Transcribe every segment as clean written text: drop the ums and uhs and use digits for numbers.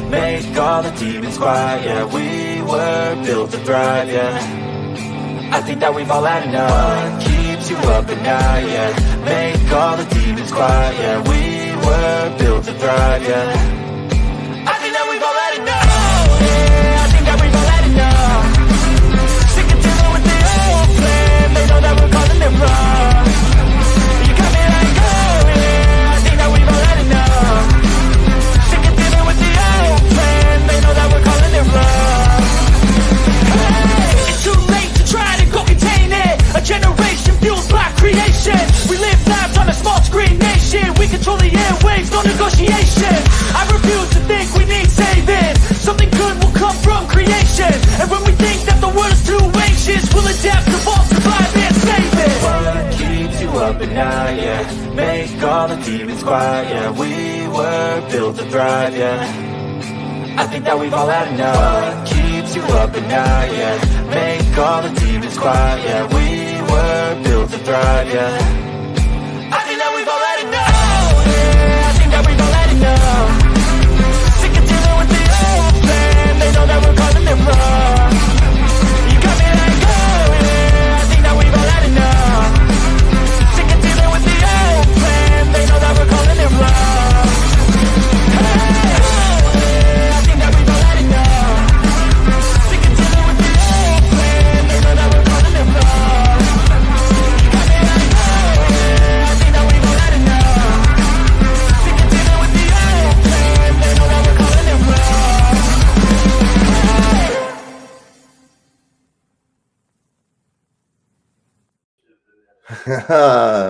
Make all the demons quiet, yeah. We were built to thrive, yeah. I think that we've all had enough. What keeps you up at night, yeah. Make all the demons quiet, yeah. We were built to thrive, yeah. I think that we've all had enough. Yeah, I think that we've all had enough. Sick of dealing with the old plan. They know that we're calling it wrong. You got me like, oh yeah, I think that we've all had enough. They know that we're calling it wrong. Hey, it's too late to try to go contain it. A generation fueled by creation. We live lives on a small screen nation. We control the airwaves, no negotiation. I refuse to think we need saving. Something good will come from creation. And when we think that the world is too anxious, we'll adapt, evolve, survive, and save it. What keeps you up at night, yeah. Make all the demons quiet, yeah. We were built to thrive, yeah. I think that we've all had enough. What keeps you up at night, yeah. Make all the demons quiet, yeah. We were built to thrive, yeah. I think that we've all had enough. Yeah, I think that we've all had enough. Sick of dealing with the old plan. They know that we're calling it wrong. You got me like, oh yeah, I think that we've all had enough. Sick of dealing with the old plan. They know that we're calling it wrong.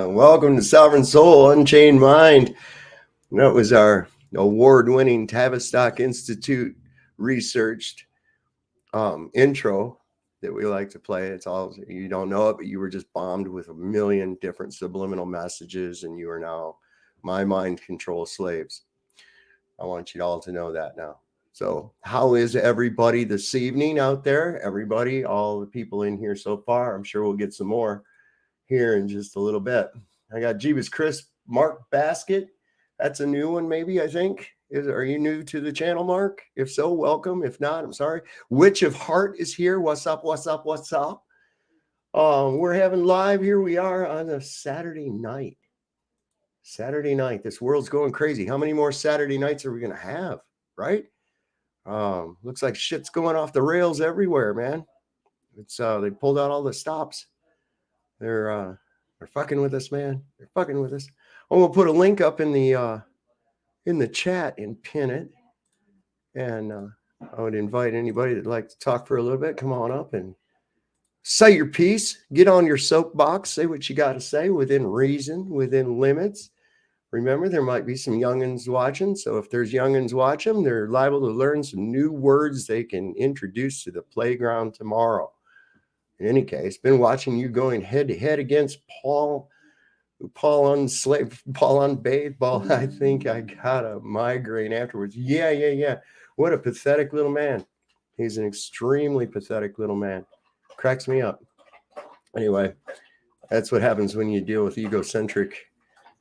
Welcome to Sovereign Soul, Unchained Mind. That was our award-winning Tavistock Institute researched intro that we like to play. It's all, you don't know it, but you were just bombed with a million different subliminal messages, and you are now my mind control slaves. I want you all to know that now. So how is everybody this evening out there? Everybody, all the people in here so far. I'm sure we'll get some more here in just a little bit. I got Jeebus Chris, Mark Basket. That's a new one, maybe, I think. Are you new to the channel, Mark? If so, welcome. If not, I'm sorry. Witch of Heart is here. What's up? What's up? What's up? We're having live. Here we are on a Saturday night. Saturday night. This world's going crazy. How many more Saturday nights are we going to have? Right? Looks like shit's going off the rails everywhere, man. It's they pulled out all the stops. They're fucking with us, man. They're fucking with us. I'm gonna put a link up in the chat and pin it. And I would invite anybody that'd like to talk for a little bit. Come on up and say your piece. Get on your soapbox. Say what you got to say within reason, within limits. Remember, there might be some youngins watching. So if there's youngins watching, they're liable to learn some new words they can introduce to the playground tomorrow. In any case, been watching you going head to head against Paul Unslaved, Paul Unbathed. I think I got a migraine afterwards. Yeah. What a pathetic little man. He's an extremely pathetic little man. Cracks me up. Anyway, that's what happens when you deal with egocentric,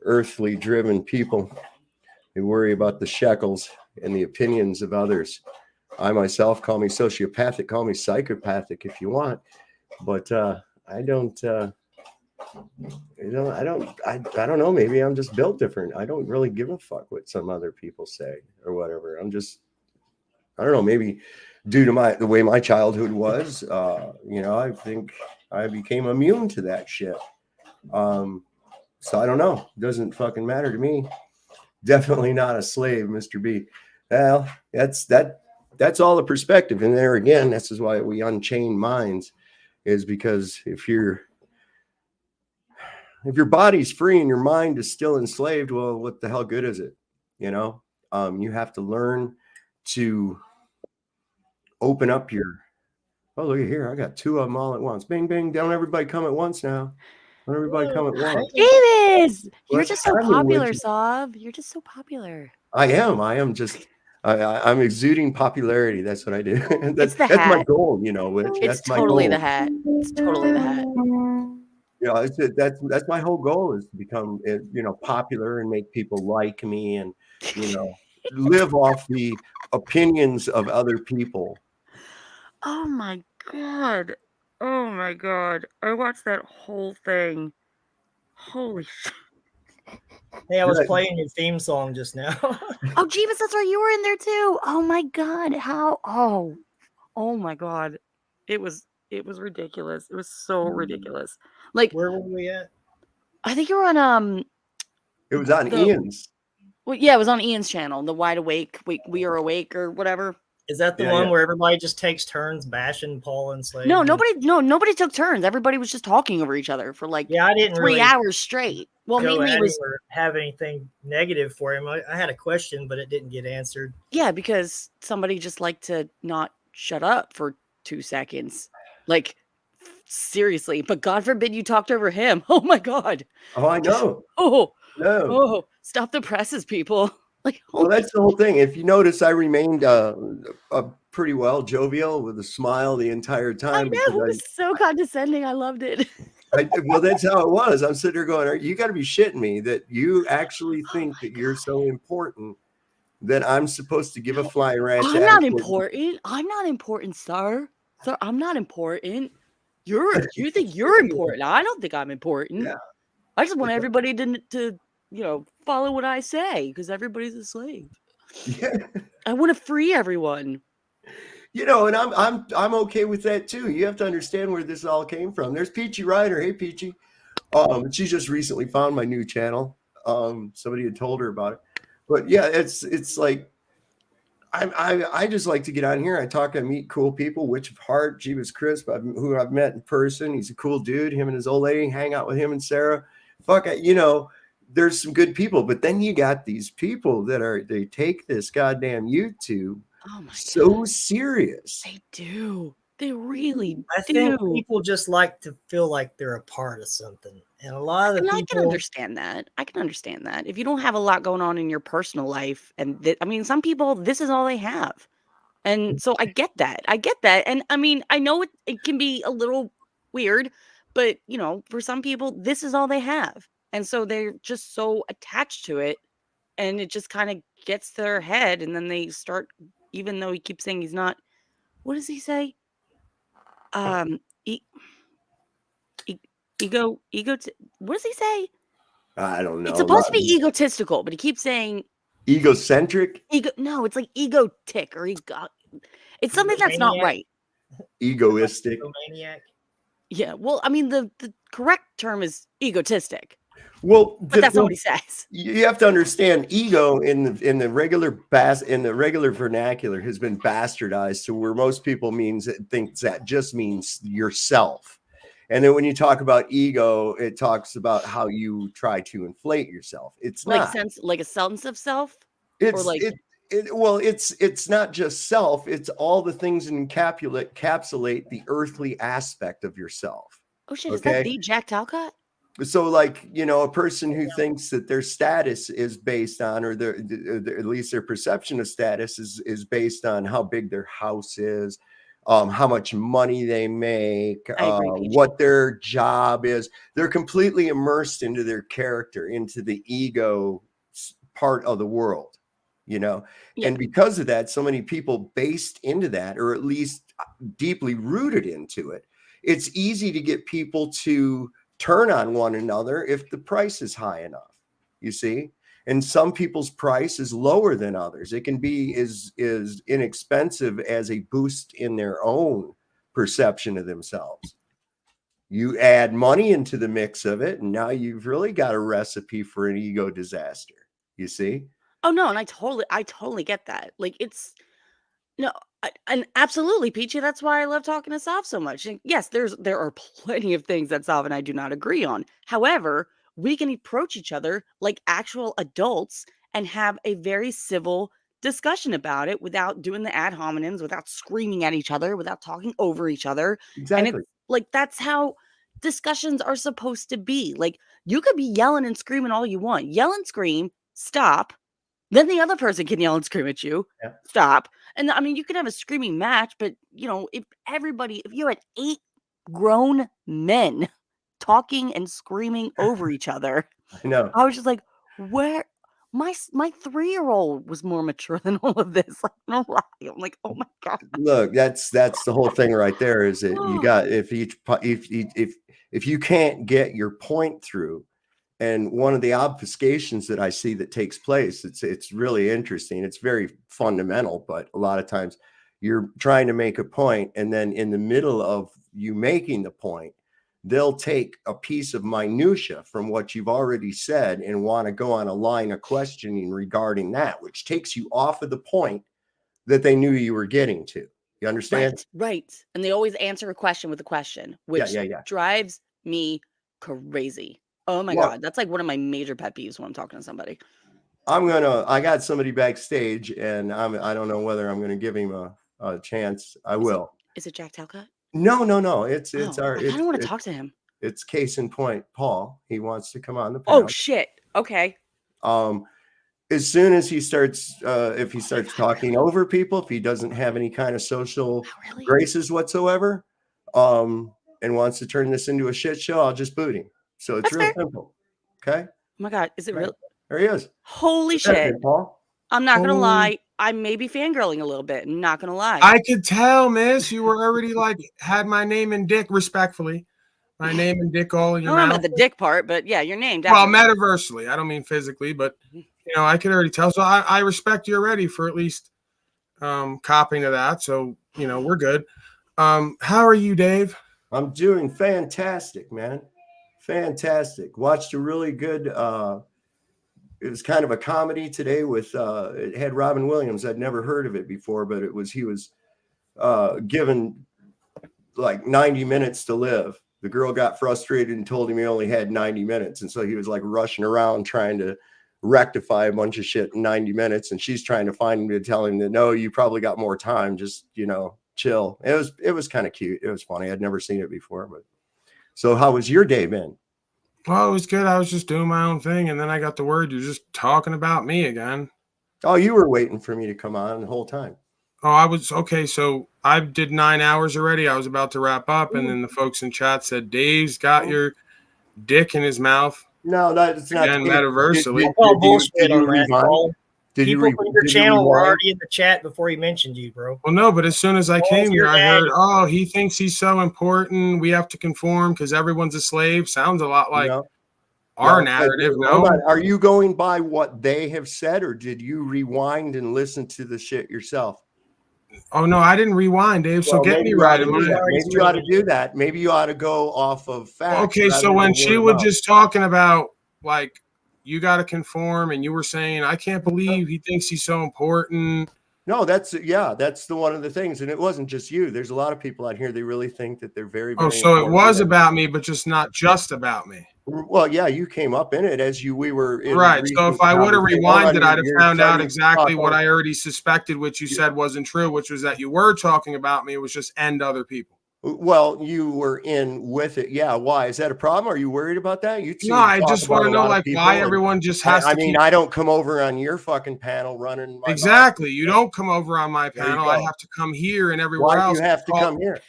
earthly driven people. They worry about the shekels and the opinions of others. I myself, call me sociopathic, call me psychopathic if you want. But I don't know. Maybe I'm just built different. I don't really give a fuck what some other people say or whatever. I don't know, maybe due to the way my childhood was, I think I became immune to that shit. So I don't know. It doesn't fucking matter to me. Definitely not a slave, Mr. B. Well, that's all the perspective. And there again, this is why we unchain minds. Is because if you're if your body's free and your mind is still enslaved, well, what the hell good is it? You know, you have to learn to open up your. Oh, look at here! I got two of them all at once. Bing, bing! Don't everybody come at once now. Don't everybody come at once. Davis, you're What just so timing would popular, you- Sav. You're just so popular. I am just. I'm exuding popularity. That's what I do. It's the that's my hat. goal. You know, Witch. It's That's my totally goal. the hat. It's totally the hat. You know, that's my whole goal is to become, you know, popular and make people like me, and you know, live off the opinions of other people. Oh my god. Oh my god. I watched that whole thing. Holy shit. Hey, I was Right. playing your theme song just now. Oh, Jeebus, that's right. You were in there too. Oh my god. How? Oh my god. It was ridiculous. It was so ridiculous. Like, Where were we at? I think you were on It was on The- Ian's. well, yeah, it was on Ian's channel, the Wide Awake. We are awake or whatever. Is that the Yeah, one yeah. where everybody just takes turns bashing Paul Unslaved? No, nobody took turns. Everybody was just talking over each other for like Yeah, I didn't 3 really hours straight. Well, go mainly at it was him or have anything negative for him. I had a question, but it didn't get answered. yeah, because somebody just liked to not shut up for 2 seconds. Like seriously, but God forbid you talked over him. Oh my god. Oh, I know. Oh, No. stop the presses, people. Like, Well, that's the whole thing. If you notice, I remained pretty well jovial with a smile the entire I time know, because it was so condescending. I loved it. well, that's how it was. I'm sitting there going, you got to be shitting me that you actually think that you're so important that I'm supposed to give a flying rat's I'm not attitude. important. I'm not important, sir. Sir, I'm not important. You think you're important. I don't think I'm important. Yeah. I just want everybody to follow what I say because everybody's a slave. Yeah. I want to free everyone. You know, and I'm okay with that too. You have to understand where this all came from. There's Peachy Ryder. Hey, Peachy. She just recently found my new channel. Somebody had told her about it. But yeah, it's like I just like to get on here. I talk, I meet cool people. Witch of Heart, Jeebus Crisp, who I've met in person. He's a cool dude. Him and his old lady hang out with him and Sarah. You know, there's some good people. But then you got these people they take this goddamn YouTube Oh my so god. serious. They do. They really I do. think people just like to feel like they're a part of something. And a lot of the And I can people, understand that. I can understand that. If you don't have a lot going on in your personal life, and I mean, some people, this is all they have. And so I get that. And I mean, I know it can be a little weird, but for some people, this is all they have. And so they're just so attached to it. And it just kind of gets to their head. And then they start, even though he keeps saying he's not, what does he say? Ego, what does he say? I don't know. It's supposed to be egotistical, but he keeps saying Egocentric, no, it's like egotic or it's something that's not Egomaniac? right. egoistic. maniac. Yeah, well, I mean, the correct term is egotistic, Well, but that's not what he says. you have to understand ego in the regular vernacular has been bastardized to where most people thinks that just means yourself. And then when you talk about ego, it talks about how you try to inflate yourself. It's not. Like a sense of self. It's like- it's not just self. It's all the things that encapsulate the earthly aspect of yourself. Oh shit, is Okay. that the Jack Talcott? So, like, a person who thinks that their status is based on, or at least their perception of status is based on how big their house is, how much money they make, I agree, Peach. what their job is. They're completely immersed into their character, into the ego part of the world, Yeah. And because of that, so many people based into that, or at least deeply rooted into it, it's easy to get people to turn on one another if the price is high enough, you see. And some people's price is lower than others. It can be as inexpensive as a boost in their own perception of themselves. You add money into the mix of it, and now you've really got a recipe for an ego disaster, you see. Oh no, and I totally get that. Like and absolutely, Peachy. That's why I love talking to Sav so much. And yes, there are plenty of things that Sav and I do not agree on. However, we can approach each other like actual adults and have a very civil discussion about it without doing the ad hominems, without screaming at each other, without talking over each other. And Exactly. it's like, that's how discussions are supposed to be. Like, you could be yelling and screaming all you want. Yell and scream, stop. Then the other person can yell and scream at you, Yeah. stop. And I mean, you can have a screaming match, but if you had 8 grown men talking and screaming over each other, I know. I was just like, where my 3-year-old was more mature than all of this. Like, no lie. I'm like, oh my God. Look, that's the whole thing right there. Is that you got if you can't get your point through, and one of the obfuscations that I see that takes place, it's really interesting. It's very fundamental, but a lot of times you're trying to make a point, and then in the middle of you making the point, they'll take a piece of minutia from what you've already said and want to go on a line of questioning regarding that, which takes you off of the point that they knew you were getting to. You understand? Right. And they always answer a question with a question, which Yeah. drives me crazy. Oh my Well, God. That's like one of my major pet peeves when I'm talking to somebody. I got somebody backstage, and I don't know whether I'm gonna give him a chance. I will. Is it Jack Talcott? No. It's I kind of want to talk to him. It's case in point, Paul. He wants to come on the Oh panel. shit. Okay. As soon as he starts, if he starts talking over people, if he doesn't have any kind of social graces whatsoever, and wants to turn this into a shit show, I'll just boot him. So it's That's real fair. simple. Okay. Oh my God. Is it real? There he is. Holy shit. Paul. I'm not going to lie. I may be fangirling a little bit. I'm not going to lie. I could tell, miss. You were already had my name and dick, respectfully. My name and dick all in your mouth. Not the dick part, but yeah, your name. Well, Definitely. metaversally. I don't mean physically, but I could already tell. So I respect you already for at least copying to that. So, we're good. How are you, Dave? I'm doing fantastic, man. Fantastic. Watched a really good it was kind of a comedy today with it had Robin Williams. I'd never heard of it before, but he was given like 90 minutes to live. The girl got frustrated and told him he only had 90 minutes. And so he was like rushing around trying to rectify a bunch of shit in 90 minutes. And she's trying to find him to tell him that, no, you probably got more time. Just, chill. It was kind of cute. It was funny. I'd never seen it before. But so how was your day been? Well, it was good. I was just doing my own thing. And then I got the word you're just talking about me again. Oh, you were waiting for me to come on the whole time. Oh, I was okay. So I did 9 hours already. I was about to wrap up. And then the folks in chat said, Dave's got your dick in his mouth. No, that's not. Again, metaversally. Did you People from your channel were already in the chat before he mentioned you, bro. Well, no, but as soon as I came here, I heard, oh, he thinks he's so important. We have to conform because everyone's a slave. Sounds a lot like our narrative. No, are you going by what they have said, or did you rewind and listen to the shit yourself? Oh, no, I didn't rewind, Dave. So get me right. Maybe you ought to do that. Maybe you ought to go off of facts. Okay, so when she was just talking about, like, you got to conform, and you were saying, I can't believe he thinks he's so important. No, that's the one of the things. And it wasn't just you. There's a lot of people out here. They really think that they're very, very so it was about me, but just not just about me. Well, yeah, you came up in it we were in right. So if I would have rewinded, I'd have found out exactly what I already suspected, which you said wasn't true, which was that you were talking about me. It was just end other people. Well, you were in with it. Yeah. Why? Is that a problem? Are you worried about that? No, I just want to know why everyone just has to. I don't come over on your fucking panel running. Exactly. You don't come over on my panel. I have to come here and everywhere else. Why do you have to come here?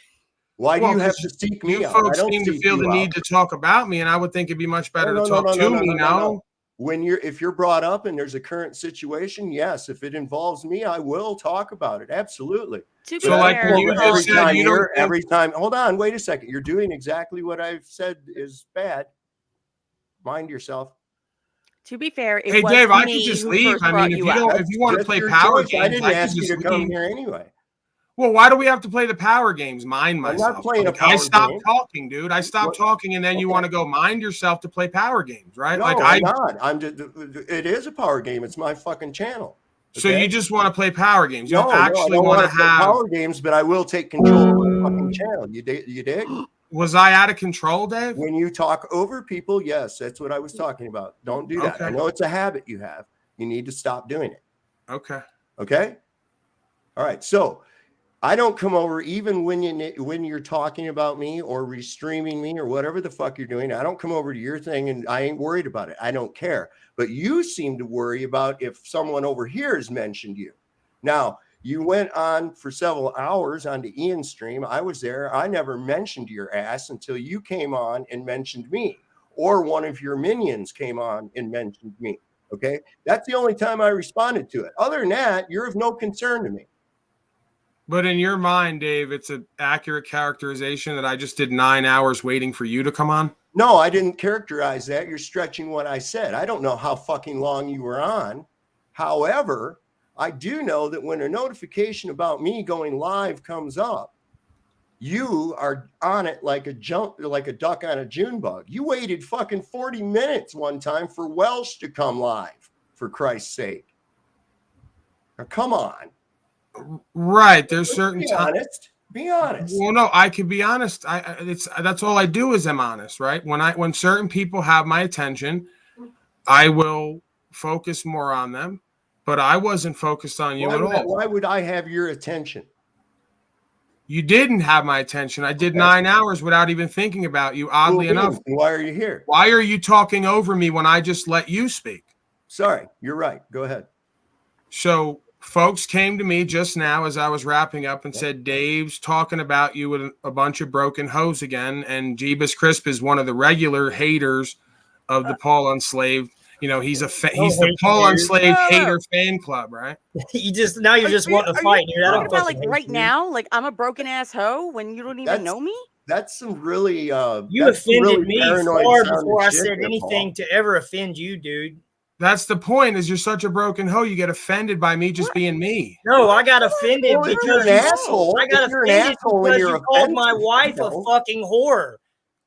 Why do you have to seek me out? You folks seem to feel the need to talk about me, and I would think it'd be much better to talk to me now. If you're brought up and there's a current situation, yes. If it involves me, I will talk about it. Absolutely. So like when you just said every time, hold on, wait a second. You're doing exactly what I've said is bad. Mind yourself. To be fair, hey Dave, I could just leave. I mean, if you want to play power games, I didn't ask you to come here anyway. Well, why do we have to play the power games? Mind myself. I'm not playing a power I stopped game. talking, dude. I stopped talking, and then you want to go mind yourself to play power games, right? No, I'm not. It is a power game. It's my fucking channel. Okay? So you just want to play power games? You don't actually want to have power games, but I will take control of the fucking channel. You dig? Was I out of control, Dave? When you talk over people, yes, that's what I was talking about. Don't do that. Okay. I know it's a habit you have. You need to stop doing it. Okay. Okay. All right. So I don't come over even when you're talking about me or restreaming me or whatever the fuck you're doing. I don't come over to your thing and I ain't worried about it. I don't care. But you seem to worry about if someone over here has mentioned you. Now, you went on for several hours onto Ian's stream. I was there. I never mentioned your ass until you came on and mentioned me, or one of your minions came on and mentioned me. Okay. That's the only time I responded to it. Other than that, you're of no concern to me. But in your mind, Dave, it's an accurate characterization that I just did 9 hours waiting for you to come on? No, I didn't characterize that. You're stretching what I said. I don't know how fucking long you were on. However, I do know that when a notification about me going live comes up, you are on it like a duck on a June bug. You waited fucking 40 minutes one time for Welsh to come live, for Christ's sake. Now, come on. Right. There's certain Be honest. Be honest. Well, no, I can be honest. That's all I do is I'm honest, right? When certain people have my attention, I will focus more on them, but I wasn't focused on you at all. Why would I have your attention? You didn't have my attention. I did 9 hours without even thinking about you, oddly enough. Why are you here? Why are you talking over me when I just let you speak? Sorry, you're right. Go ahead. So folks came to me just now as I was wrapping up and said, Dave's talking about you with a bunch of broken hoes again. And Jeebus Crisp is one of the regular haters of the Paul Unslaved. You know, he's the Paul Unslaved hater fan club, right? You just want to fight, dude. I Talking don't about like fucking right hate you. now, like I'm a broken ass hoe when you don't even know me. That's some really You that's some offended really me paranoid far sounding before I shit said there, anything Paul. to ever offend you, dude. That's the point. Is you're such a broken hoe, you get offended by me just being me. No, I got offended Well, if because you're an asshole, I got if you're an offended asshole when because you're you called my offensive, wife you a know. fucking whore.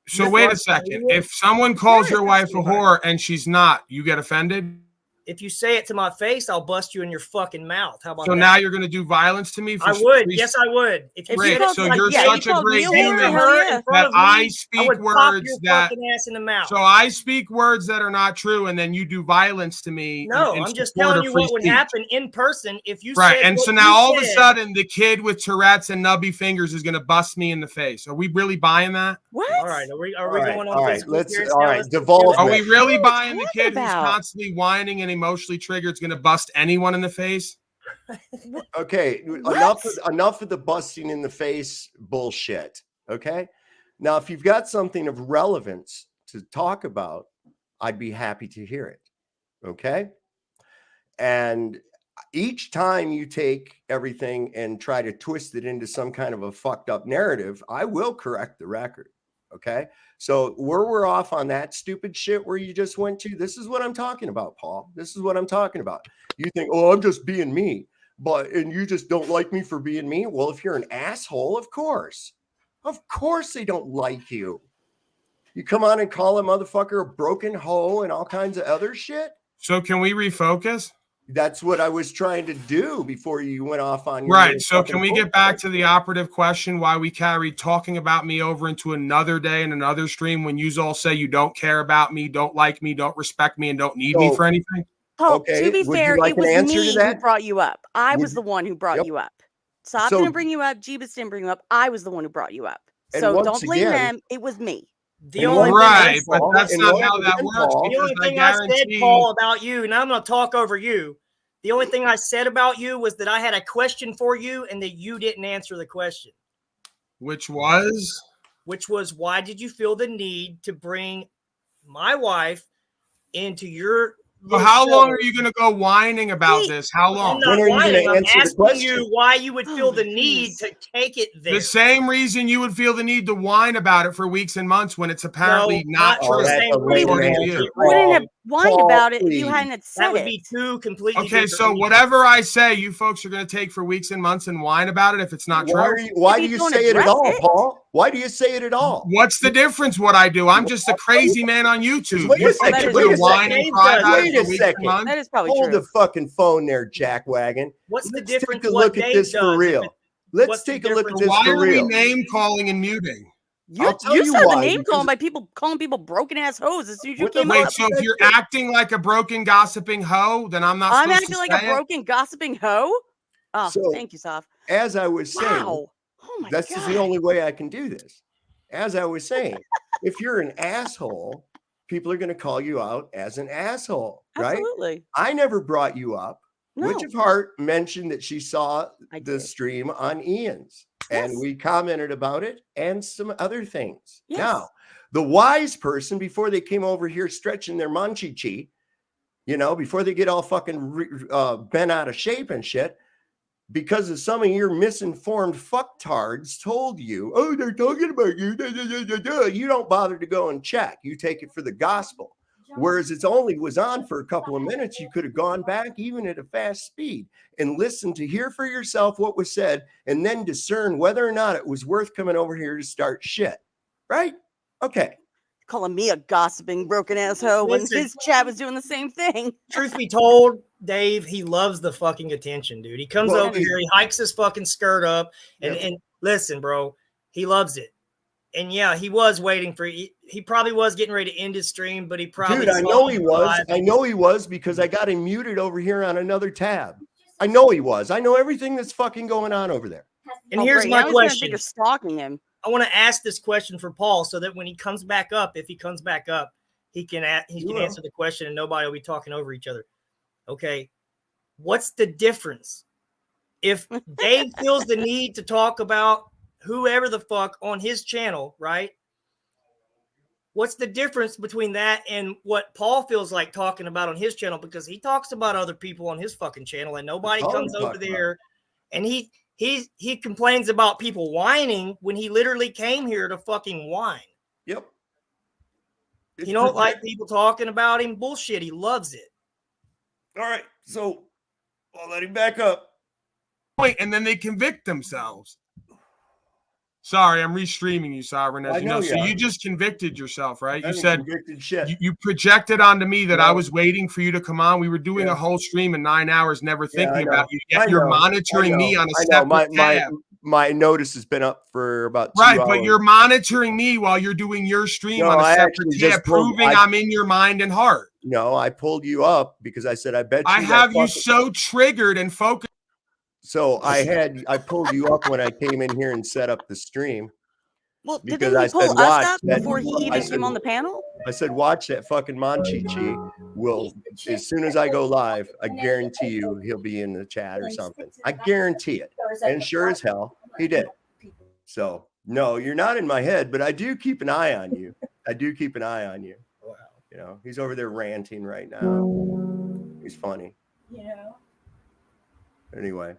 So You're wait a fucking second. idiot. If someone calls your wife a sweetheart. whore and she's not, you get offended? If you say it to my face, I'll bust you in your fucking mouth. How about So that? now you're going to do violence to me? I would. Yes, I would. If you Great. said it So like you're that, such you a great said it to human her in front that of me, I speak would pop words your that. fucking ass in the mouth. So I speak words that are not true, and then you do violence to me. No, in I'm just support telling of you free what would speech. happen in person if you Right. said And what so now you all of a said. sudden the kid with Tourette's and nubby fingers is going to bust me in the face. Are we really buying that? What? All right, are we All right, going on all right, physical let's- appearance all now? right, Let's divulge Are that. we really What are buying the you kid talking who's about? constantly whining and emotionally triggered is going to bust anyone in the face? Okay, What? enough of the busting in the face bullshit. Okay, now if you've got something of relevance to talk about, I'd be happy to hear it. Okay, and each time you take everything and try to twist it into some kind of a fucked up narrative, I will correct the record. Okay, so where we're off on that stupid shit where you just went to, this is what I'm talking about, Paul. This is what I'm talking about. You think, oh, I'm just being me, and you just don't like me for being me. Well, if you're an asshole, of course they don't like you. You come on and call a motherfucker a broken hoe and all kinds of other shit. So can we refocus? That's what I was trying to do before you went off on your Right. So fucking can we bullshit. get back to the operative question why we carried talking about me over into another day and another stream when you all say you don't care about me, don't like me, don't respect me, and don't need me So- for anything? Oh, Okay, to be would you fair, like it an was answer to me who that? brought you up. I Would was you- the one who brought Yep. you up. Saab So- didn't bring you up. Jeebus didn't bring you up. I was the one who brought you up. And So once don't blame again- them. It was me. The And only once thing, Right, but Paul, that's and not once how that again, works. Paul, the Because only I thing I said, guarantee Paul, about you, and I'm going to talk over you. The only thing I said about you was that I had a question for you and that you didn't answer the question, which was which was why did you feel the need to bring my wife into your well, little how show? long are you going to go whining about Wait, this? How I'm long? not When are you whining. gonna I'm answer the asking question? you why you would feel Oh, the need jeez. to take it there. The same reason you would feel the need to whine about it for weeks and months when it's apparently No, not not true. the that's same a reason. according to lame you. answer. You wouldn't have whined Paul, about it if you please. hadn't had said That would it. be two completely Okay, different so reasons. whatever I say, you folks are going to take for weeks and months and whine about it if it's not Why, true. why If do you you don't say it at address all, it. Paul? Why do you say it at all? What's the difference what I do? I'm just a crazy man on YouTube. Wait a You second, folks are wait going a to whine second. and cry about Wait it for a weeks second. and months. That is probably Hold true. the fucking phone there, jackwagon. What's the Let's difference? take a what look at Dave this for does? real. Let's what's the take a look at difference? this Why for are we real. name calling and muting? You I'll tell you you started the why, name calling because- by people calling people broken ass hoes as soon as you What the came fuck? Wait, up. so if you're acting like a broken gossiping hoe, then I'm not I'm supposed acting to like say a it? broken gossiping hoe. Oh, So, thank you, Soph. as I was saying, Wow. Oh my this god. is the only way I can do this. As I was saying, if you're an asshole, people are going to call you out as an asshole, right? Absolutely. I never brought you up. No. Witch of Heart mentioned that she saw I the did. stream on Ian's, and Yes. we commented about it and some other things. Yes. Now, the wise person, before they came over here stretching their manchichi, before they get all fucking bent out of shape and shit, because of some of your misinformed fucktards told you, oh, they're talking about you. Da, da, da, da, da. You don't bother to go and check. You take it for the gospel. Whereas it's only was on for a couple of minutes, you could have gone back even at a fast speed and listened to hear for yourself what was said and then discern whether or not it was worth coming over here to start shit. Right? Okay. Calling me a gossiping broken ass hoe when Listen. his chat was doing the same thing. Truth be told, Dave, he loves the fucking attention, dude. He comes Well, over here, he hikes his fucking skirt up, and listen, bro, he loves it. And yeah, he was waiting for he probably was getting ready to end his stream, but he probably Dude, I know he was. I know he was because I got him muted over here on another tab. I know he was. I know everything that's fucking going on over there. And Oh, here's great. my Now he's gonna question. think you're stalking him. I want to ask this question for Paul so that when he comes back up, if he comes back up, he can answer the question and nobody will be talking over each other. Okay. What's the difference? If Dave feels the need to talk about whoever the fuck on his channel, right? What's the difference between that and what Paul feels like talking about on his channel? Because he talks about other people on his fucking channel and nobody comes over there and he complains about people whining when he literally came here to fucking whine. Yep. You don't like people talking about him? Bullshit. He loves it. All right. So I'll let him back up. Wait, and then they convict themselves. Sorry, I'm restreaming you, Sovereign, as I you know. know So you you are. just convicted yourself, right? I You haven't said convicted shit. you projected onto me that I No. was waiting for you to come on. We were doing Yeah. a whole stream in 9 hours, never I thinking know. about you. I Yet you're know. monitoring me on a I know. separate tab. My notice has been up for about 2 Right, hours. but you're monitoring me while you're doing your stream No, on a I separate actually tab, just pulled- proving I'm in your mind and heart. No, I pulled you up because I said I bet you I that have you fucking- so triggered and focused. So I pulled you up when I came in here and set up the stream. Well, Because didn't he I pull said, us watch up that- before he I even said- came on the panel? I said, watch that fucking Manchichi will, as soon as I go live, I guarantee you he'll be in the chat or something. I guarantee it. And sure as hell, he did. So, no, you're not in my head, but I do keep an eye on you. I do keep an eye on you. Wow. You know, he's over there ranting right now. He's funny. You know, Anyway,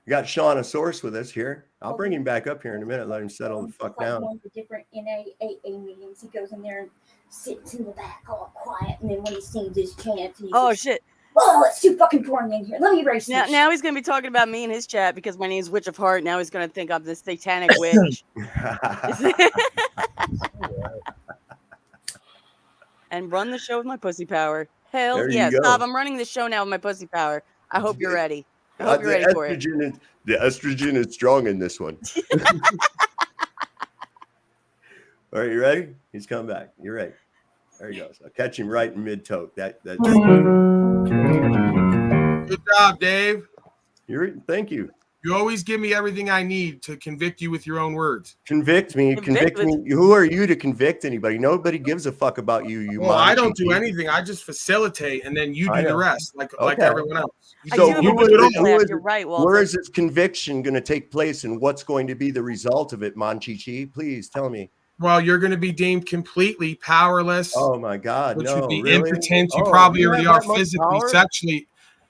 we got Sean, a source with us here. I'll bring him back up here in a minute. Let him settle the fuck down. One of the different NAAA meetings, he goes in there and sits in the back all quiet, and then when he sings his chant, he's Oh like, shit. "Oh, it's too fucking boring in here. Let me erase this." Now he's gonna be talking about me in his chat because my name's Witch of Heart. Now he's gonna think I'm this satanic witch. And run the show with my pussy power. Hell There you yes. go. Bob, I'm running the show now with my pussy power. I hope you're ready. I hope you're ready for it. The estrogen is strong in this one. All right, you ready? He's coming back. You're right. There he goes. I'll catch him right in mid-toke. That's Good job, Dave. Thank you. You always give me everything I need to convict you with your own words. Convict me. Convict me. Who are you to convict anybody? Nobody gives a fuck about you. You. Well, I don't do anything. I just facilitate, and then you do the rest, like everyone else. So I do have a good laugh. You're right, Walter. Where is this conviction going to take place, and what's going to be the result of it, Manchichi? Please tell me. Well, you're going to be deemed completely powerless. Oh my God! Which No, would be really? impotent. You Oh, probably you already have are that much physically, power? sexually.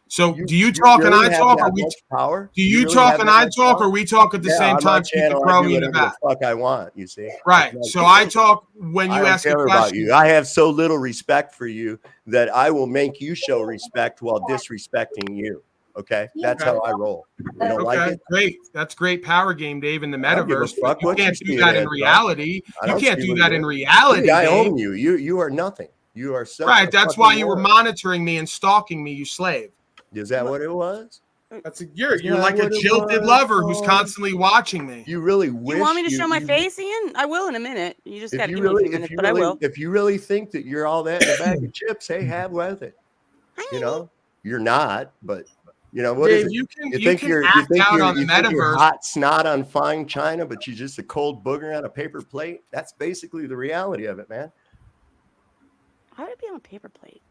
So, do you You talk and really I have talk, that or we? much power? Do you really talk have and that I much talk, power? or we talk at the same on time? my So you channel, can throw I do me in the whatever back. the fuck I want. You see, Right. So I talk when I you don't ask a care about question. you. I have so little respect for you that I will make you show respect while disrespecting you. Okay, that's how I roll. You don't like it? Great. That's great power game, Dave, in the I don't give a metaverse. fuck But you what you can't see do it that as, in bro. reality. I You don't can't see do what that it in is. reality, Dude, I Dave. own you. You are nothing. You are such Right. a That's fucking why you were moron. monitoring me and stalking me, you slave. Is that what it was? You're like a jilted lover who's constantly watching me. You really wish You want me to show my face, Ian? I will in a minute. You just got to give me a few minutes, but I will. If you really think that you're all that in a bag of chips, hey, have with it. You know, you're not, but you know what Dave, is it? you think you're hot snot on fine china, but you're just a cold booger on a paper plate. That's basically the reality of it, man. How would it be on a paper plate?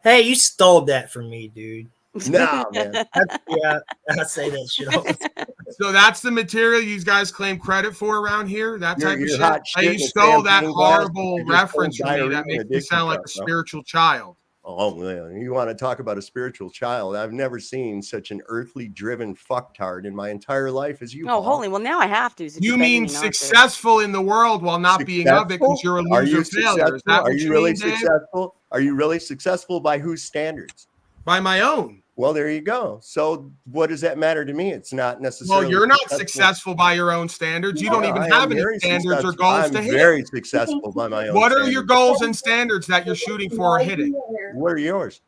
Hey, you stole that from me, dude. Nah, man. Yeah, I say that shit all the time. So that's the material you guys claim credit for around here. That type of shit. You stole that horrible reference from me that makes me sound like a spiritual child. Oh man, you want to talk about a spiritual child? I've never seen such an earthly driven fucktard in my entire life as you. Oh, holy! Well, now I have to. You mean successful in the world while not being of it because you're a loser failure? Is that Are you really successful? Are you really successful by whose standards? By my own. Well, there you go. So what does that matter to me? It's not necessarily. Well, you're not successful by your own standards. You don't even have any standards or goals to hit. I'm very successful by my own. What are your goals and standards that you're shooting for or hitting? What are yours?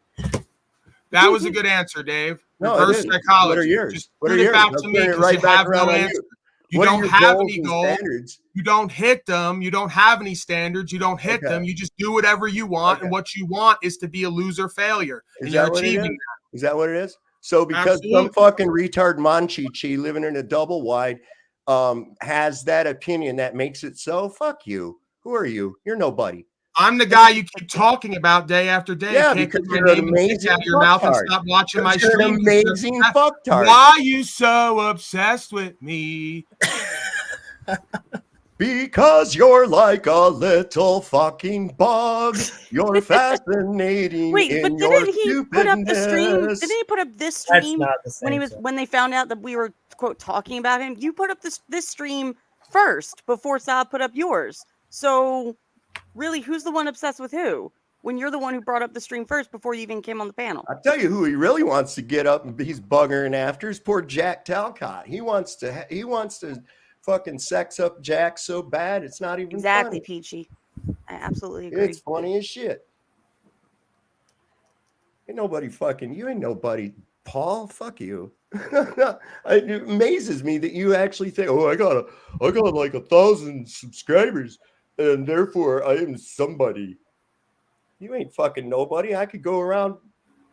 That was a good answer, Dave. No, reverse psychology. What are yours? Just what are it yours? back to me because you have no answer. You don't have any goals. You don't hit them. You don't have any standards. You don't hit them. You just do whatever you want. And what you want is to be a loser failure. And you're achieving that. Is that what it is? So because some fucking retard Monchichi living in a double wide has that opinion that makes it so, fuck you. Who are you? You're nobody. I'm the guy you keep talking about day after day. Yeah, because you're an amazing out of your mouth and stop watching my stream. You're an amazing fucktard. Why are you so obsessed with me? Because you're like a little fucking bug. You're fascinating. Wait, but didn't he put up the stream? Didn't he put up this stream when they found out that we were quote talking about him? You put up this stream first before Saab put up yours. So really, who's the one obsessed with who? When you're the one who brought up the stream first before you even came on the panel. I'll tell you who he really wants to get up and he's buggering after is poor Jack Talcott. He wants to fucking sex up Jack so bad it's not even exactly funny. Peachy. I absolutely agree. It's funny as shit. Ain't nobody fucking you. Ain't nobody. Paul, fuck you. It amazes me that you actually think, oh, I got like 1,000 subscribers, and therefore I am somebody. You ain't fucking nobody. I could go around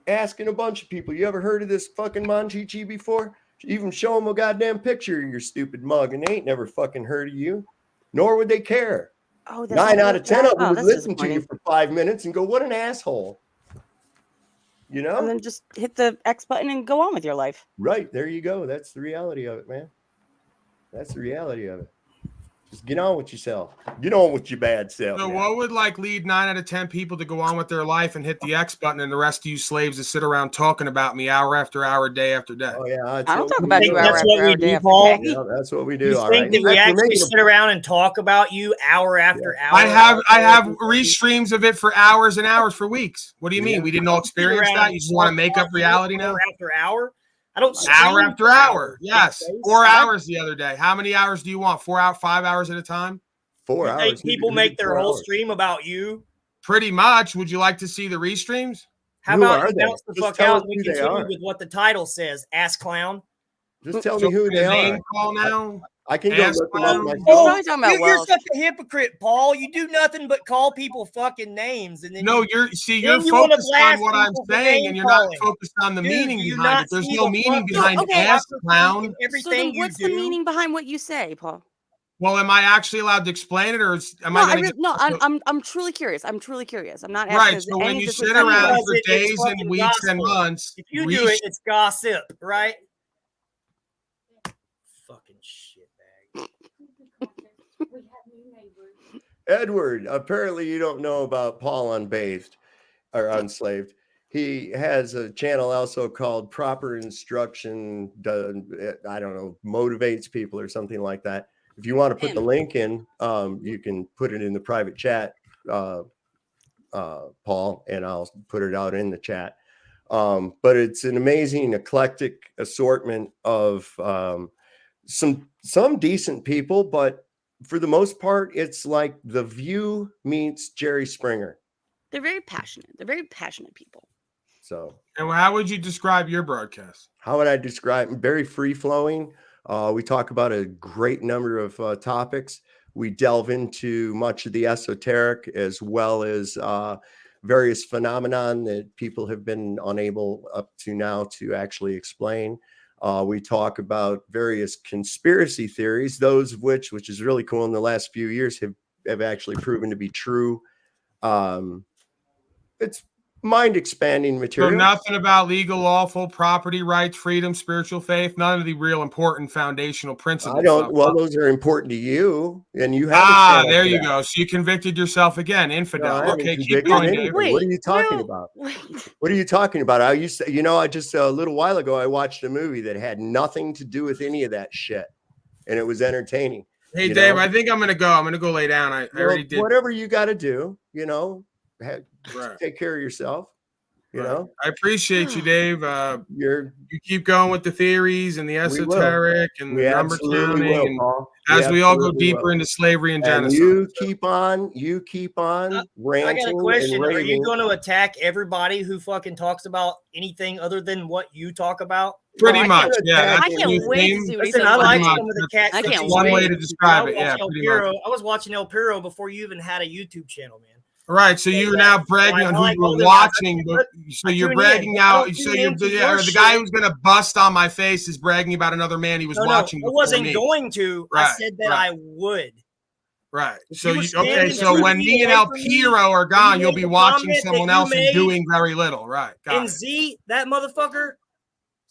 asking a bunch of people. You ever heard of this fucking Monchichi before? Even show them a goddamn picture of your stupid mug, and they ain't never fucking heard of you. Nor would they care. Oh, 9 out of 10 of them would listen to you for 5 minutes and go, "What an asshole." You know? And then just hit the X button and go on with your life. Right. There you go. That's the reality of it, man. That's the reality of it. Just get on with yourself. Get on with your bad self. So man. what would lead 9 out of 10 people to go on with their life and hit the X button, and the rest of you slaves to sit around talking about me hour after hour, day after day? Oh yeah, I don't talk about you hour after hour, day after day. Yeah, that's what we do. You think that we actually sit around and talk about you hour after hour? I have restreams of it for hours and hours for weeks. What do you mean? We didn't all experience that? You just want to make up reality now? Hour after hour? I don't. Hour after hour. Yes. 4 hours the other day. How many hours do you want? 4 hours, 5 hours at a time? 4 hours. People make their whole stream about you. Pretty much. Would you like to see the restreams? How about you bounce the fuck out and we continue with what the title says? Ass clown. Just tell me who they are. Now? I can go look them up myself. You're such a hypocrite, Paul. You do nothing but call people fucking names, and then you're focused on what I'm saying, and you're not focused on the meaning behind it. There's no meaning behind ass clown. So what's the meaning behind what you say, Paul? Well, am I actually allowed to explain it, or am I going to? I'm truly curious. I'm not asking. Right. So when you sit around for days and weeks and months, if you do it, it's gossip, right? Fucking shitbag. Edward, apparently you don't know about Paul Unslaved. He has a channel also called Proper Instruction. I don't know, motivates people or something like that. If you want to put the link in, you can put it in the private chat, Paul, and I'll put it out in the chat. But it's an amazing eclectic assortment of some decent people, but for the most part, it's like The View meets Jerry Springer. They're very passionate. They're very passionate people. So, And how would you describe your broadcast? how would I describe it? Very free flowing. We talk about a great number of topics. We delve into much of the esoteric as well as various phenomenon that people have been unable up to now to actually explain. We talk about various conspiracy theories, those of which is really cool in the last few years, have actually proven to be true. It's mind expanding So material. nothing about legal, lawful, property rights, freedom, spiritual faith, none of the real important foundational principles. I don't. Well, those are important to you, and you have. There you go. So you convicted yourself again, infidel. No, Okay, keep going, Dave. What are you talking about? What are you talking about? I used to, I just a little while ago I watched a movie that had nothing to do with any of that shit, and it was entertaining. Hey, Dave, I think I'm gonna go. I'm gonna go lay down. I already did. Whatever you got to do, Right. take care of yourself. I appreciate you, Dave. You keep going with the theories and the esoteric and the number counting, as we all go deeper into slavery and genocide. You keep on ranting. I got a question. And Are raving. you going to attack everybody who fucking talks about anything other than what you talk about? Pretty much, yeah. I can't wait to see what he Listen, says. I like about some of the that. cat. I can't One wait. way to describe it. Yeah, I was watching El Piro before you even had a YouTube channel, man. Right, so you're now bragging on who you were watching. So you're bragging now. So the guy who's going to bust on my face is bragging about another man he was watching. I wasn't going to. Right, I said that I would. Right. So so when me and El Piro are gone, you'll be watching someone else and doing very little. Right. And Z, that motherfucker.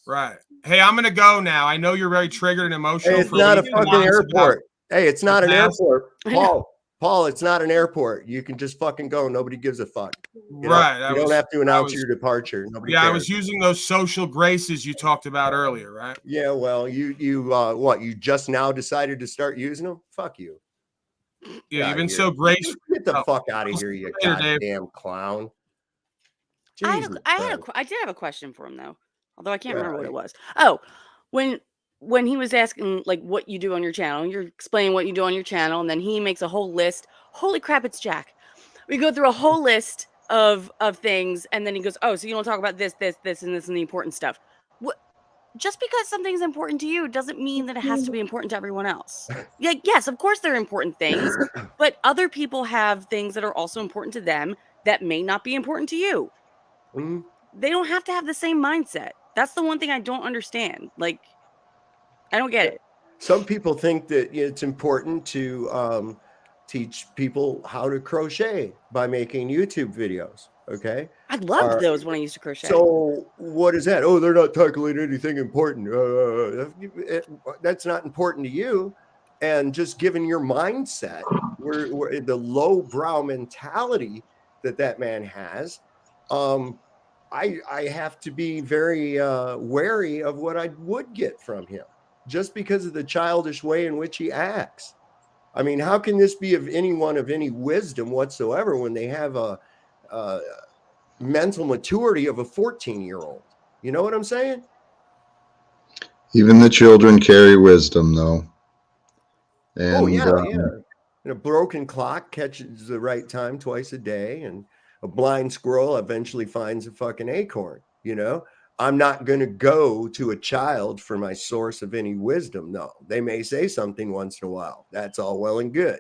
Right. Hey, I'm going to go now. I know you're very triggered and emotional. Hey, it's not a fucking airport. Hey, it's not an airport. Paul, it's not an airport. You can just fucking go. Nobody gives a fuck. Right. You don't have to announce your departure. Nobody cares. I was using those social graces you talked about earlier, right? Yeah, well, you just now decided to start using them? Fuck you. Yeah, you've been so graceful. Get the fuck out of here, you goddamn clown. I did have a question for him though, although I can't remember what it was. Oh, when he was asking like what you do on your channel, you're explaining what you do on your channel, and then he makes a whole list. Holy crap, it's Jack. We go through a whole list of things, and then he goes, oh, so you don't talk about this, and this, and the important stuff. What? Just because something's important to you doesn't mean that it has to be important to everyone else. Yeah, yes, of course they're important things, but other people have things that are also important to them that may not be important to you. Mm-hmm. They don't have to have the same mindset. That's the one thing I don't understand. Like, I don't get it. Some people think that it's important to teach people how to crochet by making YouTube videos. Okay. I loved those when I used to crochet. So what is that? Oh, they're not tackling anything important. That's not important to you. And just given your mindset, where the lowbrow mentality that man has, I have to be very wary of what I would get from him, just because of the childish way in which he acts. I mean, how can this be of anyone of any wisdom whatsoever when they have a mental maturity of a 14-year-old? You know what I'm saying? Even the children carry wisdom, though. And, And a broken clock catches the right time twice a day, and a blind squirrel eventually finds a fucking acorn. I'm not going to go to a child for my source of any wisdom. No, they may say something once in a while. That's all well and good.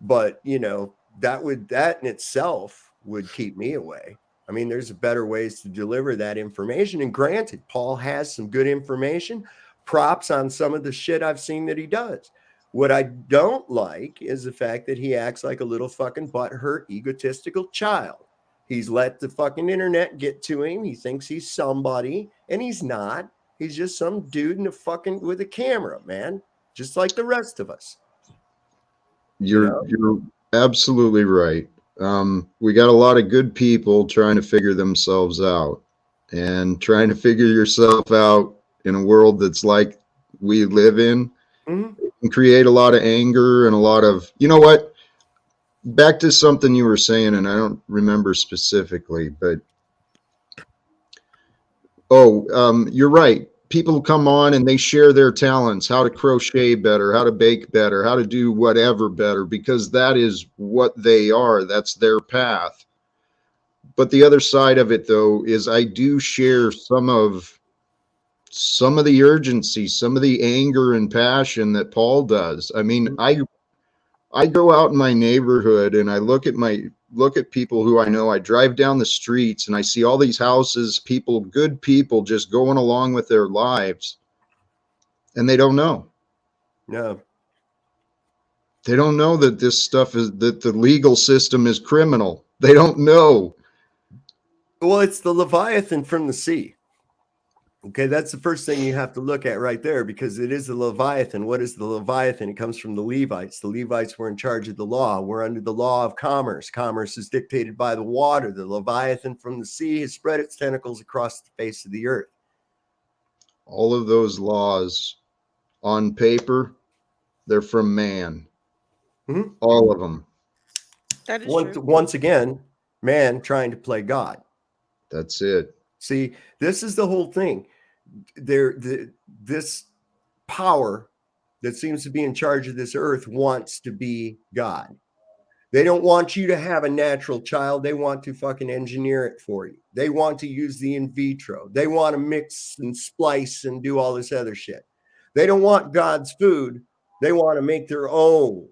But, that in itself would keep me away. I mean, there's better ways to deliver that information. And granted, Paul has some good information. Props on some of the shit I've seen that he does. What I don't like is the fact that he acts like a little fucking butthurt, egotistical child. He's let the fucking internet get to him. He thinks he's somebody, and he's not. He's just some dude with a camera, man, just like the rest of us. You're absolutely right. We got a lot of good people trying to figure themselves out, and trying to figure yourself out in a world that's like we live in, can create a lot of anger and a lot of, back to something you were saying, and I don't remember specifically, but you're right. People come on and they share their talents, how to crochet better, how to bake better, how to do whatever better, because that is what they are. That's their path. But the other side of it, though, is I do share some of the urgency, some of the anger and passion that Paul does. I mean, I go out in my neighborhood and I look at people who I know. I drive down the streets and I see all these houses, good people just going along with their lives, and they don't know. No. They don't know that that the legal system is criminal. They don't know. Well, it's the Leviathan from the sea. Okay, that's the first thing you have to look at right there, because it is the Leviathan. What is the Leviathan? It comes from the Levites. The Levites were in charge of the law. We're under the law of commerce. Commerce is dictated by the water. The Leviathan from the sea has spread its tentacles across the face of the earth. All of those laws on paper, they're from man. Mm-hmm. All of them. That is true. Once again, man trying to play God. That's it. See, this is the whole thing. This power that seems to be in charge of this earth wants to be God. They don't want you to have a natural child. They want to fucking engineer it for you. They want to use the in vitro. They want to mix and splice and do all this other shit. They don't want God's food. They want to make their own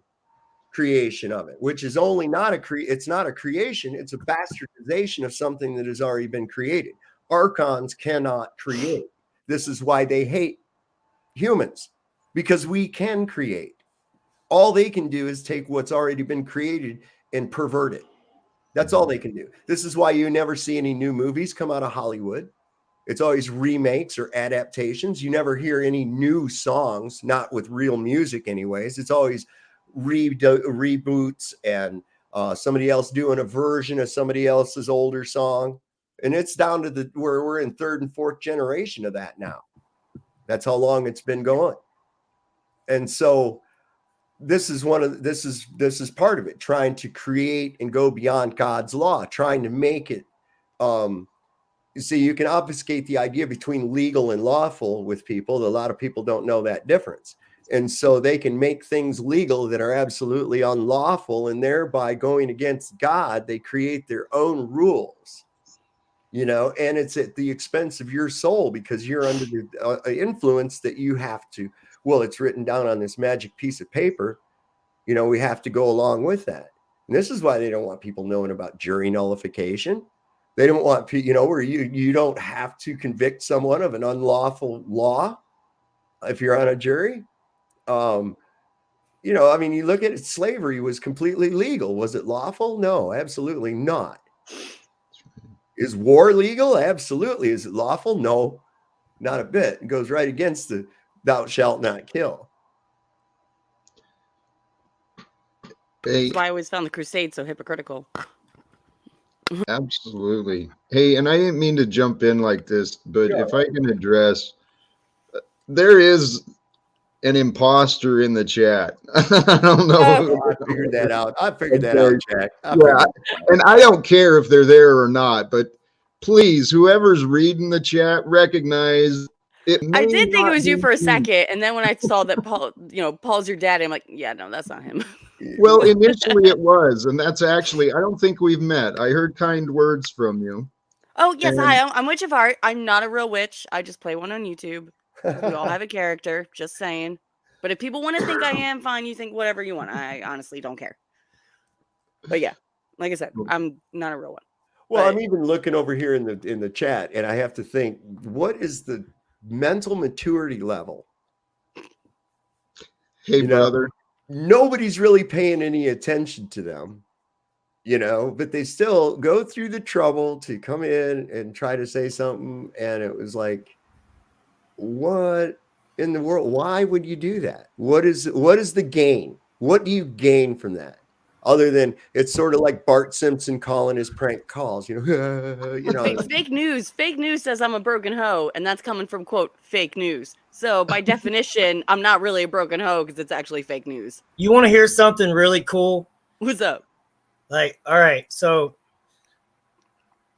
creation of it, which is only it's not a creation. It's a bastardization of something that has already been created. Archons cannot create. This is why they hate humans, because we can create. All they can do is take what's already been created and pervert it. That's all they can do. This is why you never see any new movies come out of Hollywood. It's always remakes or adaptations. You never hear any new songs, not with real music anyways. It's always reboots and somebody else doing a version of somebody else's older song. And it's down to where we're in third and fourth generation of that now. That's how long it's been going. And so this is part of it, trying to create and go beyond God's law, trying to make it. You see, you can obfuscate the idea between legal and lawful with people. A lot of people don't know that difference. And so they can make things legal that are absolutely unlawful, and thereby going against God, they create their own rules. And it's at the expense of your soul, because you're under the influence that you have to, well, it's written down on this magic piece of paper. We have to go along with that. And this is why they don't want people knowing about jury nullification. They don't want, where you don't have to convict someone of an unlawful law if you're on a jury. You look at it, slavery was completely legal. Was it lawful? No, absolutely not. Is war legal? Absolutely. Is it lawful? No, not a bit. It goes right against the thou shalt not kill. That's why I always found the Crusades so hypocritical. Absolutely. Hey, and I didn't mean to jump in like this, but if I can address, there is an imposter in the chat. I don't know. I figured that out. Jack. And I don't care if they're there or not, but please, whoever's reading the chat, recognize it. I did think it was you for a second, and then when I saw that Paul, Paul's your daddy, I'm like, yeah, no, that's not him. Well, initially it was, and that's actually, I don't think we've met. I heard kind words from you. Oh, yes, hi, I'm Witch of Heart. I'm not a real witch. I just play one on YouTube. We all have a character, just saying. But if people want to think I am, fine, you think whatever you want. I honestly don't care. But yeah, like I said, I'm not a real one. Well, I'm even looking over here in the chat, and I have to think, what is the mental maturity level? Hey, brother. Nobody's really paying any attention to them, but they still go through the trouble to come in and try to say something. And it was like, what in the world? Why would you do that? What is the gain? What do you gain from that? Other than it's sort of like Bart Simpson calling his prank calls, Fake news. Fake news says I'm a broken hoe, and that's coming from, quote, fake news. So by definition, I'm not really a broken hoe because it's actually fake news. You want to hear something really cool? What's up? All right, so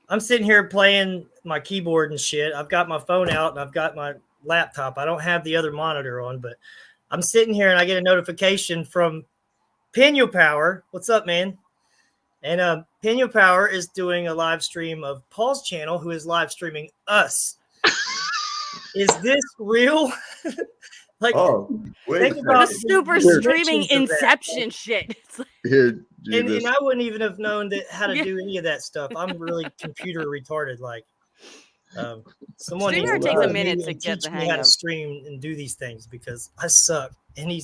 I'm sitting here playing my keyboard and shit. I've got my phone out and I've got my laptop. I don't have the other monitor on, but I'm sitting here and I get a notification from Pino Power. What's up, man? And Pino Power is doing a live stream of Paul's channel, who is live streaming us. Is this real? Like, Oh, wait a think about The second. super the streaming dimensions of that. inception shit. It's like, Here, And Jeebus. I wouldn't even have known how to Yeah. do any of that stuff. I'm really computer retarded. Like, someone needs StreamYard to takes a come minute in to and get teach the me hang how to of. stream and do these things because I suck. And he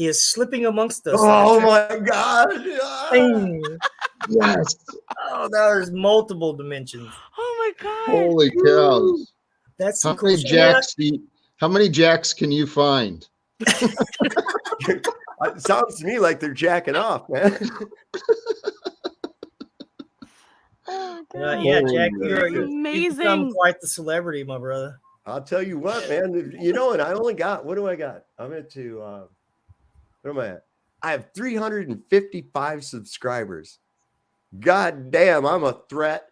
is slipping amongst us. Oh my God. Ah. Bing. Yes. Oh, there's multiple dimensions. Oh my god. Holy cows. That's some How cool many shit. jacks how many jacks can you find? It sounds to me like they're jacking off, man. Oh god. Yeah, Jack, Oh, you've amazing. become quite the celebrity, my brother. I'll tell you what, man. You know, and I only got, what do I got? I'm into, what am I at? I have 355 subscribers. God damn, I'm a threat.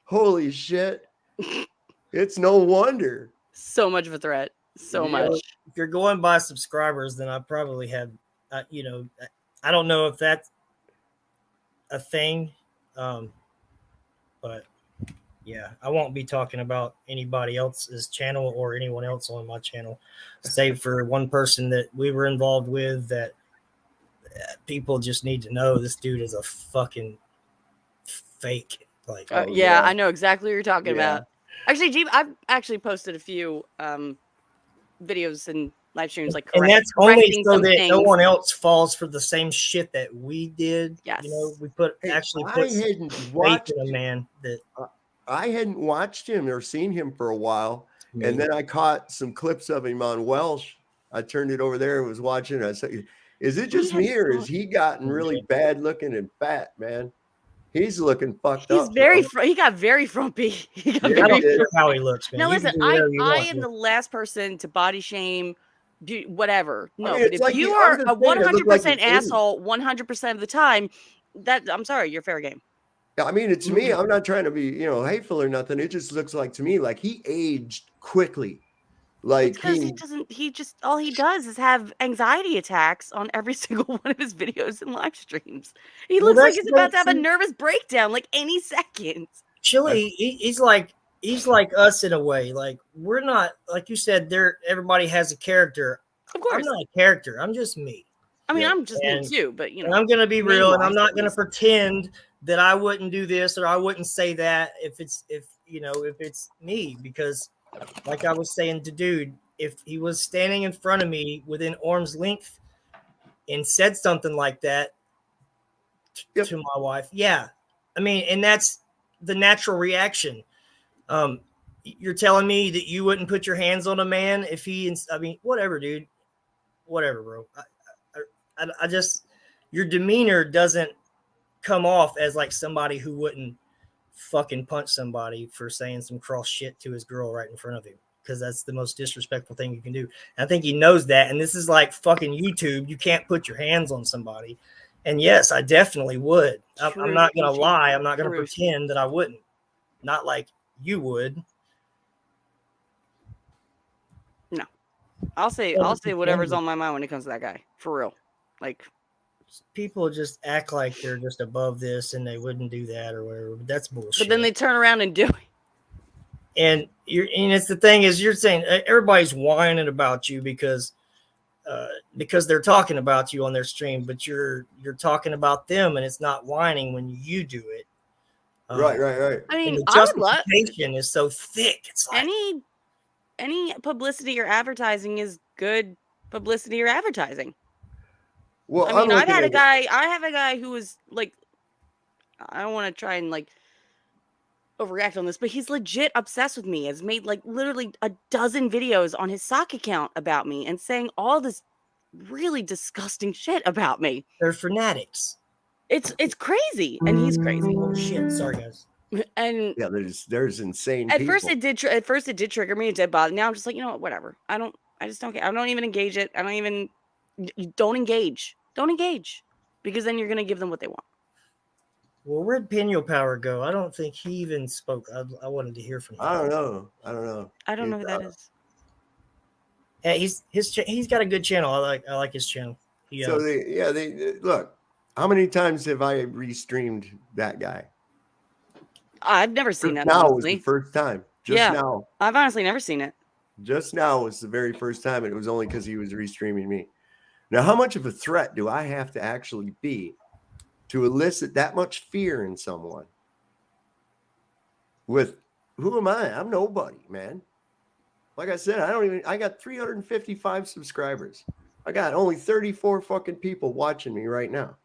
Holy shit. It's no wonder. So much of a threat. So Yeah. much. If you're going by subscribers, then I probably have, you know, I don't know if that's a thing, but yeah, I won't be talking about anybody else's channel or anyone else on my channel, save for one person that we were involved with that people just need to know this dude is a fucking fake. Like, Oh, yeah, yeah. I know exactly what you're talking Yeah. about. Actually, Jeep, I've actually posted a few videos and live streams like and that's only correcting so some that no things. one else falls for the same shit that we did. Yes. You know, we Hey, actually I put hadn't faith watched in a man that I hadn't watched him or seen him for a while. And then I caught some clips of him on Welsh. I turned it over there and was watching. I said, is it just me or has he gotten really bad looking and fat, man? He's looking fucked He's up. very bro. he got very frumpy. He got Yeah, I very don't he did. care how he looks, man. Now You listen, can do whatever you I want. am the last person to body shame, whatever. No, mean, but it's if like you I'm are just a saying, it looked like 100% an idiot. asshole 100% of the time, that I'm sorry, you're fair game. I mean, to me, I'm not trying to be, hateful or nothing. It just looks like to me like he aged quickly. Like Because all he does is have anxiety attacks on every single one of his videos and live streams. He Well, looks like that's he's about to have a see- nervous breakdown like any second. Chili, he's like us in a way. Like, we're not, like you said, everybody has a character. Of I'm course. not a character. I'm just me. I mean, Yeah. I'm just me too, but And I'm gonna be real, and I'm name-wise, not at gonna least. pretend that I wouldn't do this or I wouldn't say that if it's me, because like I was saying to dude, if he was standing in front of me within arm's length and said something like that Yep. to my wife, yeah, I mean, and that's the natural reaction. You're telling me that you wouldn't put your hands on a man if whatever, dude, whatever, bro. I just, your demeanor doesn't come off as like somebody who wouldn't fucking punch somebody for saying some cross shit to his girl right in front of him, because that's the most disrespectful thing you can do. And I think he knows that. And this is like fucking YouTube. You can't put your hands on somebody. And yes, I definitely would. I'm not going to lie. I'm not going to pretend that I wouldn't. Not like you would. No. I'll say whatever's on my mind when it comes to that guy. For real. Like, people just act like they're just above this and they wouldn't do that or whatever. But that's bullshit. but then they turn around and do it. And it's the thing is, you're saying everybody's whining about you because they're talking about you on their stream, but you're talking about them, and it's not whining when you do it. Right. I mean, the I would love justification is so thick. It's like, any publicity or advertising is good publicity or advertising. Well, I mean, I have a guy who was like, I don't want to try and like overreact on this, but he's legit obsessed with me. Has made like literally a dozen videos on his sock account about me and saying all this really disgusting shit about me. they're fanatics. It's crazy, and he's crazy. Oh shit! Sorry, guys. And yeah, there's insane. at people. first it did trigger me. It did bother. Now I'm just like, you know what? Whatever. I just don't care. I don't even engage it. Don't engage. Don't engage, because then you're gonna give them what they want. Well, where'd Pino Power go? I don't think he even spoke. I wanted to hear from him. I don't know. I don't know who that is. Yeah, he's got a good channel. I like his channel. So they look. How many times have I restreamed that guy? I've never seen that. Now was the Honestly. first time. Just Yeah. now. I've honestly never seen it. Just now was the very first time, and it was only because he was restreaming me. Now, how much of a threat do I have to actually be to elicit that much fear in someone? With who am I? I'm nobody, man. Like I said, I got 355 subscribers. I got only 34 fucking people watching me right now.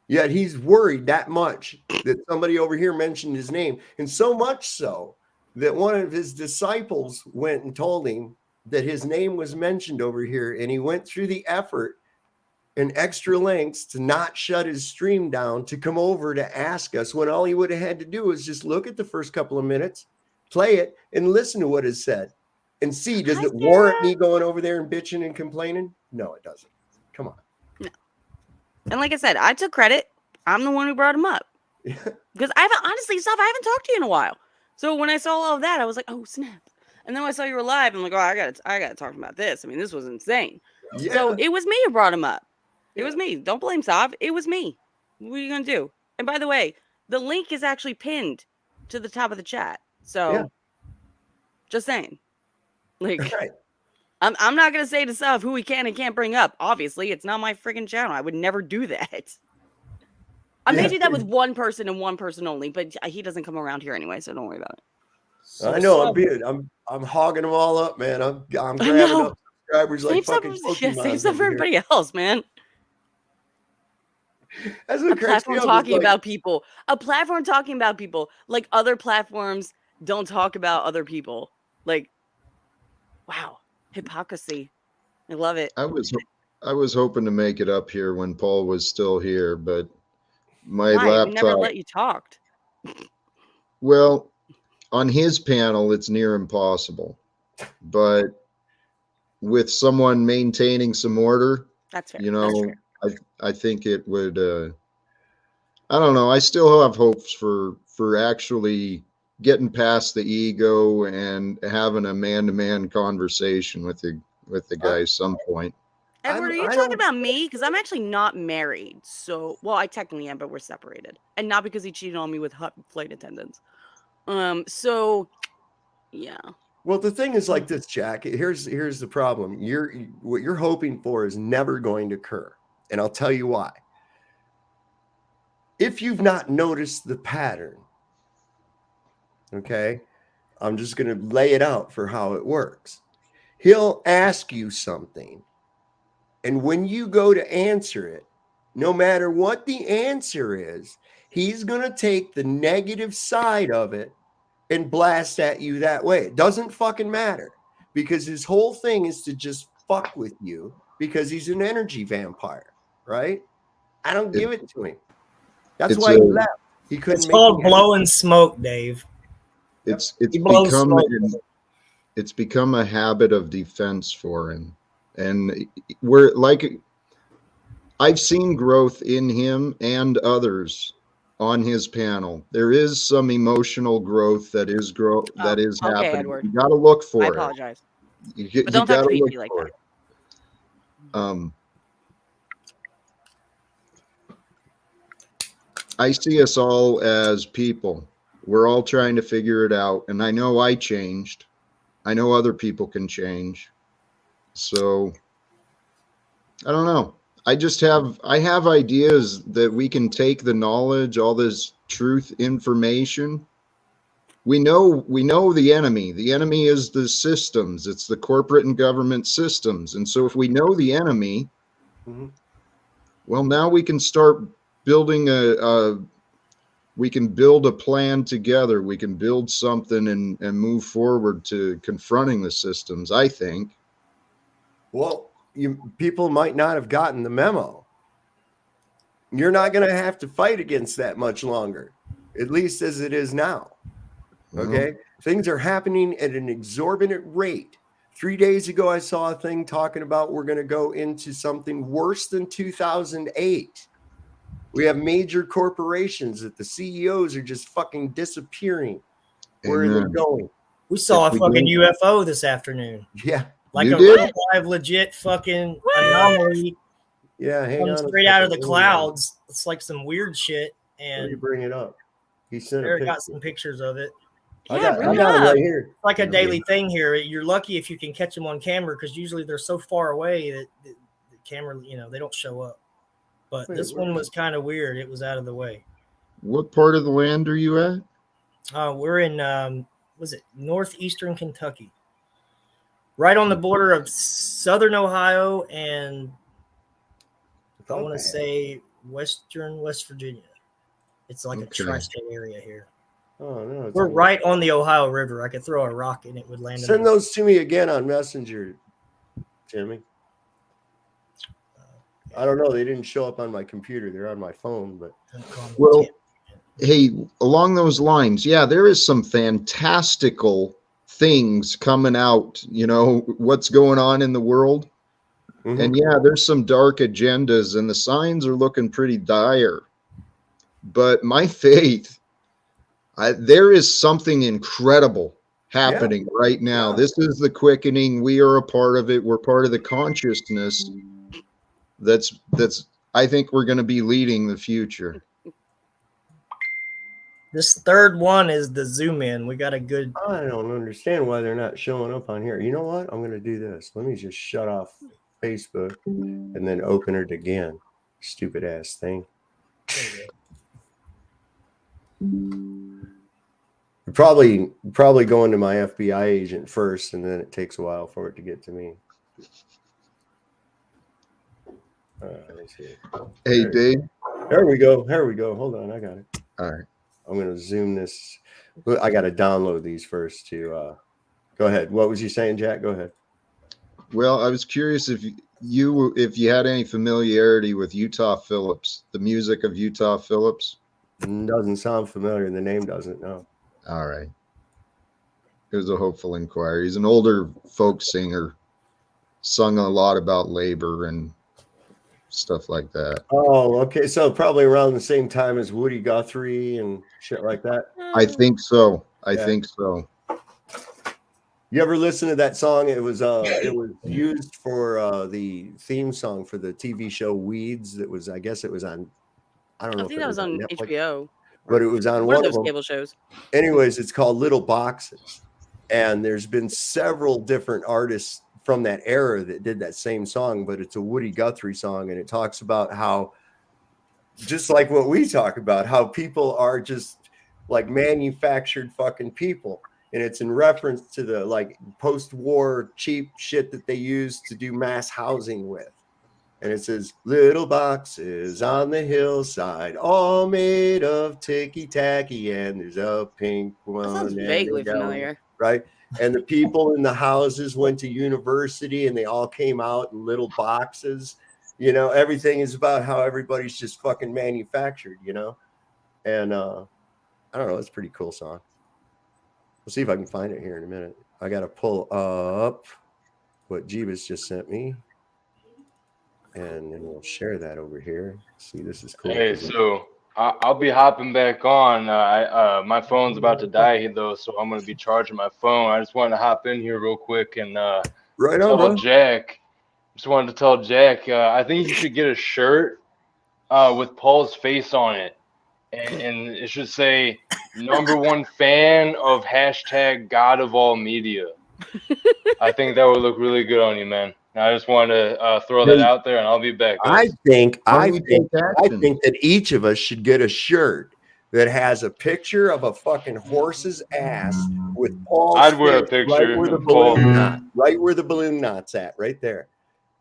Yet he's worried that much that somebody over here mentioned his name. And so much so that one of his disciples went and told him that his name was mentioned over here. And he went through the effort and extra lengths to not shut his stream down to come over to ask us, when all he would have had to do was just look at the first couple of minutes, play it, and listen to what is said and see, does it warrant me going over there and bitching and complaining? No, it doesn't. Come on. No. And like I said, I took credit. I'm the one who brought him up. Because I haven't talked to you in a while. So when I saw all of that, I was like, oh snap. And then when I saw you were live, I'm like, oh, I gotta talk about this. I mean, this was insane. Yeah. So it was me who brought him up. It was me. Don't blame Sav. It was me. What are you gonna do? And by the way, the link is actually pinned to the top of the chat. So just saying. Like, Right. I'm not gonna say to Sav who he can and can't bring up. Obviously, it's not my freaking channel. I would never do that. I may do that with one person and one person only, but he doesn't come around here anyway, so don't worry about it. I know I'm hogging them all up, man. I'm grabbing up subscribers like fucking Pokemon. Save stuff for everybody else, man. That's what A platform talking about people. A platform talking about people. Like other platforms don't talk about other people. Like, wow, hypocrisy. I love it. I was hoping to make it up here when Paul was still here, but my Why? laptop. We never let you talk. Well, on his panel, it's near impossible, but with someone maintaining some order, That's fair. you know, I think it would. I don't know. I still have hopes for actually getting past the ego and having a man-to-man conversation with the guy at some point. Edward, are you talking about me? Because I'm actually not married. So, well, I technically am, but we're separated. And not because he cheated on me with flight attendants. So, yeah. Well, the thing is like this, Jack. Here's the problem. What you're hoping for is never going to occur. And I'll tell you why. If you've not noticed the pattern, okay, I'm just going to lay it out for how it works. He'll ask you something. And when you go to answer it, no matter what the answer is, he's going to take the negative side of it and blast at you that way. It doesn't fucking matter because his whole thing is to just fuck with you because he's an energy vampire, right? I don't give it to him. That's why he left. He couldn't. It's called blowing smoke, Dave. It's become a habit of defense for him. And we're like, I've seen growth in him and others on his panel. There is some emotional growth that is happening. Edward. You got to look for it. I apologize. But don't talk to me like that. I see us all as people. We're all trying to figure it out. And I know I changed. I know other people can change. So I don't know. I have ideas that we can take the knowledge, all this truth information. We know the enemy. The enemy is the systems. It's the corporate and government systems. And so if we know the enemy, well, now we can start building we can build a plan together. We can build something and move forward to confronting the systems, I think. Well, people might not have gotten the memo. You're not going to have to fight against that much longer, at least as it is now. Okay? Things are happening at an exorbitant rate. 3 days ago, I saw a thing talking about we're going to go into something worse than 2008. We have major corporations that the CEOs are just fucking disappearing. Where are they going? We saw a fucking UFO this afternoon. Yeah. Like a real live, legit fucking anomaly Yeah, hang comes on. straight out of the clouds. It's like some weird shit. Let me And bring it up. He sent a Eric picture. got some pictures of it. I Yeah, got bring it it up. right here. It's like a daily thing here. You're lucky if you can catch them on camera because usually they're so far away that the camera, they don't show up. But Wait, this where one is was kind of weird. It was out of the way. What part of the land are you at? We're in, was it northeastern Kentucky? Right on the border of southern Ohio and I want to say western West Virginia. It's like a tri-state area here. Oh no, We're right on the Ohio River. I could throw a rock and it would land. Send those to me again on Messenger, Jimmy. I don't know. They didn't show up on my computer. They're on my phone, but well, hey, along those lines, yeah, there is some fantastical things coming out. What's going on in the world, and yeah, there's some dark agendas, and the signs are looking pretty dire. But my faith. There is something incredible happening right now. This is the quickening. We are a part of it. We're part of the consciousness that's I think we're going to be leading the future. This third one is the zoom in. We got a good. I don't understand why they're not showing up on here. You know what? I'm going to do this. Let me just shut off Facebook and then open it again. Stupid ass thing. Probably going to my FBI agent first, and then it takes a while for it to get to me. Let me see. Hey, Dave. There we go. Hold on, I got it. All right. I'm going to zoom this. I got to download these first to. Go ahead. What was you saying, Jack? Go ahead. Well, I was curious if you had any familiarity with Utah Phillips, the music of Utah Phillips. Doesn't sound familiar. The name doesn't. No. All right. It was a hopeful inquiry. He's an older folk singer, sung a lot about labor and stuff like that. Oh, okay. So probably around the same time as Woody Guthrie and shit like that. I think so. I think so. You ever listen to that song? It was used for the theme song for the TV show Weeds. I guess it was on. I don't know. I think that was on Netflix, HBO. but it was on one of of those them. cable shows. Anyways, it's called Little Boxes, and there's been several different artists from that era that did that same song, but it's a Woody Guthrie song, and it talks about how, just like what we talk about, how people are just like manufactured fucking people. And it's in reference to the like post-war cheap shit that they used to do mass housing with. And it says, little boxes on the hillside, all made of ticky-tacky, and there's a pink one. That sounds vaguely familiar. Right? And the people in the houses went to university, and they all came out in little boxes. Everything is about how everybody's just fucking manufactured, And I don't know, it's a pretty cool song. We'll see if I can find it here in a minute. I got to pull up what Jeebus just sent me. And then we'll share that over here. See, this is cool. Hey, so I'll be hopping back on. My phone's about to die though, so I'm gonna be charging my phone. I just wanted to hop in here real quick and right on, bro. Jack. Just wanted to tell Jack. I think you should get a shirt with Paul's face on it, and it should say #1 fan of #God of all media. I think that would look really good on you, man. I just wanted to throw that out there, and I'll be back. I think that each of us should get a shirt that has a picture of a fucking horse's ass with Paul's I'd wear a face picture right where the of Paul. balloon knot, right where the balloon knot's at, right there.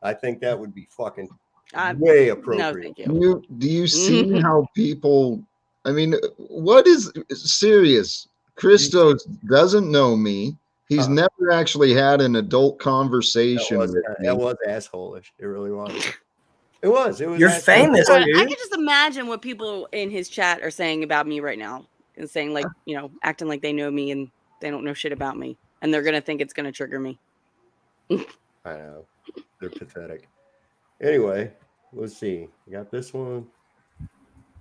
I think that would be fucking way appropriate. No, thank you. Do you see how people? I mean, what is serious? Christos doesn't know me. He's never actually had an adult conversation with me. That was asshole-ish. It really was. It was. You're famous, I dude. can just imagine what people in his chat are saying about me right now, and saying like, acting like they know me and they don't know shit about me, and they're gonna think it's gonna trigger me. I know. They're pathetic. Anyway, let's see. You got this one.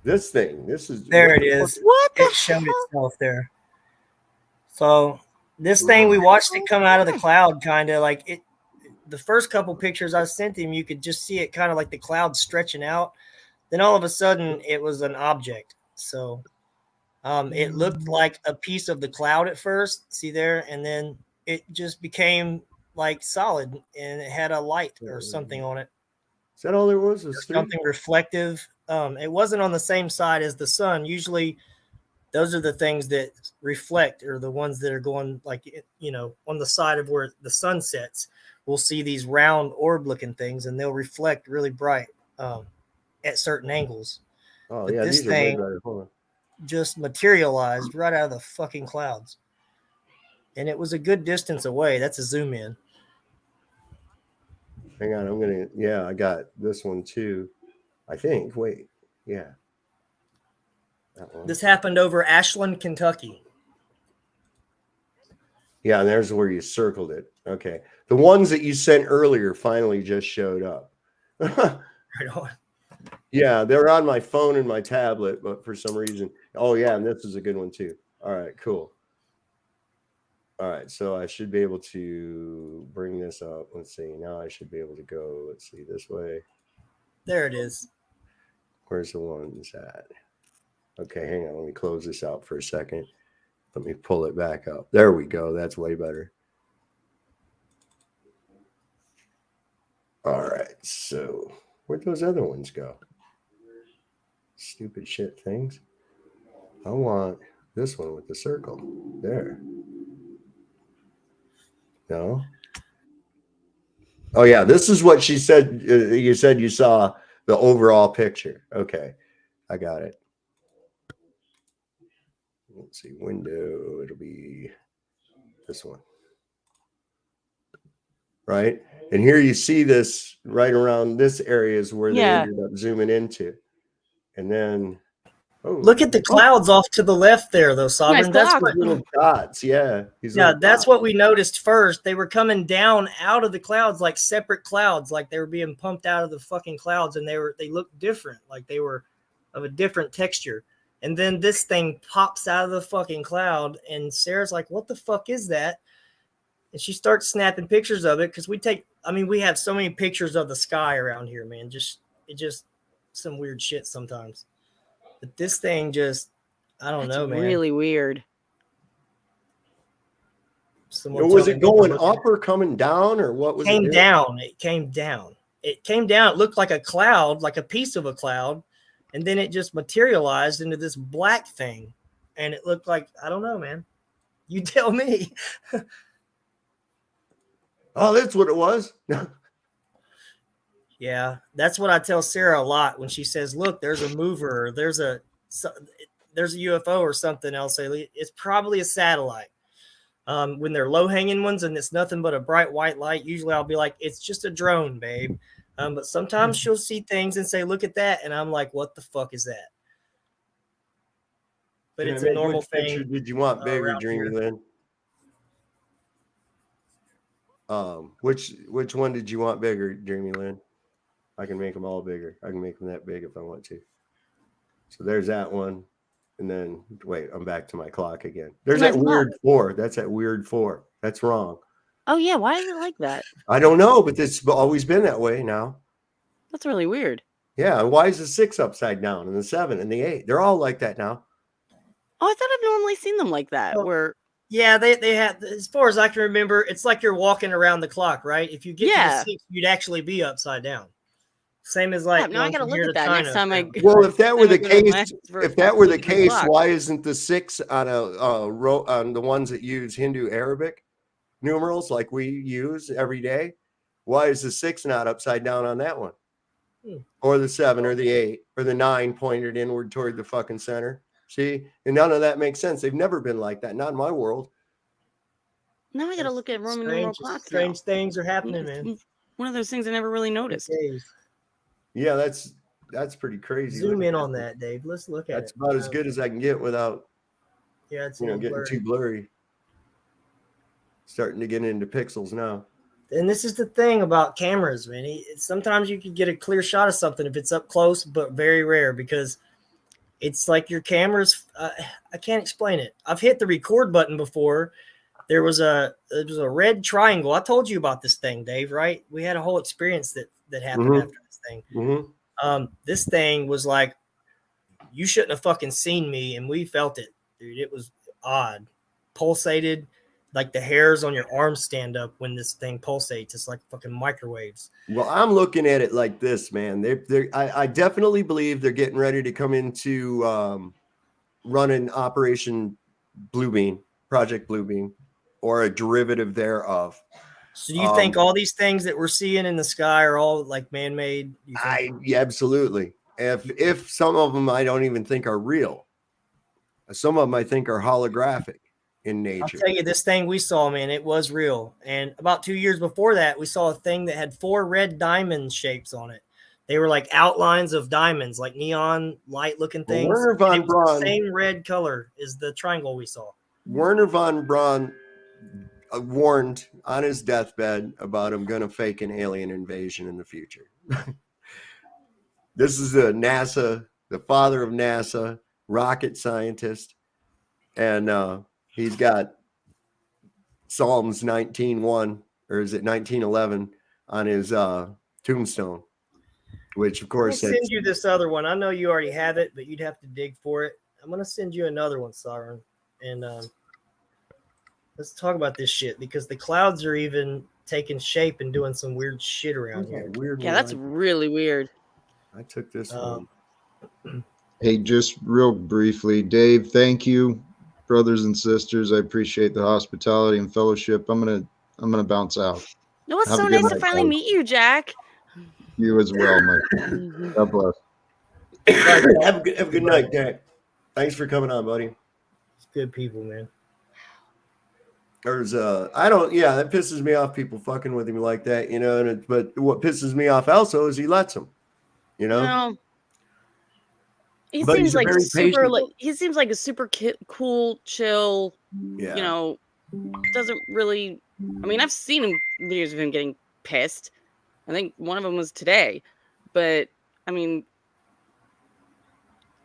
This thing. This is there. It is. What the it showed itself there. So this thing, we watched it come out of the cloud, kind of like it. the first couple pictures I sent him, you could just see it kind of like the clouds stretching out. Then all of a sudden it was an object. So it looked like a piece of the cloud at first, see there, and then it just became like solid, and it had a light or something on it. Is that all there was? Was Something reflective. It wasn't on the same side as the sun. Usually those are the things that reflect, or the ones that are going like, you know, on the side of where the sun sets. We'll see these round orb looking things, and they'll reflect really bright at certain angles. Oh, but yeah, this these are way thing better. Hold on. just materialized right out of the fucking clouds. And it was a good distance away. That's a zoom in. Hang on, yeah, I got this one too. I think. Wait, yeah. That one. This happened over Ashland, Kentucky. Yeah, and there's where you circled it. Okay. The ones that you sent earlier finally just showed up. Right on. Yeah, they're on my phone and my tablet, but for some reason. Oh, yeah, and this is a good one too. All right, cool. All right, so I should be able to bring this up. Let's see. Now I should be able to go, let's see, this way. There it is. Where's the ones at? Okay, hang on. Let me close this out for a second. Let me pull it back up. There we go. That's way better. All right, so where'd those other ones go? Stupid shit things. I want this one with the circle. There. No. Oh, yeah. This is what she said. You said you saw the overall picture. Okay. I got it. Let's see. Window. It'll be this one. Right. And here you see this right around this area is where they ended up zooming into. And then. Oh, look at the clouds off to the left there, though, Sovereign. Nice that's what, little dots. Yeah. That's what we noticed first. They were coming down out of the clouds like separate clouds, like they were being pumped out of the fucking clouds, and they looked different, like they were of a different texture. And then this thing pops out of the fucking cloud, and Sarah's like, "What the fuck is that?" And she starts snapping pictures of it because we have so many pictures of the sky around here, man. It just some weird shit sometimes. But this thing just, I don't know, man. Really weird. Was it going up or coming down, or what was it? Came down. It came down. It came down. It looked like a cloud, like a piece of a cloud. And then it just materialized into this black thing. And it looked like, I don't know, man. You tell me. Oh, that's what it was. Yeah, that's what I tell Sarah a lot when she says, "Look, there's a mover, or there's a UFO or something." I'll say it's probably a satellite. When they're low-hanging ones and it's nothing but a bright white light, usually I'll be like, "It's just a drone, babe." But sometimes she'll see things and say, "Look at that," and I'm like, "What the fuck is that?" But it's a normal thing. Did you want bigger, Dreamy Lynn? Which one did you want bigger, Dreamy Lynn? I can make them all bigger. I can make them that big if I want to. So there's that one. And then, wait, I'm back to my clock again. There's that weird 4. That's that weird 4. That's wrong. Oh, yeah. Why is it like that? I don't know, but it's always been that way now. That's really weird. Yeah. Why is the 6 upside down and the 7 and the 8? They're all like that now. Oh, I thought I've normally seen them like that. Yeah, they have, as far as I can remember, it's like you're walking around the clock, right? If you get to the 6, you'd actually be upside down. Same as like. Now I gotta look at that next time I. Well, if that were the case, why isn't the 6 on on the ones that use Hindu Arabic numerals like we use every day? Why is the 6 not upside down on that one? Or the 7 or the 8 or the 9 pointed inward toward the fucking center? See, and none of that makes sense. They've never been like that. Not in my world. Now I gotta look at Roman numeral clocks. Strange things are happening, man. One of those things I never really noticed. Yeah, that's pretty crazy. Zoom in on that, Dave. Let's look at it. That's about as good as I can get without it's getting blurry. too blurry. Starting to get into pixels now. And this is the thing about cameras, man. Sometimes you can get a clear shot of something if it's up close, but very rare because it's like your cameras. I can't explain it. I've hit the record button before, there was a red triangle. I told you about this thing, Dave, right? We had a whole experience that happened Mhm. after this thing. Mm-hmm. This thing was like, you shouldn't have fucking seen me, and we felt it, dude. It was odd, pulsated, like the hairs on your arms stand up when this thing pulsates. It's like fucking microwaves. Well, I'm looking at it like this, man. I definitely believe they're getting ready to come into running Operation Bluebeam, Project Bluebeam, or a derivative thereof. So do you think all these things that we're seeing in the sky are all like man-made? Yeah, absolutely. If some of them I don't even think are real. Some of them I think are holographic in nature. I'll tell you, this thing we saw, man, it was real. And about 2 years before that, we saw a thing that had 4 red diamond shapes on it. They were like outlines of diamonds, like neon light looking things. Werner von Braun, the same red color as the triangle we saw. Werner von Braun warned on his deathbed about him going to fake an alien invasion in the future. This is the father of NASA, rocket scientist. And he's got Psalms 19:1, or is it 19:11 on his tombstone, which of course I'll send you this other one. I know you already have it, but you'd have to dig for it. I'm going to send you another one, Siren. And let's talk about this shit, because the clouds are even taking shape and doing some weird shit around here. Weird. Yeah, that's really weird. I took this one. Hey, just real briefly, Dave, thank you, brothers and sisters. I appreciate the hospitality and fellowship. I'm gonna bounce out. No, it's Have so a good nice to night, finally guys. meet you, Jack. You as well, Mike. God bless. Have a good night, Jack. Thanks for coming on, buddy. It's good people, man. There's that pisses me off, people fucking with him like that, you know. But what pisses me off also is he lets them, you know. No. He But seems he's a like very super, patient- like he seems like a super cool, chill. Yeah. You know, doesn't really. I mean, I've seen videos of him getting pissed. I think one of them was today, but I mean,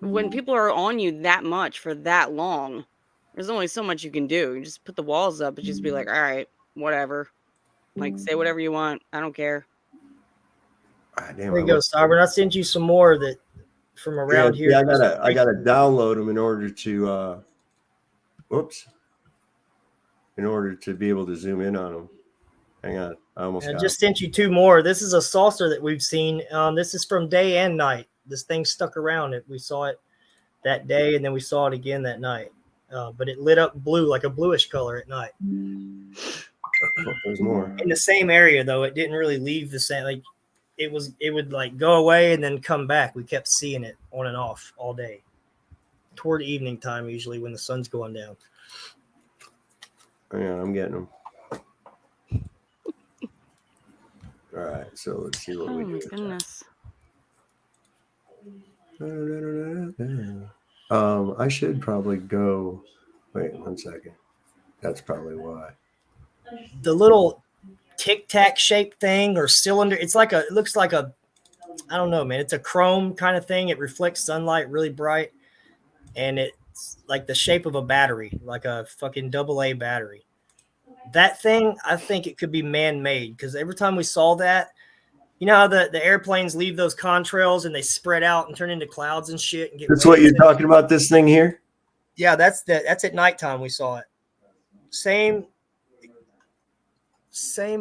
when people are on you that much for that long, there's only so much you can do. You just put the walls up and just be like, all right, whatever. Like, say whatever you want. I don't care. There you go, Sovereign. I sent you some more that from around here. Yeah, I gotta download them in order to in order to be able to zoom in on them. Hang on, I just sent you 2 more. This is a saucer that we've seen. This is from day and night. This thing stuck around it. We saw it that day, and then we saw it again that night. But it lit up blue, like a bluish color at night. There's more in the same area, though. It didn't really leave the same. Like it would like go away and then come back. We kept seeing it on and off all day. Toward evening time, usually when the sun's going down. Yeah, I'm getting them. All right, so let's see what we do. Goodness. I should probably go. Wait 1 second. That's probably why. The little tic tac shaped thing or cylinder. It looks like a, I don't know, man. It's a chrome kind of thing. It reflects sunlight really bright, and it's like the shape of a battery, like a fucking AA battery. That thing, I think it could be man-made, because every time we saw that, you know how the airplanes leave those contrails and they spread out and turn into clouds and shit. And get That's what you're talking about, this thing here? Yeah, that's at nighttime we saw it. Same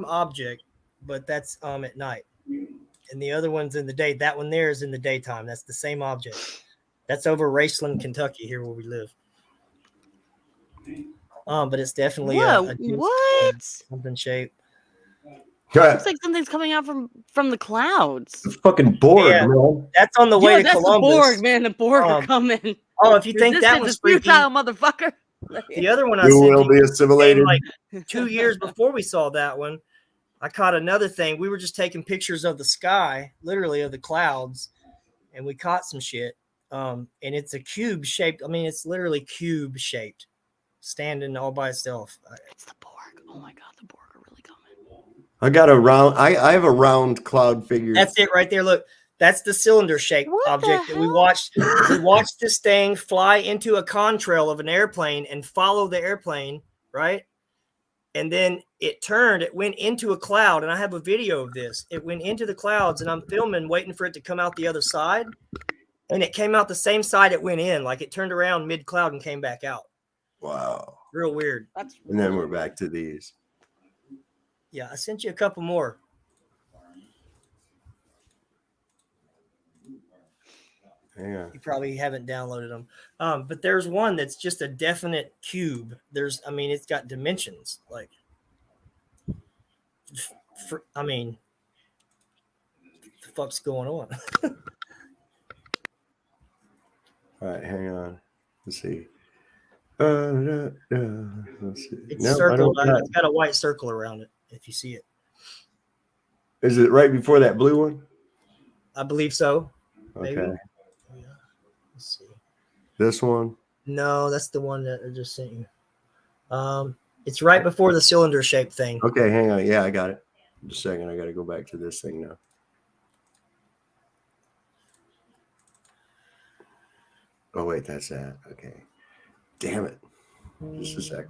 object, but that's at night. And the other one's in the day. That one there is in the daytime. That's the same object. That's over Raceland, Kentucky, here where we live. But it's definitely something shape. Looks like something's coming out from the clouds. It's fucking Borg, man. That's on the way to that's Columbus. The Borg, man. The Borg are coming. Oh, if you think that was freaky, motherfucker. The other one I You sent will be assimilated. like 2 years before we saw that one. I caught another thing. We were just taking pictures of the sky, literally of the clouds, and we caught some shit. And it's a cube shaped. I mean, it's literally cube shaped, standing all by itself. It's the Borg. Oh my god, the Borg are really coming. I got a round. I have a round cloud figure. That's it right there. Look, that's the cylinder shaped object that we watched. We watched this thing fly into a contrail of an airplane and follow the airplane, right? And then it turned, it went into a cloud, and I have a video of this. It went into the clouds, and I'm filming, waiting for it to come out the other side. And it came out the same side it went in. Like, it turned around mid-cloud and came back out. Wow. Real weird. That's And then we're really back to these. Yeah, I sent you a couple more. Yeah. You probably haven't downloaded them. But there's one that's just a definite cube. It's got dimensions. Like, what the fuck's going on? All right, hang on. Let's see. Let's see. It's No, I circled. don't. It's got a white circle around it, if you see it. Is it right before that blue one? I believe so. Okay. Maybe. Yeah. Let's see. This one? No, that's the one that I just sent you. It's right before the cylinder shaped thing. Okay, hang on. Yeah, I got it. Just a second. I got to go back to this thing now. Oh, wait, that's that. Okay. Damn it. Just a sec.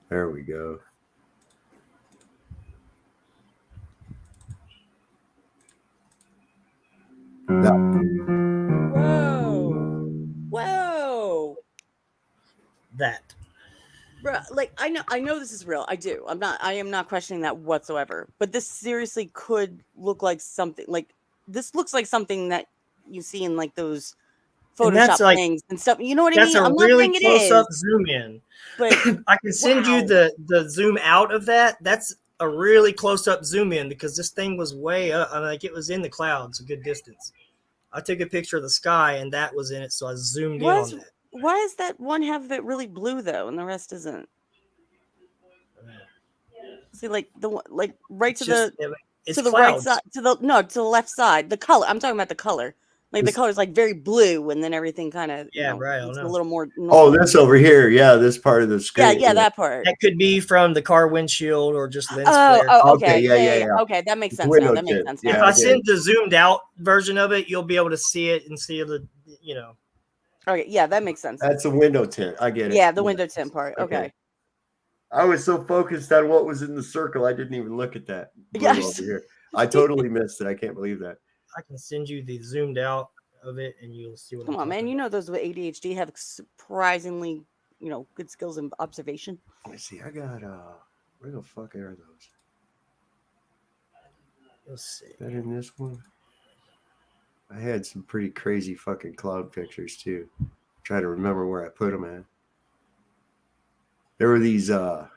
There we go. Whoa. That. Bruh, like I know this is real. I do. I am not questioning that whatsoever. But this seriously could look like something this looks like something that you see in like those And that's Photoshop like- things and stuff. You know what I That's mean? a I'm not really saying it close up is, zoom in. but I can send you Wow. the zoom out of that. That's a really close up zoom in because this thing was way up. Like, it was in the clouds a good distance. I took a picture of the sky and that was in it, so I zoomed in on that. why does that one have it really blue though and the rest isn't? See, like the one like right to the It's to the right clouds. side to the left side. The color. I'm talking about the color. Like the color's like very blue, and then everything kind of right. I don't it's a know. little more. Oh, normal. this over here. Yeah, this part of the screen. Yeah, that part. That could be from the car windshield or just lens Oh, flare. okay. Okay, yeah. Okay, that makes sense Window now. That makes tint. sense Yeah, now. If I I get send it. the zoomed out version of it, you'll be able to see it and see the, Okay, yeah, that makes sense. That's a window tint. I get it. Yeah, the window tint part. Okay. I was so focused on what was in the circle, I didn't even look at that. blue Yes. over here. I totally missed it. I can't believe that. I can send you the zoomed out of it and you'll see what Come I'm on, man. talking You know those with ADHD have surprisingly, good skills in observation. Let me see. I got where the fuck are those? Let's see. Is that in this one? I had some pretty crazy fucking cloud pictures too. Try to remember where I put them at. There were these what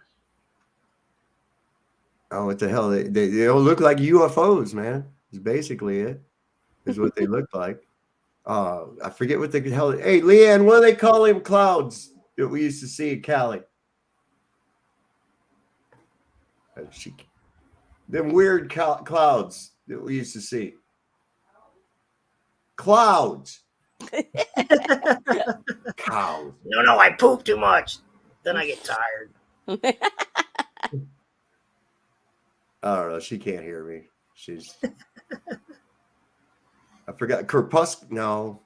the hell? They don't look like UFOs, man. Is basically it. Is what they looked like. I forget what the hell. Hey, Leanne, what do they call them clouds that we used to see in Cali? Them weird clouds that we used to see. Clouds. Cows. No, I poop too much. Then I get tired. I don't know. She can't hear me. She's. I forgot. No.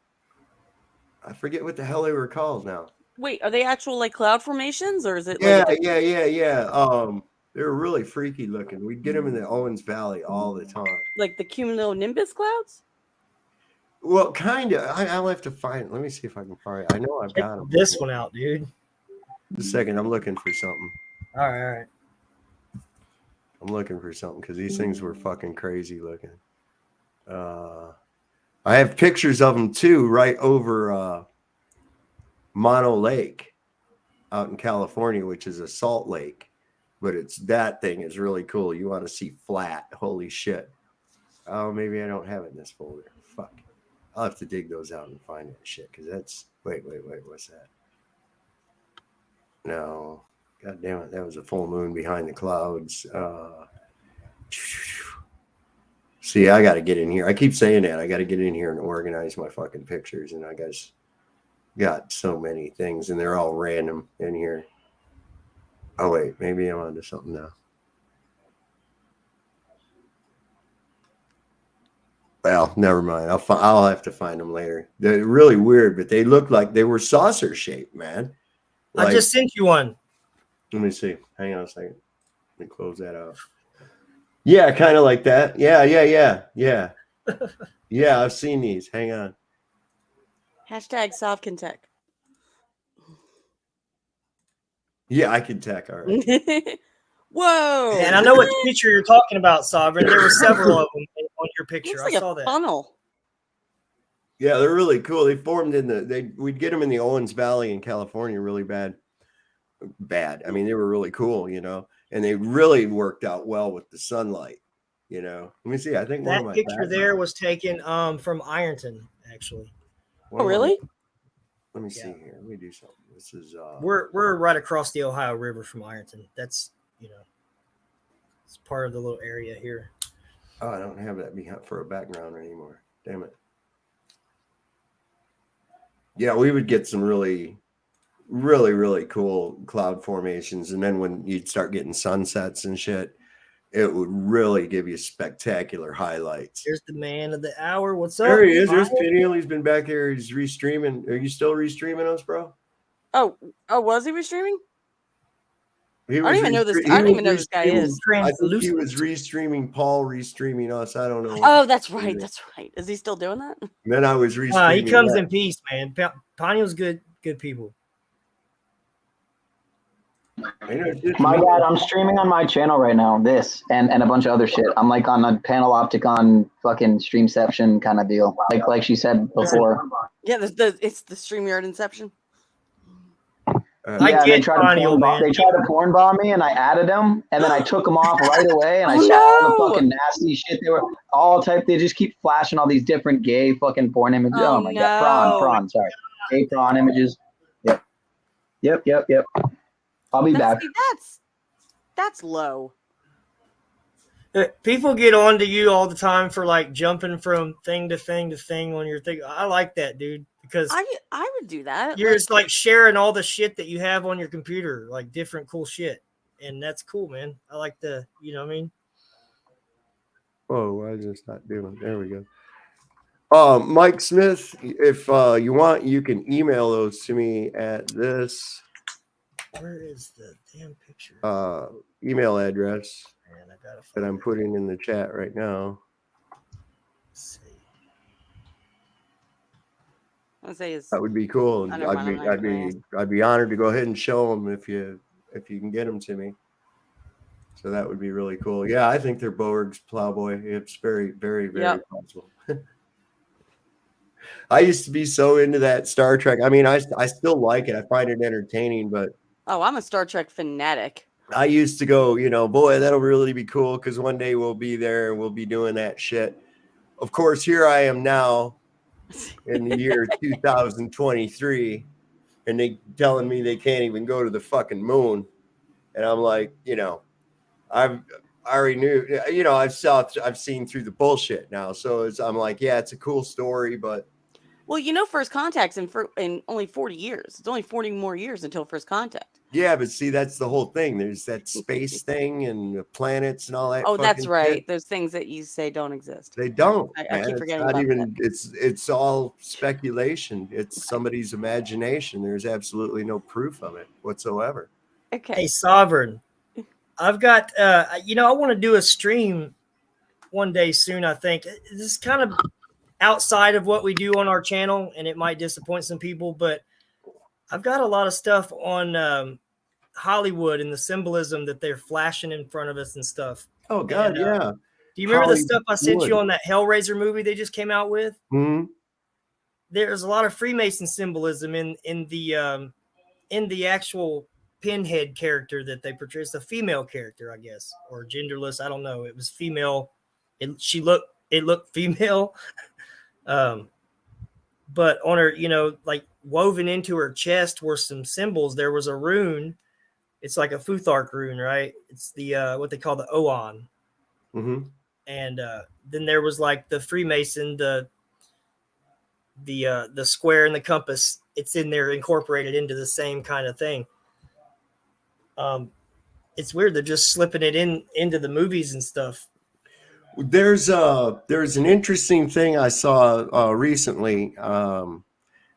I forget what the hell they were called now. Wait, are they actual like cloud formations or is it? Yeah. They were really freaky looking. We'd get them in the Owens Valley all the time. Like the cumulonimbus clouds? Well, kind of. I'll have to find it. Let me see if I can find it. I know I've got them. This one out, dude. Just a second. I'm looking for something. All right. I'm looking for something because these things were fucking crazy looking. I have pictures of them too, right over Mono Lake out in California, which is a salt lake. But that thing is really cool. You want to see flat. Holy shit. Oh, maybe I don't have it in this folder. Fuck. I'll have to dig those out and find that shit because that's. Wait. What's that? No. God damn it. That was a full moon behind the clouds. See, I got to get in here. I keep saying that. I got to get in here and organize my fucking pictures. And I guess got so many things and they're all random in here. Oh, wait. Maybe I'm onto something now. Well, never mind. I'll have to find them later. They're really weird, but they look like they were saucer shaped, man. Like, I just sent you one. let me see. Hang on a second. Let me close that out. Yeah, kind of like that. Yeah. Yeah, I've seen these. Hang on. Hashtag Sovkintech. Yeah, I can tech. All right. Whoa. And I know what picture you're talking about, Sovereign. There were several of them on your picture. Looks I like saw a that. funnel. Yeah, they're really cool. They formed we'd get them in the Owens Valley in California really bad. I mean, they were really cool, and they really worked out well with the sunlight, Let me see. I think one of That my picture there was taken from Ironton, actually. Oh, really? Let me see here. Let me do something. This is we're right across the Ohio River from Ironton. That's it's part of the little area here. Oh, I don't have that behind for a background anymore. Damn it. Yeah, we would get some really, really, really cool cloud formations, and then when you'd start getting sunsets and shit, it would really give you spectacular highlights. Here's the man of the hour. What's up? There he is. There's Peniel. He's been back there. He's restreaming. Are you still restreaming us, bro? Oh, was he restreaming? I don't even know this. I don't even know this guy is. I think he was restreaming Paul, restreaming us. I don't know. Oh, that's right. That's right. Is he still doing that? And then I was restreaming. He comes in peace, man. Peniel's good people. My God, I'm streaming on my channel right now. This and a bunch of other shit. I'm like on a panel opticon fucking streamception kind of deal. Like she said before. Yeah, it's the StreamYard Inception. Yeah, they tried to porn bomb me, and I added them, and then I took them off right away, and I saw all the fucking nasty shit. They were all type. They just keep flashing all these different gay fucking porn images. Oh my God, prawn. Sorry, gay prawn images. Yep. I'll be back. That's low. People get on to you all the time for like jumping from thing to thing to thing on your thing. I like that, dude, because I would do that. You're just like sharing all the shit that you have on your computer, like different cool shit, and that's cool, man. I like you know what I mean? Oh, why is this not doing? There we go. Mike Smith, if you want, you can email those to me at this. Where is the damn picture? Email address Man, that I'm putting in the chat right now. Let's see. That would be cool. I'd be honored to go ahead and show them if you can get them to me. So that would be really cool. Yeah, I think they're Borg's Plowboy. It's very, very, very possible. I used to be so into that Star Trek. I mean, I still like it. I find it entertaining, but I'm a Star Trek fanatic. I used to go, boy, that'll really be cool because one day we'll be there and we'll be doing that shit. Of course, here I am now in the year 2023, and they telling me they can't even go to the fucking moon. And I'm like, I already knew, I've seen through the bullshit now. So I'm like, yeah, it's a cool story, but. Well, First Contact's in only 40 years. It's only 40 more years until First Contact. Yeah, but see, that's the whole thing. There's that space thing and the planets and all that. Oh, that's right. Shit. There's things that you say don't exist. They don't. I keep forgetting it's not about even, that. It's all speculation. It's somebody's imagination. There's absolutely no proof of it whatsoever. Okay. Hey, Sovereign, I've got, I want to do a stream one day soon. I think this is kind of outside of what we do on our channel, and it might disappoint some people, but I've got a lot of stuff on Hollywood and the symbolism that they're flashing in front of us and stuff. Oh God, yeah. Do you remember the stuff I sent you on that Hellraiser movie they just came out with? Mm-hmm. There's a lot of Freemason symbolism in the actual Pinhead character that they portray. It's a female character, I guess, or genderless. I don't know. It was female. It looked female. But on her, like woven into her chest were some symbols. There was a rune. It's like a Futhark rune, right? It's the what they call the Oan. Mm-hmm. And then there was like the Freemason, the square and the compass. It's in there, incorporated into the same kind of thing. It's weird. They're just slipping it into the movies and stuff. There's an interesting thing I saw recently.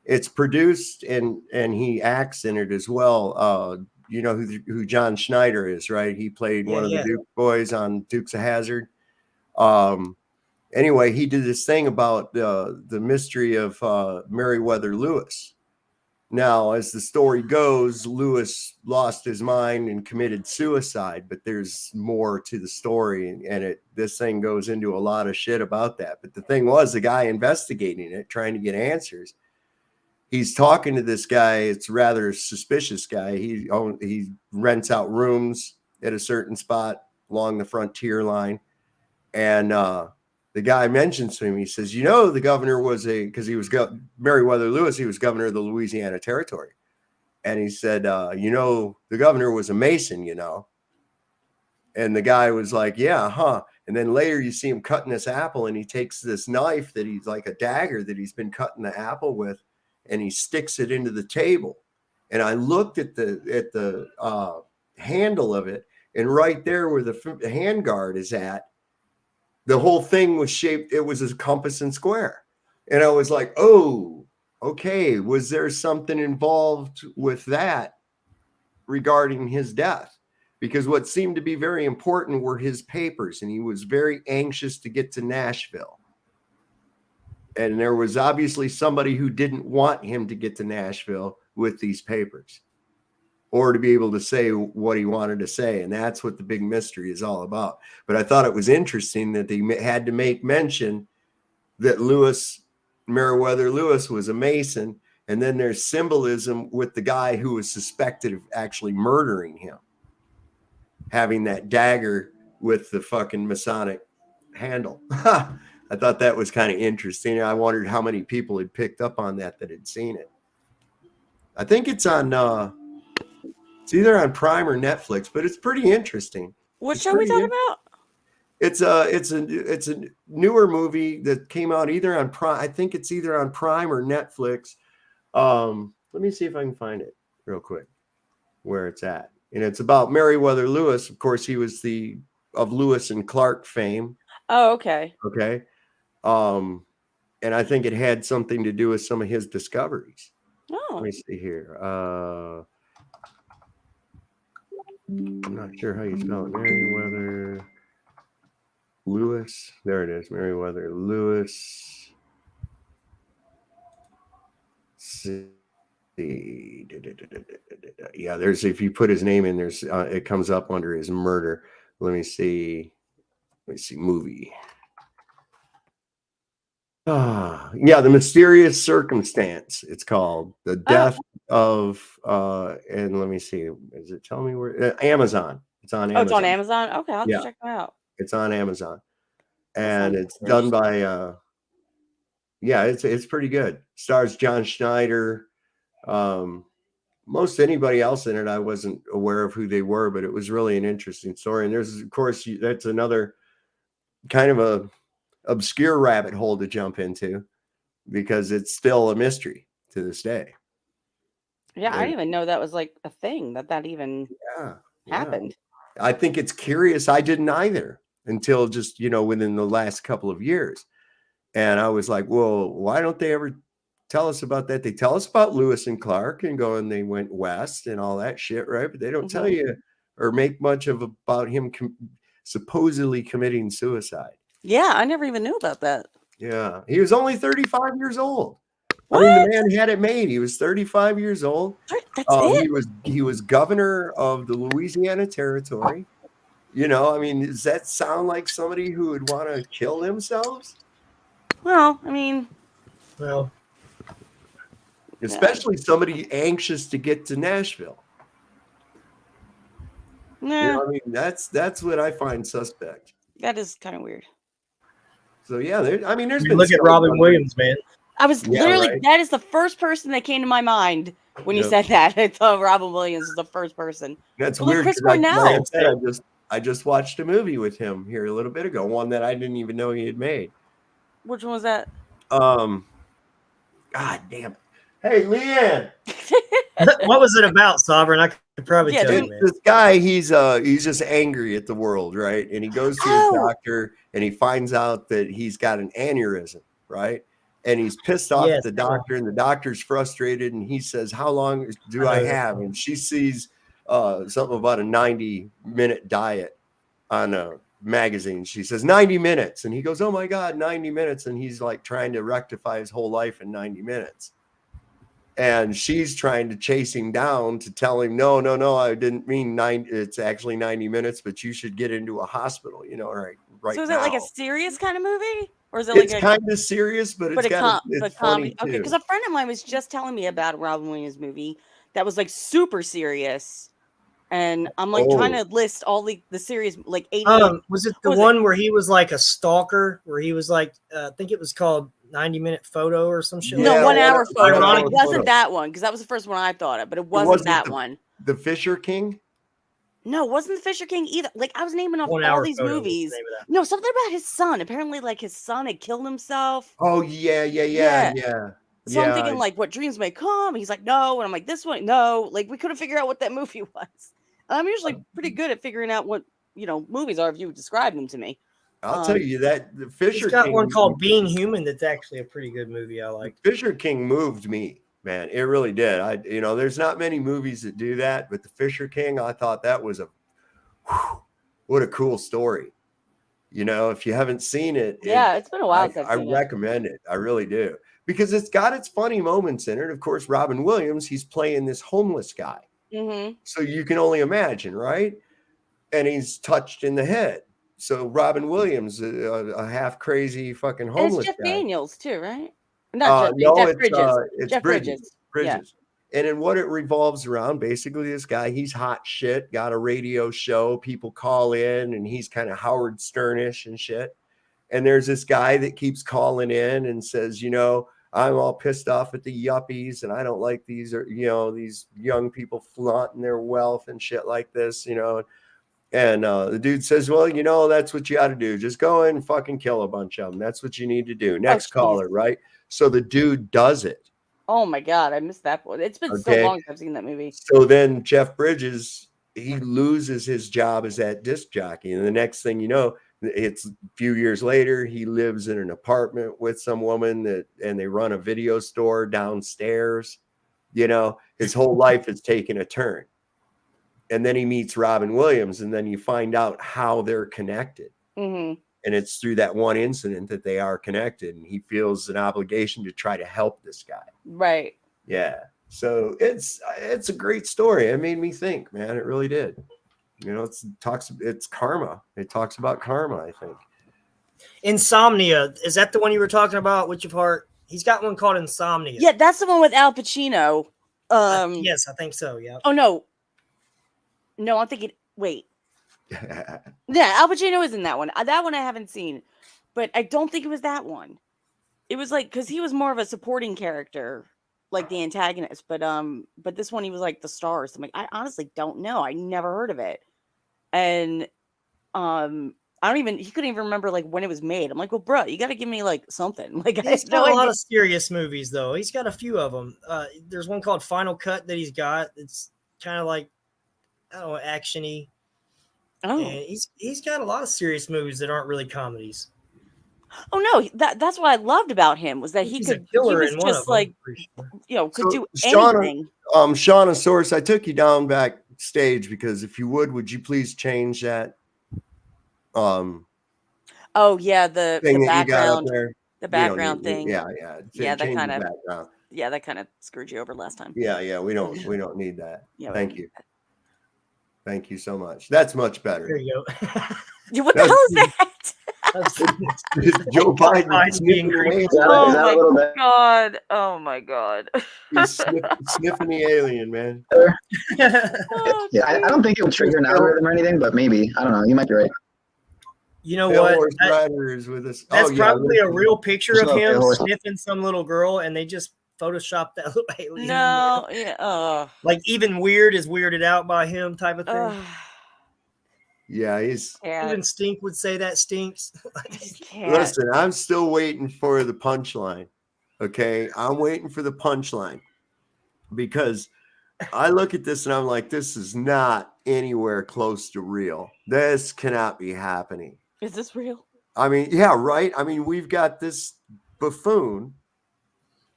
It's produced and he acts in it as well. You know who John Schneider is, right? He played one of the Duke boys on Dukes of Hazzard. Anyway, he did this thing about the mystery of Meriwether Lewis. Now, as the story goes, Lewis lost his mind and committed suicide, but there's more to the story, and this thing goes into a lot of shit about that. But the thing was, the guy investigating it, trying to get answers, he's talking to this guy. It's a rather suspicious guy. He rents out rooms at a certain spot along the frontier line, and the guy mentions to him, he says, you know, the governor was because he was Meriwether Lewis, he was governor of the Louisiana Territory. And he said, you know, the governor was a Mason, you know. And the guy was like, yeah, huh. And then later you see him cutting this apple, and he takes this knife that he's like a dagger that he's been cutting the apple with, and he sticks it into the table. And I looked at the handle of it, and right there where the handguard is at, the whole thing was shaped, it was a compass and square. And I was like, oh, okay. Was there something involved with that regarding his death? Because what seemed to be very important were his papers, and he was very anxious to get to Nashville. And there was obviously somebody who didn't want him to get to Nashville with these papers, or to be able to say what he wanted to say. And that's what the big mystery is all about. But I thought it was interesting that they had to make mention that Meriwether Lewis was a Mason. And then there's symbolism with the guy who was suspected of actually murdering him, having that dagger with the fucking Masonic handle. I thought that was kind of interesting. I wondered how many people had picked up on that had seen it. I think it's on... It's either on Prime or Netflix, but it's pretty interesting. What show are we talking about? It's a newer movie that came out either on Prime. I think it's either on Prime or Netflix. Let me see if I can find it real quick where it's at. And it's about Meriwether Lewis. Of course, he was of Lewis and Clark fame. Oh, okay. Okay. And I think it had something to do with some of his discoveries. Oh. Let me see here. I'm not sure how you spell it. Meriwether Lewis. There it is. Meriwether Lewis. See. Yeah, if you put his name in, it comes up under his murder. Let me see. Movie. Yeah, The Mysterious Circumstance, it's called. The Death of and let me see, does it tell me where? Amazon. It's on Amazon. Oh, it's on Amazon? Okay, I'll have to check it out. It's on Amazon. And it's done by it's pretty good. Stars John Schneider. Most anybody else in it, I wasn't aware of who they were, but it was really an interesting story. And there's, of course, that's another kind of a obscure rabbit hole to jump into, because it's still a mystery to this day. Yeah, I didn't even know that was like a thing that even happened. I think it's curious. I didn't either until just, within the last couple of years. And I was like, well, why don't they ever tell us about that? They tell us about Lewis and Clark and they went west and all that shit, right? But they don't tell you or make much about him supposedly committing suicide. Yeah, I never even knew about that. Yeah, he was only 35 years old. What? I mean, the man had it made. He was 35 years old. That's it? He was governor of the Louisiana Territory. Does that sound like somebody who would want to kill themselves? Well, especially somebody anxious to get to Nashville. Yeah. That's what I find suspect. That is kind of weird. So yeah, there's look at Robin Williams, man. I was literally that is the first person that came to my mind when you said that. I thought Robin Williams is the first person. That's but weird. Chris Cornell. I just watched a movie with him here a little bit ago, one that I didn't even know he had made. Which one was that? God damn it. Hey, Leanne. What was it about, Sovereign? I could probably Yeah, tell you, It's man. this guy, he's just angry at the world, right? And he goes to his Oh. doctor and he finds out that he's got an aneurysm, right? And he's pissed off Yes, at the doctor, and the doctor's frustrated, and he says, "How long do I have?" And she sees something about a 90-minute diet on a magazine. She says 90 minutes, and he goes, "Oh my God, 90 minutes!" And he's like trying to rectify his whole life in 90 minutes. And she's trying to chase him down to tell him, no, I didn't mean 9. It's actually 90 minutes, but you should get into a hospital, right So is now. it like a serious kind of movie, or is it like It's kind of serious, but it's funny comedy? too. Okay, because a friend of mine was just telling me about a Robin Williams movie that was like super serious, and I'm like trying to list all the serious like 80. Was it the one where he was like a stalker? Where he was like, I think it was called 90-minute photo or some shit. No, Yeah, 1 hour photo. Ironic It wasn't photo. that one, because that was the first one I thought of, but it wasn't that one. The Fisher King? No, it wasn't the Fisher King either. Like I was naming off 1 all hour these photo was the movies. name of that. No, something about his son. Apparently, like his son had killed himself. Oh yeah. So I'm thinking like, what dreams may come. He's like, no, and I'm like, this one, no. Like we couldn't figure out what that movie was. I'm usually pretty good at figuring out what movies are if you describe them to me. I'll tell you that the Fisher He's got King, one called Being Human that's actually a pretty good movie. I like. Fisher King moved me, man. It really did. There's not many movies that do that, but the Fisher King, I thought that was what a cool story. If you haven't seen it, It's been a while since I recommend it. I really do, because it's got its funny moments in it. Of course, Robin Williams, he's playing this homeless guy. Mm-hmm. So you can only imagine, right? And he's touched in the head. So Robin Williams, a half crazy fucking homeless And it's Jeff guy. Daniels too, right? Not Jeff Bridges. It's Jeff Bridges. Yeah. And in what it revolves around, basically, this guy, he's hot shit, got a radio show, people call in, and he's kind of Howard Sternish and shit. And there's this guy that keeps calling in and says, I'm all pissed off at the yuppies, and I don't like these young people flaunting their wealth and shit like this, And the dude says, well, that's what you got to do. Just go in and fucking kill a bunch of them. That's what you need to do. Next caller, right? So the dude does it. Oh my God, I missed that one. It's been so long since I've seen that movie. So then Jeff Bridges, he loses his job as that disc jockey. And the next thing you know, it's a few years later, he lives in an apartment with some woman and they run a video store downstairs. His whole life is taking a turn. And then he meets Robin Williams, and then you find out how they're connected. Mm-hmm. And it's through that one incident that they are connected, and he feels an obligation to try to help this guy. Right. Yeah. So it's a great story. It made me think, man. It really did. It's karma. It talks about karma, I think. Insomnia. Is that the one you were talking about, Witch of Heart? He's got one called Insomnia. Yeah, that's the one with Al Pacino. Yes, I think so. Yeah. Oh no, I'm thinking. Wait. Yeah, Al Pacino is in that one. That one I haven't seen, but I don't think it was that one. It was like because he was more of a supporting character, like the antagonist. But this one he was like the star. So I'm like, I honestly don't know. I never heard of it, and he couldn't even remember like when it was made. I'm like, well, bro, you got to give me like something. Like He's got a lot of serious movies though. He's got a few of them. There's one called Final Cut that he's got. It's kind of like actiony. Oh, and he's got a lot of serious movies that aren't really comedies. Oh no, that's what I loved about him was that he's a killer in one of them, could do anything. Shaunosaurus, I took you down backstage because if you would you please change that? Oh yeah, the background, the background thing. Yeah. That kind of screwed you over last time. Yeah, we don't need that. Yeah, thank you. Thank you so much. That's much better. There you go. What the hell is that? Joe Biden being great. Oh my God. He's sniffing the alien, man. Yeah, I don't think it would trigger an algorithm or anything, but maybe. I don't know. You might be right. You know what? Is with us. That's probably a real picture of him sniffing some little girl, and they just photoshopped that little alien. No, yeah. Like even weird is weirded out by him type of thing. Yeah, even Stink would say that stinks. Listen, I'm still waiting for the punchline. Okay, I'm waiting for the punchline because I look at this and I'm like, this is not anywhere close to real. This cannot be happening. Is this real? I mean, yeah, right. I mean, we've got this buffoon,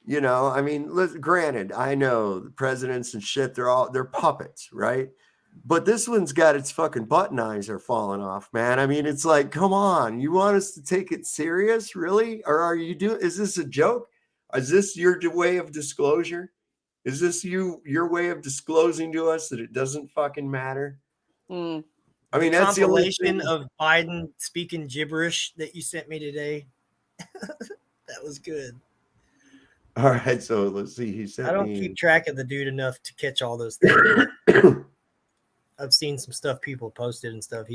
you know, I mean, granted, I know the presidents and shit, they're puppets, right? But this one's got its fucking button eyes are falling off, man. I mean, it's like, come on, you want us to take it serious, really? Or are you is this a joke? Is this your way of disclosure? Is this your way of disclosing to us that it doesn't fucking matter? Mm. I mean, that's the only compilation thing. of Biden speaking gibberish that you sent me today. That was good. All right, so let's see. He said, I don't keep track of the dude enough to catch all those things. I've seen some stuff people posted and stuff.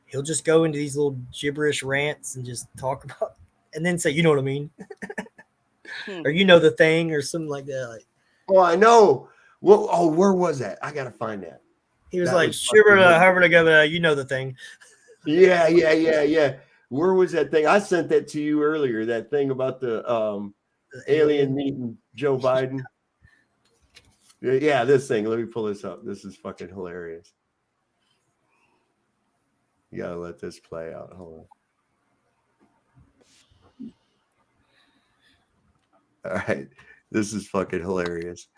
He'll just go into these little gibberish rants and just talk about, and then say, you know what I mean, or you know the thing, or something like that. Like, oh, I know. Well, oh, where was that? I gotta find that. he was That like, was shiver, fucking however to go, you know the thing. Yeah. Where was that thing? I sent that to you earlier. That thing about the alien meeting Joe Biden. Yeah, this thing. Let me pull this up. This is fucking hilarious. You gotta let this play out. Hold on. All right. This is fucking hilarious.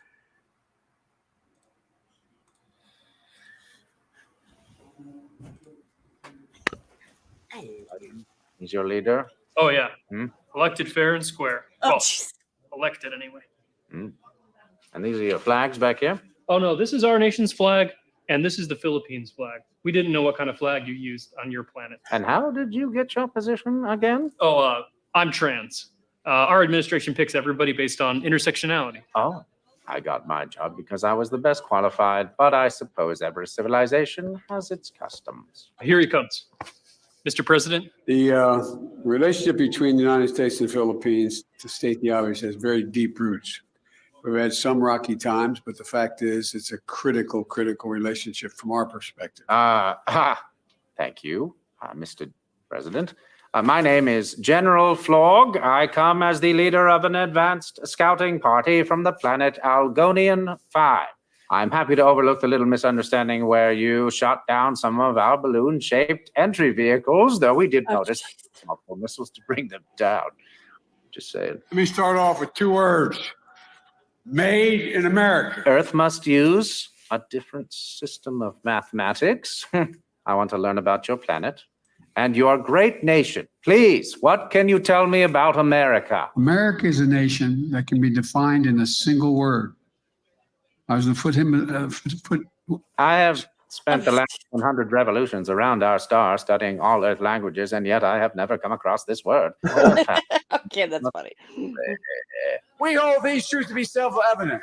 He's your leader? Oh, yeah. Hmm? Elected fair and square. Oh, Well, jeez. elected anyway. Hmm. And these are your flags back here? Oh, no, this is our nation's flag, and this is the Philippines flag. We didn't know what kind of flag you used on your planet. And how did you get your position again? Oh, I'm trans. Our administration picks everybody based on intersectionality. Oh, I got my job because I was the best qualified, but I suppose every civilization has its customs. Here he comes. Mr. President. The relationship between the United States and the Philippines, to state the obvious, has very deep roots. We've had some rocky times, but the fact is it's a critical relationship from our perspective. Thank you, Mr. President. My name is General Flog. I come as the leader of an advanced scouting party from the planet Algonian 5. I'm happy to overlook the little misunderstanding where you shot down some of our balloon-shaped entry vehicles, though we did notice multiple missiles to bring them down. Just saying. Let me start off with 2 words. Made in America. Earth must use a different system of mathematics. I want to learn about your planet and your great nation. Please, what can you tell me about America? America is a nation that can be defined in a single word. I was going to put I have spent the last 100 revolutions around our star studying all Earth languages, and yet I have never come across this word. Okay, that's funny. We hold these truths to be self-evident.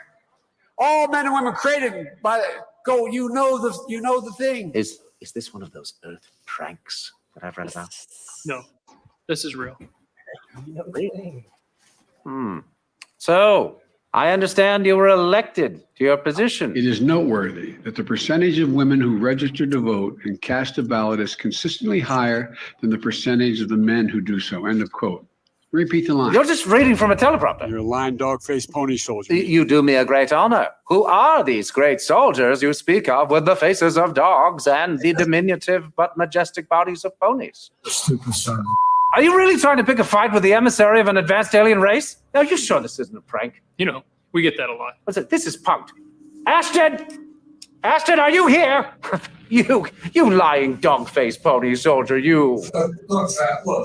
All men and women created by go. You know the thing. Is this one of those Earth pranks that I've read about? No, this is real. So, I understand you were elected to your position. It is noteworthy that the percentage of women who register to vote and cast a ballot is consistently higher than the percentage of the men who do so. End of quote. Repeat the line. You're just reading from a teleprompter. You're a lying dog-faced pony soldier. You do me a great honor. Who are these great soldiers you speak of with the faces of dogs and the diminutive but majestic bodies of ponies? Stupid son. Are you really trying to pick a fight with the emissary of an advanced alien race? Are you sure this isn't a prank? You know, we get that a lot. What's it? This is punked. Ashton! Ashton, are you here? You lying dog-faced pony soldier, you. Look,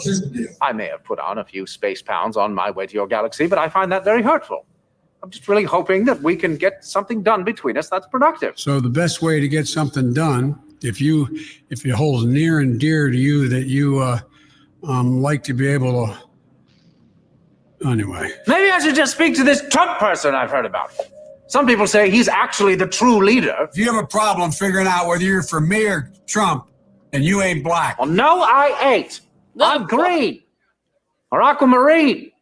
here's the deal. I may have put on a few space pounds on my way to your galaxy, but I find that very hurtful. I'm just really hoping that we can get something done between us that's productive. So the best way to get something done, if it holds near and dear to you that you like to be able to. Anyway. Maybe I should just speak to this Trump person I've heard about. Some people say he's actually the true leader. If you have a problem figuring out whether you're for me or Trump, and you ain't black. Well, no, I ain't. I'm green. Or aquamarine.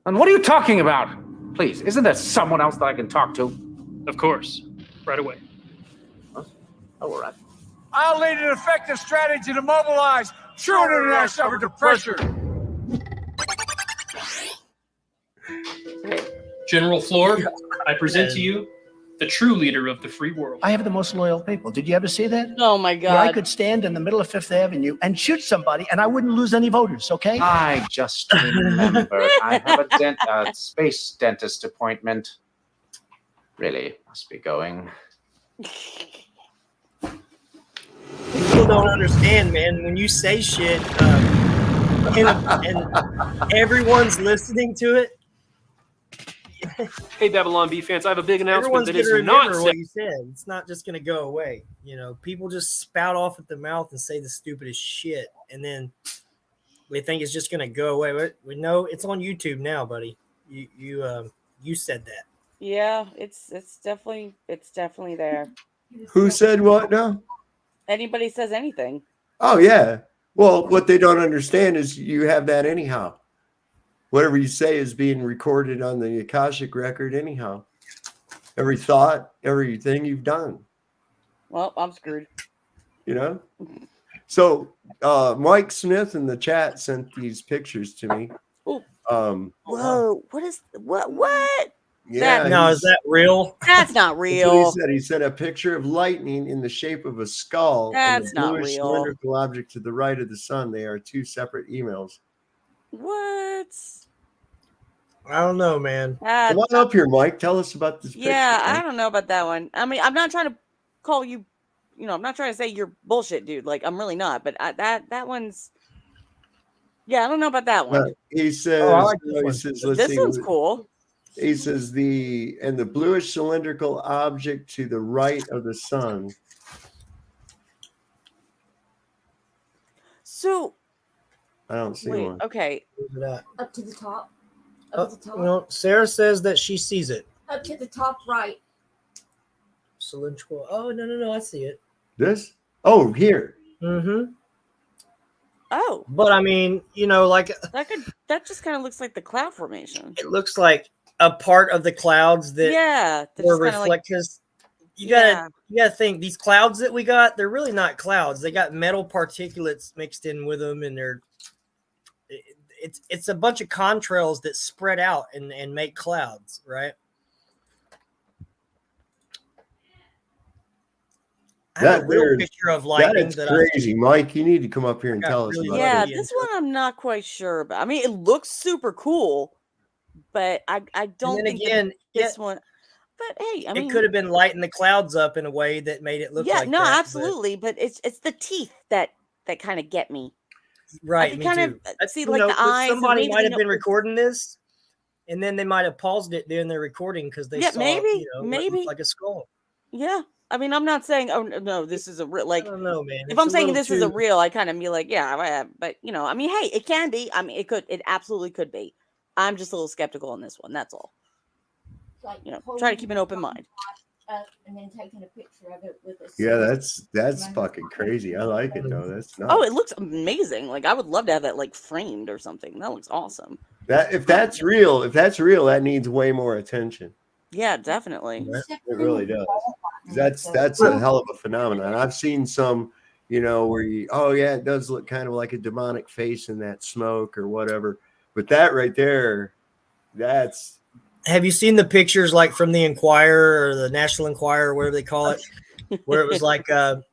And what are you talking about? Please, isn't there someone else that I can talk to? Of course. Right away. Huh? Oh, all right. I'll lead an effective strategy to mobilize true international effort to pressure. General Florg, I present to you the true leader of the free world. I have the most loyal people. Did you ever see that? Oh my Where I God. could stand in the middle of Fifth Avenue and shoot somebody and I wouldn't lose any voters, okay? I just remembered I have a space dentist appointment. Really must be going. People don't understand, man. When you say shit, and everyone's listening to it, Hey, Babylon B fans, I have a big announcement everyone's that going is to not remember said. what you said. It's not just going to go away. You know, people just spout off at the mouth and say the stupidest shit, and then they think it's just going to go away. But we know it's on YouTube now, buddy. You said that. Yeah, it's definitely there. Who said what now? Anybody says anything. Oh yeah. Well, what they don't understand is you have that anyhow. Whatever you say is being recorded on the Akashic record anyhow. Every thought, everything you've done. Well, I'm screwed. You know? So Mike Smith in the chat sent these pictures to me. Ooh. Whoa, what? Yeah. Now, is that real? That's not That's what real. he said. He said a picture of lightning in the shape of a skull and That's the not bluish real. cylindrical object to the right of the sun. They are two separate emails. What? I don't know, man. Come on up here, Mike. Tell us about this picture. Yeah, I man. don't know about that one. I mean, I'm not trying to call you, I'm not trying to say you're bullshit, dude. Like, I'm really not. But that one's, yeah, I don't know about that one. He says, I like he this one. says, let's This see. one's cool. He says the bluish cylindrical object to the right of the sun. So, I don't see wait, one. okay. Up to the top. Oh, Up to the top. no, Sarah says that she sees it. Up to the top right. Cylindrical. Oh, no, I see it. This? Oh, here. Mm-hmm. Oh, But I mean, like that just kind of looks like the cloud formation. it looks like a part of the clouds that Yeah, that were just kinda reflect because you Yeah. gotta think these clouds that we got, they're really not clouds. They got metal particulates mixed in with them, and it's a bunch of contrails that spread out and make clouds, right? I have a real picture of lightning That's that crazy, Mike. You need to come up here and tell us about Yeah, this. this one I'm not quite sure about. I mean, it looks super cool, but I don't And then think again, this one. But hey, I mean, it could have been lighting the clouds up in a way that made it look yeah, like no, that. but- absolutely. But it's the teeth that kind of get me. Right, I me kind too. of see like the but eyes. and Somebody maybe might they have know- been recording this, and then they might have paused it during their recording because they saw, maybe, what looked maybe. like a skull. Yeah, I mean, I'm not saying, oh no, this is a real like. I don't know, man. If It's I'm a saying little this is a too- real, I kind of be like, yeah, but I mean, hey, it can be. I mean, it absolutely could be. I'm just a little skeptical on this one. That's all. Like Try to keep an open mind. up and then taking a picture of it with a Yeah, that's fucking crazy. I like it though. That's not. Oh, it looks amazing. Like I would love to have that like framed or something. That looks awesome. If that's real, that needs way more attention. Yeah, definitely. It really does. That's a hell of a phenomenon. I've seen some, where it does look kind of like a demonic face in that smoke or whatever. But that right there, that's. Have you seen the pictures like from the Enquirer or the National Enquirer, or whatever they call it, where it was like the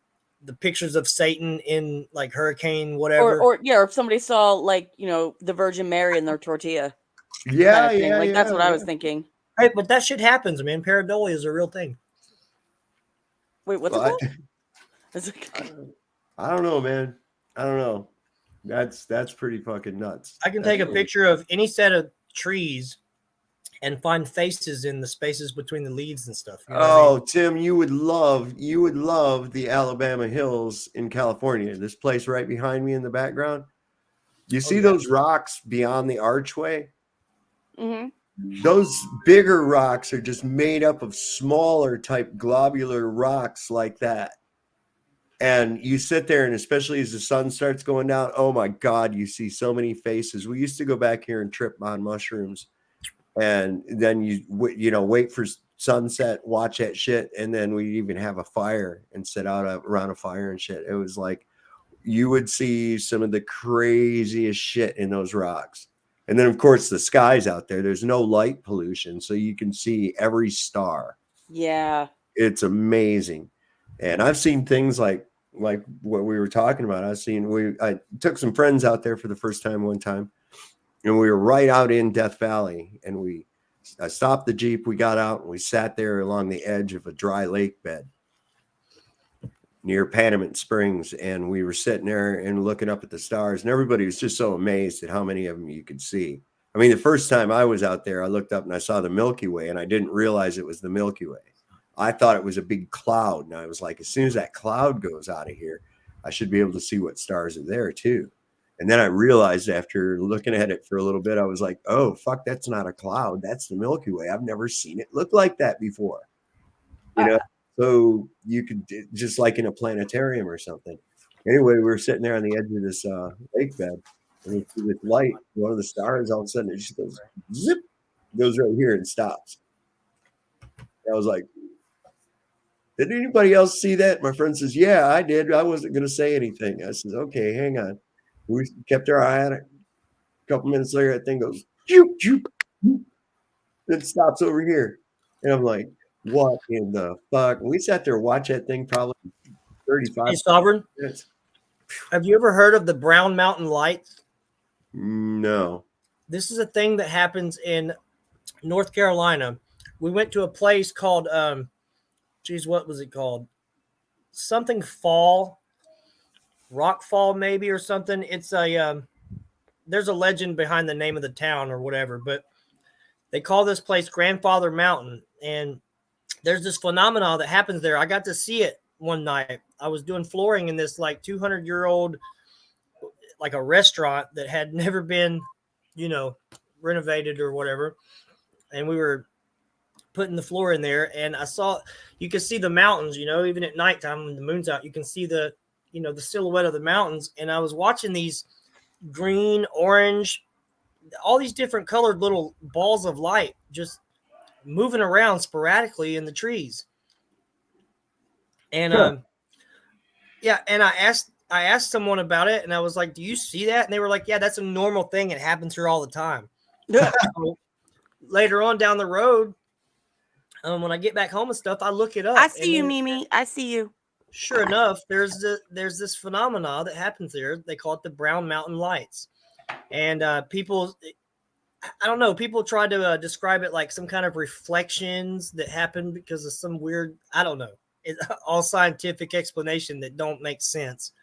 pictures of Satan in like hurricane, whatever? Or if somebody saw like the Virgin Mary in their tortilla. Yeah, kind of thing. yeah, Like that's yeah, what I was yeah. thinking. Hey, but that shit happens, man. Pareidolia is a real thing. Wait, what's Well, it called? I don't know, man. I don't know. That's pretty fucking nuts. I can take a picture of any set of trees and find faces in the spaces between the leaves and stuff. You know what I mean? Tim, you would love the Alabama hills in California. This place right behind me in the background. You see those rocks beyond the archway? Mm-hmm. Those bigger rocks are just made up of smaller type globular rocks like that. And you sit there, and especially as the sun starts going down, oh my God, you see so many faces. We used to go back here and trip on mushrooms. And then you wait for sunset, watch that shit, and then we even have a fire and sit out around a fire and shit. It was like you would see some of the craziest shit in those rocks. And then, of course, the sky's out there. There's no light pollution, so you can see every star. Yeah. It's amazing. And I've seen things like what we were talking about. I took some friends out there for the first time one time, and we were right out in Death Valley, and I stopped the Jeep, we got out, and we sat there along the edge of a dry lake bed near Panamint Springs, and we were sitting there and looking up at the stars, and everybody was just so amazed at how many of them you could see. I mean, the first time I was out there, I looked up and I saw the Milky Way, and I didn't realize it was the Milky Way. I thought it was a big cloud, and I was like, as soon as that cloud goes out of here, I should be able to see what stars are there too. And then I realized after looking at it for a little bit, I was like, oh, fuck, that's not a cloud. That's the Milky Way. I've never seen it look like that before. You know, so you could, just like in a planetarium or something. Anyway, we were sitting there on the edge of this lake bed, and we see this light, one of the stars, all of a sudden it just goes zip, goes right here and stops. I was like, did anybody else see that? My friend says, yeah, I did. I wasn't going to say anything. I says, okay, hang on. We kept our eye on it. A couple minutes later, that thing goes, choop, choop, choop, then stops over here. And I'm like, what in the fuck? And we sat there and watched that thing probably 35 Hey, Sovereign, minutes. have you ever heard of the Brown Mountain Lights? No. This is a thing that happens in North Carolina. We went to a place called, what was it called? Something Fall, Rock Fall maybe, or something. It's there's a legend behind the name of the town or whatever, but they call this place Grandfather Mountain. And there's this phenomenon that happens there. I got to see it one night. I was doing flooring in this like 200-year-old, like a restaurant that had never been, renovated or whatever. And we were putting the floor in there, and you could see the mountains, even at nighttime when the moon's out, you can see the silhouette of the mountains. And I was watching these green, orange, all these different colored little balls of light just moving around sporadically in the trees. And and I asked someone about it, and I was like, do you see that? And they were like, yeah, that's a normal thing. It happens here all the time. So later on down the road, when I get back home and stuff, I look it up. I see you, Mimi. I see you. Sure enough, there's this phenomena that happens there. They call it the Brown Mountain Lights. And people, I don't know, people try to describe it like some kind of reflections that happen because of some weird, I don't know, all scientific explanation that don't make sense.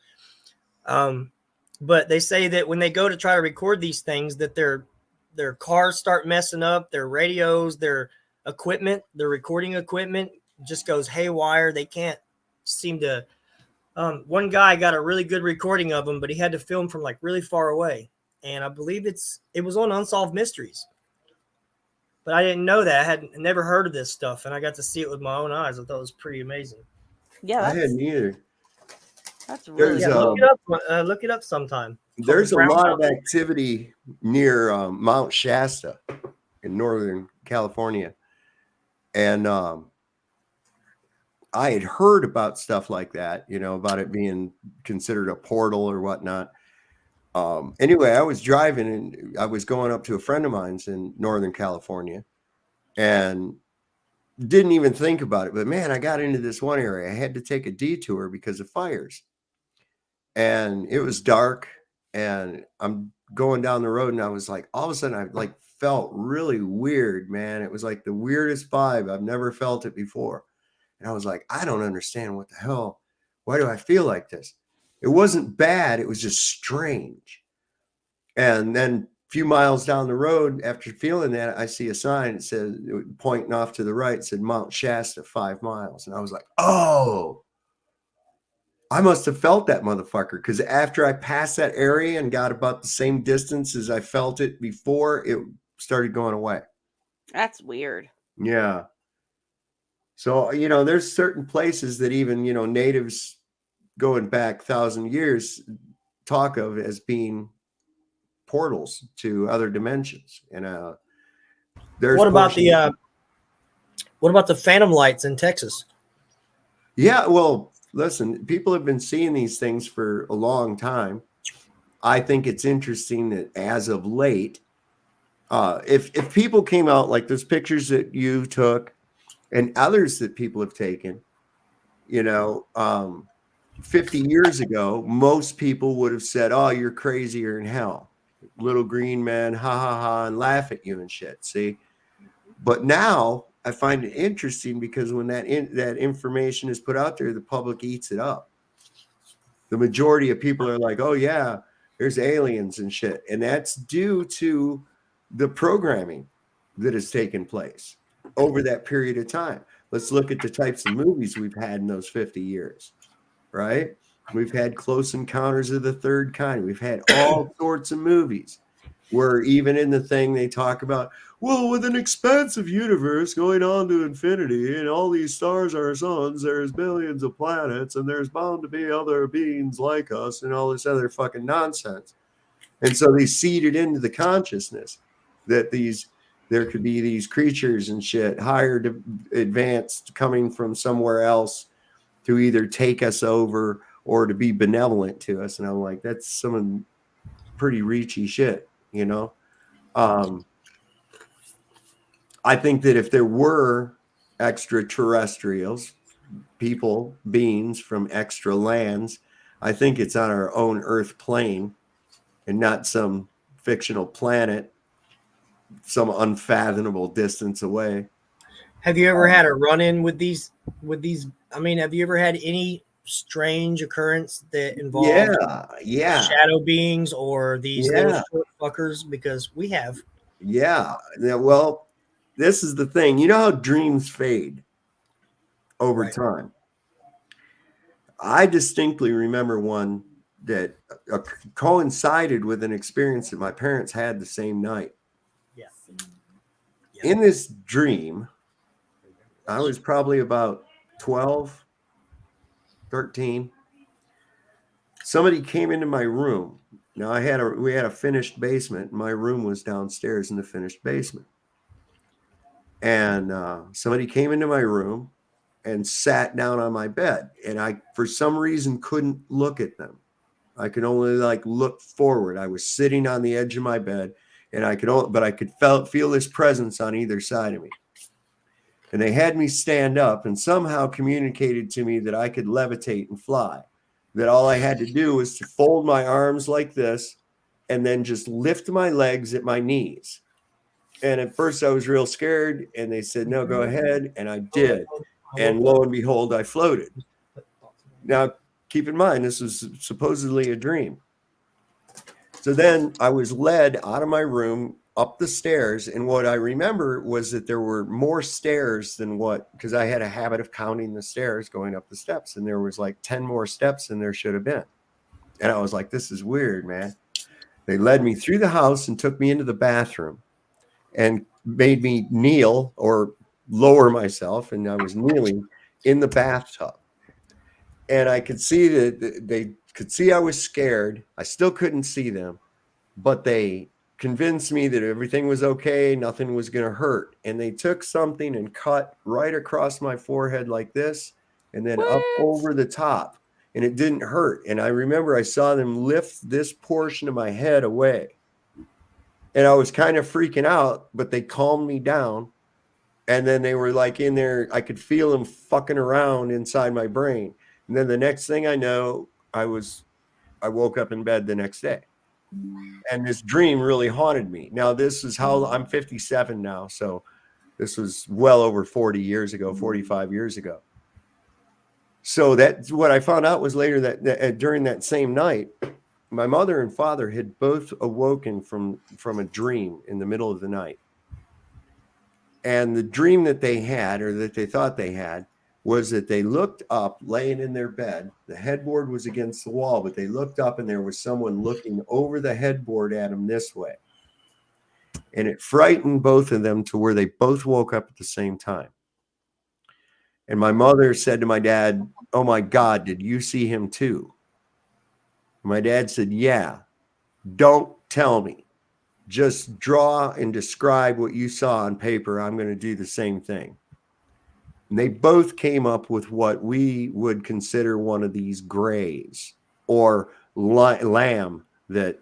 But they say that when they go to try to record these things, that their cars start messing up, their radios, their equipment, their recording equipment just goes haywire. They can't seem to. One guy got a really good recording of him, but he had to film from like really far away. And I believe it was on Unsolved Mysteries. But I didn't know that. I had never heard of this stuff, and I got to see it with my own eyes. I thought it was pretty amazing. Yeah, I hadn't either. That's really look it up sometime. There's a lot of activity near Mount Shasta in Northern California. And I had heard about stuff like that, about it being considered a portal or whatnot. Anyway, I was driving and I was going up to a friend of mine's in Northern California and didn't even think about it. But man, I got into this one area. I had to take a detour because of fires. And it was dark and I'm going down the road and I was like, all of a sudden I felt really weird, man. It was like the weirdest vibe. I've never felt it before. And I was like, I don't understand what the hell. Why do I feel like this? It wasn't bad. It was just strange. And then a few miles down the road, after feeling that, I see a sign. It says, pointing off to the right, said Mount Shasta, 5 miles. And I was like, oh, I must have felt that motherfucker. Because after I passed that area and got about the same distance as I felt it before, it started going away. That's weird. Yeah. So, there's certain places that even, natives going back 1,000 years talk of as being portals to other dimensions. And what about the phantom lights in Texas? Yeah, well, listen, people have been seeing these things for a long time. I think it's interesting that as of late, if people came out, like there's pictures that you took and others that people have taken. 50 years ago, most people would have said, "Oh, you're crazy, you're in hell, little green man, ha ha ha," and laugh at you and shit. See, but now I find it interesting because when that information is put out there, the public eats it up. The majority of people are like, "Oh yeah, there's aliens and shit," and that's due to the programming that has taken place over that period of time. Let's look at the types of movies we've had in those 50 years, right? We've had Close Encounters of the Third Kind. We've had all sorts of movies where even in the thing they talk about, well, with an expansive universe going on to infinity and all these stars are suns, there's billions of planets and there's bound to be other beings like us and all this other fucking nonsense. And so they seeded into the consciousness that there could be these creatures and shit higher advanced coming from somewhere else to either take us over or to be benevolent to us. And I'm like, that's some pretty reachy shit, I think that if there were extraterrestrials, beings from extra lands, I think it's on our own Earth plane and not some fictional planet, some unfathomable distance away. Have you ever had a run-in with these? I mean, have you ever had any strange occurrence that involved shadow beings or these little short fuckers? Because we have. Yeah. Well, this is the thing. You know how dreams fade over time? I distinctly remember one that coincided with an experience that my parents had the same night. Yeah. In this dream, I was probably about 12, 13. Somebody came into my room. Now we had a finished basement. My room was downstairs in the finished basement. And somebody came into my room and sat down on my bed. And I, for some reason, couldn't look at them. I could only look forward. I was sitting on the edge of my bed, and I could feel this presence on either side of me. And they had me stand up and somehow communicated to me that I could levitate and fly. That all I had to do was to fold my arms like this and then just lift my legs at my knees. And at first I was real scared, and they said, "No, go ahead." And I did. And lo and behold, I floated. Now, keep in mind, this was supposedly a dream. So then I was led out of my room up the stairs. And what I remember was that there were more stairs than because I had a habit of counting the stairs going up the steps. And there was 10 more steps than there should have been. And I was like, this is weird, man. They led me through the house and took me into the bathroom and made me kneel or lower myself. And I was kneeling in the bathtub. And I could see that they could see I was scared. I still couldn't see them, but they convinced me that everything was okay. Nothing was going to hurt. And they took something and cut right across my forehead like this, and then up over the top. And it didn't hurt. And I remember I saw them lift this portion of my head away. And I was kind of freaking out, but they calmed me down. And then they were in there. I could feel them fucking around inside my brain. And then the next thing I know, I woke up in bed the next day. And this dream really haunted me. Now, this is how I'm 57 now. So this was well over 40 years ago, 45 years ago. So that's what I found out was later that during that same night, my mother and father had both awoken from a dream in the middle of the night. And the dream that they had, or that they thought they had, was that they looked up, laying in their bed. The headboard was against the wall, but they looked up and there was someone looking over the headboard at them this way. And it frightened both of them to where they both woke up at the same time. And my mother said to my dad, "Oh my God, did you see him too?" And my dad said, "Yeah, don't tell me. Just draw and describe what you saw on paper. I'm going to do the same thing." And they both came up with what we would consider one of these grays or lamb that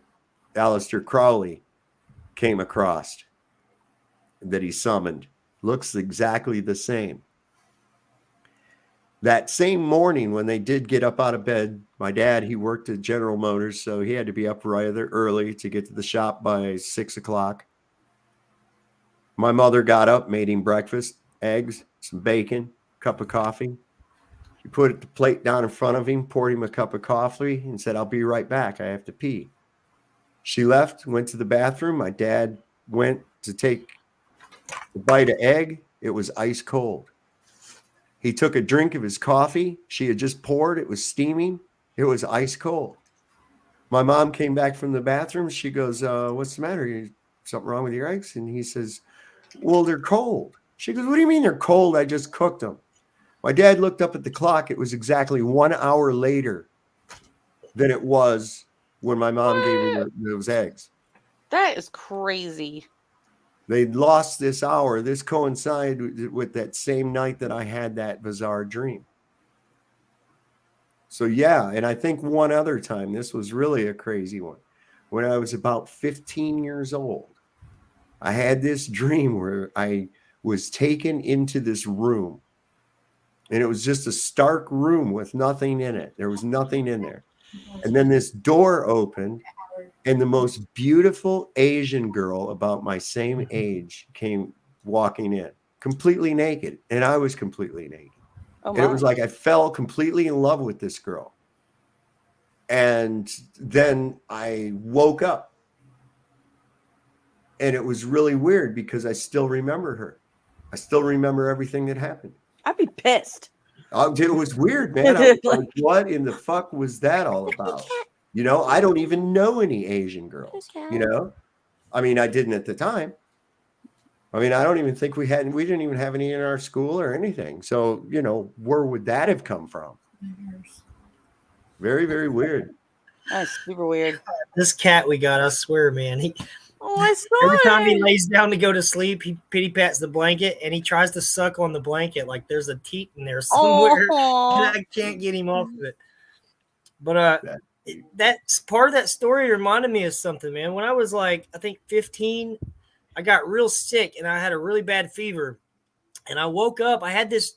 Aleister Crowley came across that he summoned. Looks exactly the same. that same morning when they did get up out of bed, my dad, he worked at General Motors, so he had to be up rather early to get to the shop by 6 o'clock. My mother got up, made him breakfast, eggs, some bacon, cup of coffee. She put the plate down in front of him, poured him a cup of coffee, and said, "I'll be right back. I have to pee." She left, went to the bathroom. My dad went to take a bite of egg. It was ice cold. He took a drink of his coffee. She had just poured. It was steaming. It was ice cold. My mom came back from the bathroom. She goes, "What's the matter? Something wrong with your eggs?" And he says, "Well, they're cold." She goes, "What do you mean they're cold? I just cooked them." My dad looked up at the clock. It was exactly 1 hour later than it was when my mom gave me those eggs. That is crazy. They lost this hour. This coincided with that same night that I had that bizarre dream. So yeah, and I think one other time, this was really a crazy one. When I was about 15 years old, I had this dream where I was taken into this room. And it was just a stark room with nothing in it. There was nothing in there. And then this door opened, and the most beautiful Asian girl about my same age came walking in, completely naked. And I was completely naked. Oh, and it was like I fell completely in love with this girl. And then I woke up. And it was really weird because I still remember her. I still remember everything that happened. I'd be pissed. It was weird, man. I was like, what in the fuck was that all about? You know, I don't even know any Asian girls, you know? I mean, I didn't at the time. I mean, I don't even think we didn't even have any in our school or anything. So, you know, where would that have come from? Very, very weird. That's super weird. This cat we got, I swear, man. I saw every time he it. lays down to go to sleep, he pity pats the blanket and he tries to suck on the blanket like there's a teat in there somewhere. And I can't get him off of it. But that's part of that story reminded me of something, man. When I was like, I think 15, I got real sick and I had a really bad fever. And I woke up, I had this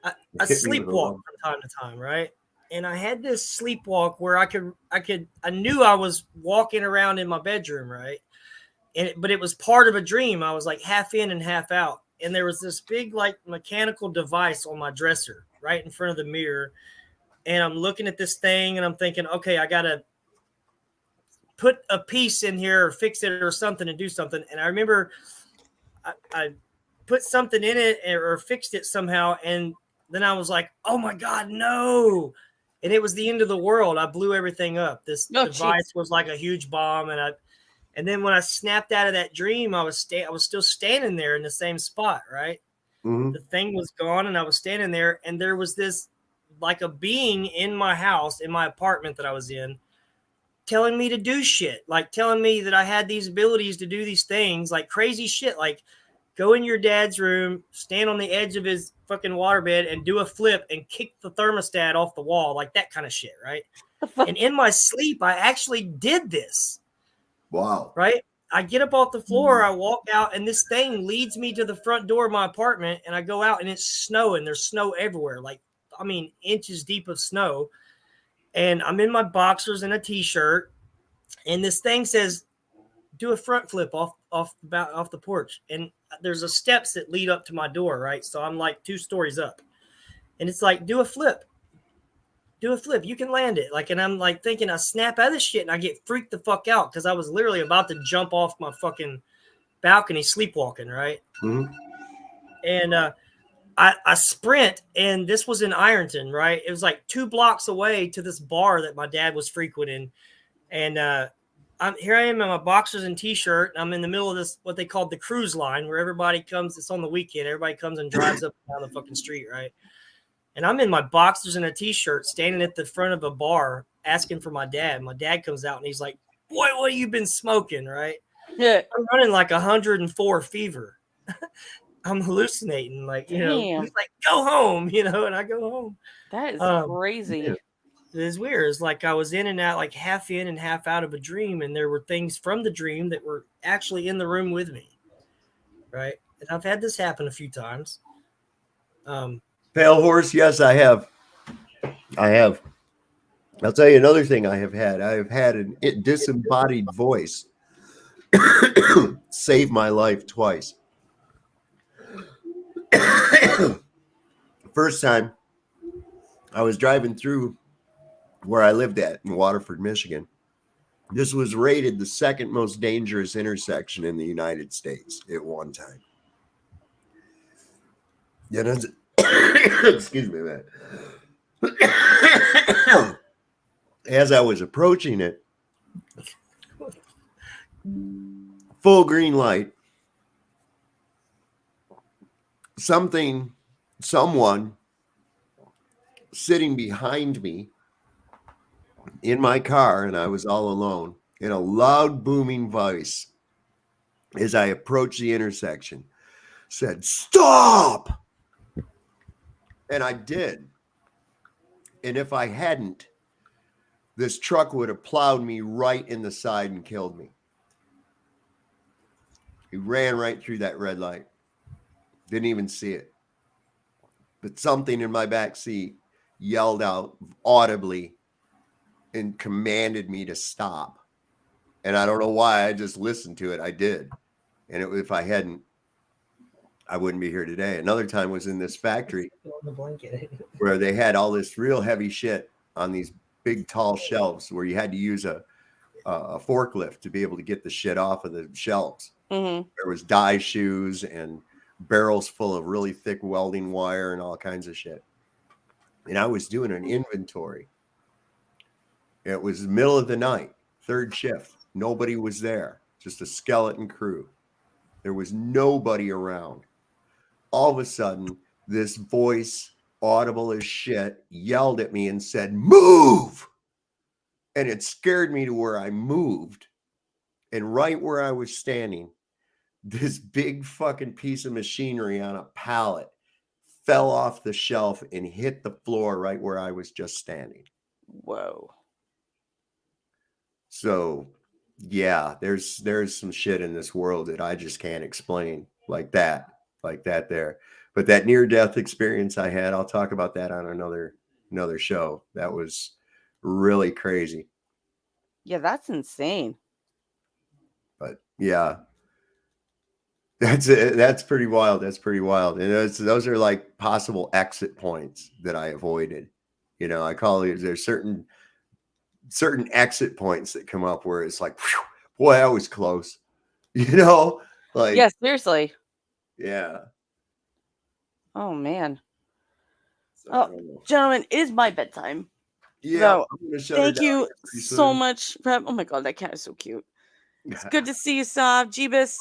I sleepwalk from time to time, right? And I had this sleepwalk where I knew I was walking around in my bedroom, right? But it was part of a dream. I was like half in and half out. And there was this big like mechanical device on my dresser right in front of the mirror. And I'm looking at this thing and I'm thinking, okay, I got to put a piece in here or fix it or something and do something. And I remember I put something in it or fixed it somehow. And then I was like, oh my God, no. And it was the end of the world. I blew everything up. This device was like a huge bomb. And then when I snapped out of that dream, I was still standing there in the same spot, right? Mm-hmm. The thing was gone and I was standing there and there was this like a being in my house, in my apartment that I was in, telling me to do shit, like telling me that I had these abilities to do these things, like crazy shit, like go in your dad's room, stand on the edge of his fucking waterbed and do a flip and kick the thermostat off the wall, like that kind of shit, right? And in my sleep, I actually did this. Wow. Right? I get up off the floor, I walk out, and this thing leads me to the front door of my apartment, and I go out, and it's snowing. There's snow everywhere, like, I mean, inches deep of snow. And I'm in my boxers and a t-shirt, and this thing says, do a front flip off the porch. And there's a steps that lead up to my door, right? So I'm like 2 stories up. And it's like, do a flip. Do a flip. You can land it. Like, and I'm like thinking I snap out of this shit and I get freaked the fuck out because I was literally about to jump off my fucking balcony sleepwalking, right? Mm-hmm. And I sprint, and this was in Ironton, right? It was like 2 blocks away to this bar that my dad was frequenting. And here I am in my boxers and t-shirt. And I'm in the middle of this, what they called the cruise line, where everybody comes. It's on the weekend. Everybody comes and drives up and down the fucking street, right? And I'm in my boxers and a t-shirt standing at the front of a bar asking for my dad. My dad comes out and he's like, boy, what have you been smoking, right? Yeah. I'm running like 104 fever. I'm hallucinating. Like, you know, he's like, go home, you know, and I go home. That is crazy. Yeah. It's weird. It's like I was in and out, like half in and half out of a dream. And there were things from the dream that were actually in the room with me. Right. And I've had this happen a few times. Pale horse, yes, I have. I have. I'll tell you another thing I have had. I have had a disembodied voice save my life twice. First time, I was driving through where I lived at in Waterford, Michigan. This was rated the second most dangerous intersection in the United States at one time. Yeah, excuse me, man. As I was approaching it, full green light, someone sitting behind me in my car, and I was all alone, in a loud booming voice as I approached the intersection, said, "Stop!" And I did. And if I hadn't, this truck would have plowed me right in the side and killed me. He ran right through that red light. Didn't even see it. But something in my back seat yelled out audibly and commanded me to stop. And I don't know why. I just listened to it. I did. And if I hadn't, I wouldn't be here today. Another time was in this factory where they had all this real heavy shit on these big, tall shelves where you had to use a forklift to be able to get the shit off of the shelves. Mm-hmm. There was dye shoes and barrels full of really thick welding wire and all kinds of shit. And I was doing an inventory. It was the middle of the night, third shift. Nobody was there, just a skeleton crew. There was nobody around. All of a sudden, this voice, audible as shit, yelled at me and said, "Move!" And it scared me to where I moved. And right where I was standing, this big fucking piece of machinery on a pallet fell off the shelf and hit the floor right where I was just standing. Whoa. So, yeah, there's some shit in this world that I just can't explain like that there. But that near-death experience I had, I'll talk about that on another show. That was really crazy. Yeah, that's insane. But yeah, that's it. That's pretty wild. That's pretty wild. And those are like possible exit points that I avoided. You know, I call it, there's certain exit points that come up where it's like, whew, boy, that was close. You know, like, Yeah, seriously. yeah. Oh man. So, Oh, gentlemen, it is my bedtime. yeah. So, I'm gonna shut her thank down you here pretty so soon. much. Oh my god, that cat is so cute. It's good to see you, Sav, Jeebus,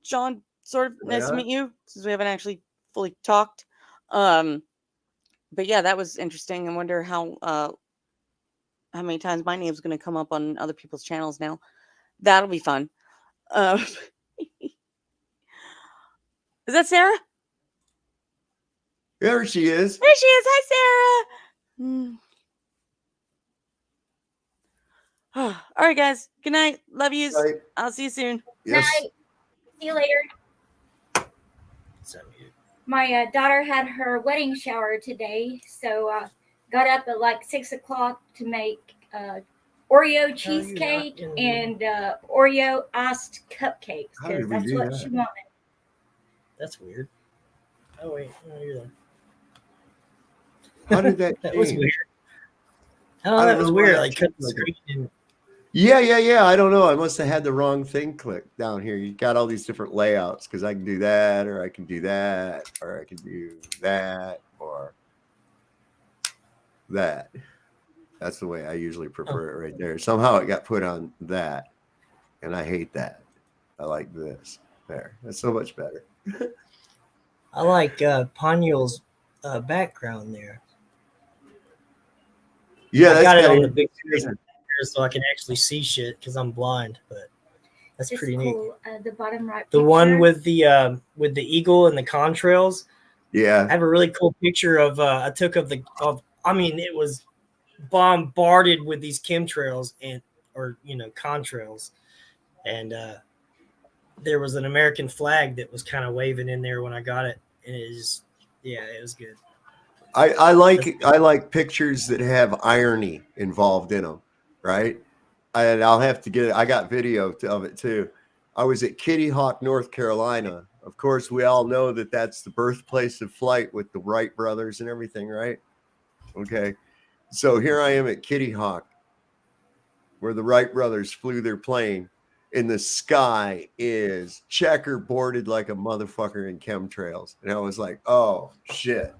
John. Sort of nice to Yeah. meet you since we haven't actually fully talked. But yeah, that was interesting. I wonder how many times my name's going to come up on other people's channels now. That'll be fun. Is that Sarah? There she is. There she is. Hi, Sarah. All right, guys. Good night. Love yous. Right. I'll see you soon. Yes. Night. See you later. My daughter had her wedding shower today, so got up at like 6 o'clock to make Oreo cheesecake and Oreo iced cupcakes How did because we that's do what that? she wanted. That's weird. Oh wait, no, you're there. How did that That was change? weird. Oh, I that don't was know why weird. that Like cut changed the like that. screen and Yeah. I don't know. I must have had the wrong thing clicked down here. You got all these different layouts because I can do that, or I can do that, or I can do that, or that. That's the way I usually prefer it right there. Somehow it got put on that, and I hate that. I like this. There. That's so much better. I like Ponyo's background there. Yeah, I that's got it kinda on the big interesting. screen so I can actually see shit because I'm blind. But that's It's pretty neat. cool. The bottom right. The one picture. with the eagle and the contrails. I Yeah. have a really cool picture of I took of I mean, it was bombarded with these chemtrails or contrails, and there was an American flag that was kind of waving in there when I got it, and it Yeah, it was good. I like pictures that have irony involved in them, right? And I'll have to get it. I got video of it too. I was at Kitty Hawk, North Carolina. Of course, we all know that that's the birthplace of flight with the Wright brothers and everything, right? Okay. So here I am at Kitty Hawk, where the Wright brothers flew their plane, and the sky is checkerboarded like a motherfucker in chemtrails. And I was like, oh, shit.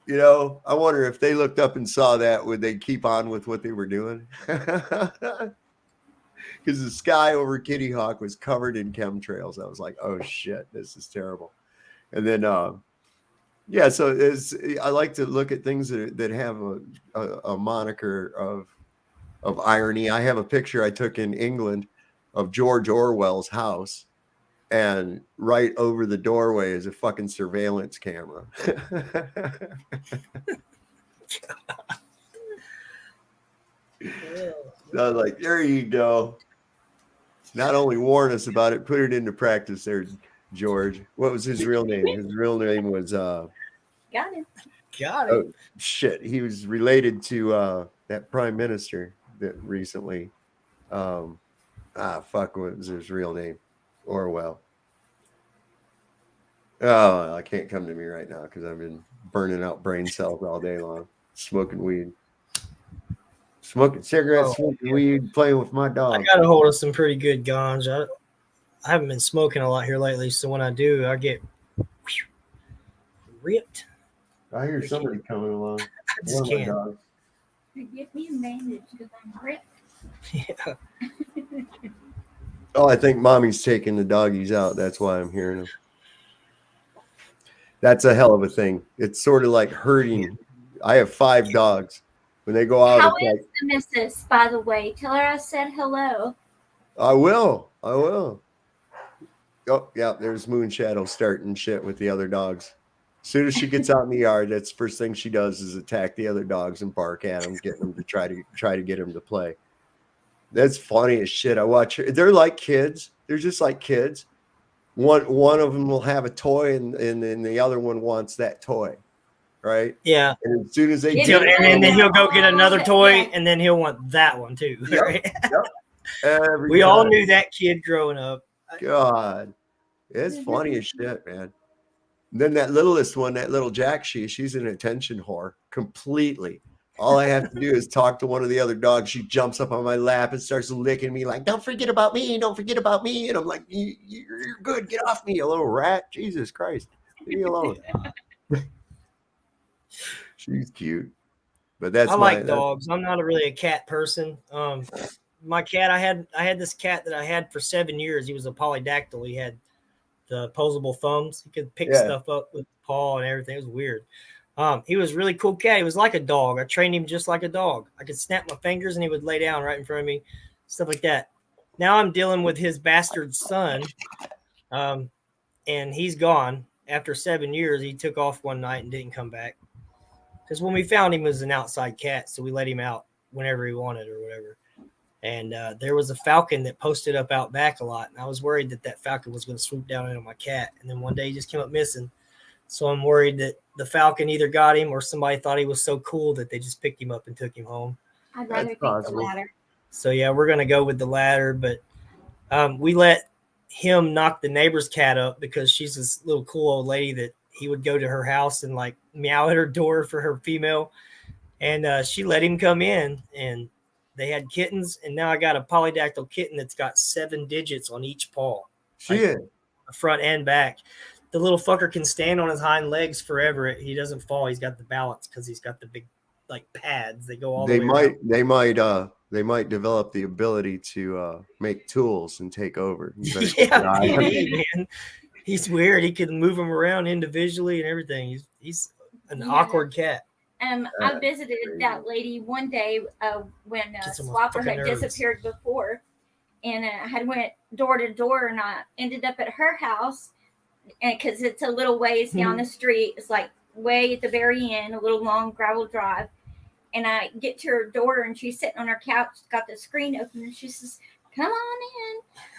You know, I wonder if they looked up and saw that, would they keep on with what they were doing? Because the sky over Kitty Hawk was covered in chemtrails. I was like, oh shit, this is terrible. And then, yeah, so I like to look at things that have a moniker of irony. I have a picture I took in England of George Orwell's house. And right over the doorway is a fucking surveillance camera. So I was like, there you go. Not only warn us about it, put it into practice there, George. What was his real name? His real name was Got it. Oh, shit. He was related to that prime minister that recently what was his real name? Orwell. Oh, I can't come to me right now because I've been burning out brain cells all day long, smoking weed, smoking cigarettes, smoking weed, playing with my dog. I got a hold of some pretty good ganja. I haven't been smoking a lot here lately, so when I do, I get ripped. I hear somebody coming along. I just can't. Give me a bandage because I'm ripped. Yeah. Oh, I think mommy's taking the doggies out. That's why I'm hearing them. That's a hell of a thing. It's sort of like herding. I have 5 dogs. When they go out, How it's is the missus, by the way? Tell her I said hello. I will. Oh, yeah, there's Moonshadow starting shit with the other dogs. As soon as she gets out in the yard, that's the first thing she does is attack the other dogs and bark at them, get them to try to get them to play. That's funny as shit. I watch her. They're like kids. They're just like kids. One of them will have a toy and then the other one wants that toy, right? Yeah. And as soon as they and then he'll go get another toy and then he'll want that one too. Right? Yep. We all knew that kid growing up. God, it's funny as shit, man. And then that littlest one, that little Jack, she's an attention whore completely. All I have to do is talk to one of the other dogs. She jumps up on my lap and starts licking me like, don't forget about me. Don't forget about me. And I'm like, you're good. Get off me, you little rat. Jesus Christ. Leave me alone. She's cute. But that's I like dogs. I'm not really a cat person. My cat, I had this cat that I had for 7 years. He was a polydactyl. He had the opposable thumbs. He could pick stuff up with his paw and everything. It was weird. He was a really cool cat. He was like a dog. I trained him just like a dog. I could snap my fingers and he would lay down right in front of me, stuff like that. Now I'm dealing with his bastard son, and he's gone. After 7 years, he took off one night and didn't come back. Because when we found him, he was an outside cat, so we let him out whenever he wanted or whatever. And there was a falcon that posted up out back a lot, and I was worried that falcon was going to swoop down into my cat. And then one day he just came up missing. So I'm worried that the falcon either got him or somebody thought he was so cool that they just picked him up and took him home. I'd rather take the latter. So, yeah, we're going to go with the latter. But we let him knock the neighbor's cat up because she's this little cool old lady that he would go to her house and, like, meow at her door for her female. And she let him come in, and they had kittens. And now I got a polydactyl kitten that's got 7 digits on each paw. Shit. Like, front and back. The little fucker can stand on his hind legs forever. He doesn't fall. He's got the balance because he's got the big like pads. They go all the way around. They might develop the ability to make tools and take over. Yeah, man. He's weird. He can move them around individually and everything. He's an awkward cat. I visited that lady one day when Swapper had disappeared before, and I had went door to door, and I ended up at her house. And because it's a little ways down the street, it's like way at the very end, a little long gravel drive. And I get to her door and she's sitting on her couch, got the screen open, and she says, "Come on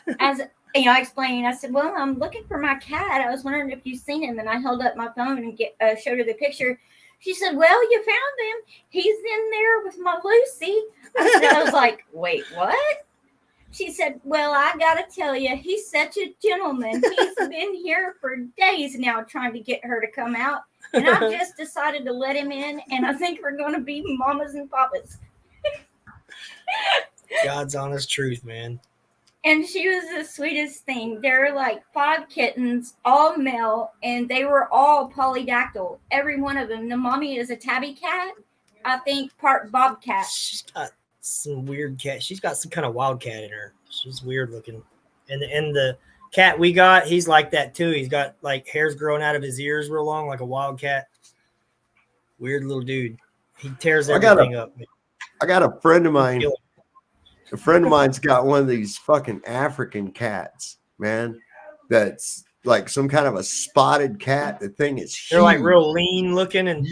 in." I explained, I said, well, I'm looking for my cat. I was wondering if you've seen him. And I held up my phone and showed her the picture. She said, well, you found him. He's in there with my Lucy. I was like, wait, what? She said, well, I got to tell you, he's such a gentleman. He's been here for days now trying to get her to come out. And I just decided to let him in. And I think we're going to be mamas and papas. God's honest truth, man. And she was the sweetest thing. There were like 5 kittens, all male, and they were all polydactyl. Every one of them. The mommy is a tabby cat, I think part bobcat. She's got some weird cat. She's got some kind of wild cat in her. She's weird looking. And the cat we got, he's like that too. He's got like hairs growing out of his ears real long, like a wild cat. Weird little dude. He tears everything up. I got a friend of mine. A friend of mine's got one of these fucking African cats, man. That's like some kind of a spotted cat. The thing is huge. They're like real lean looking and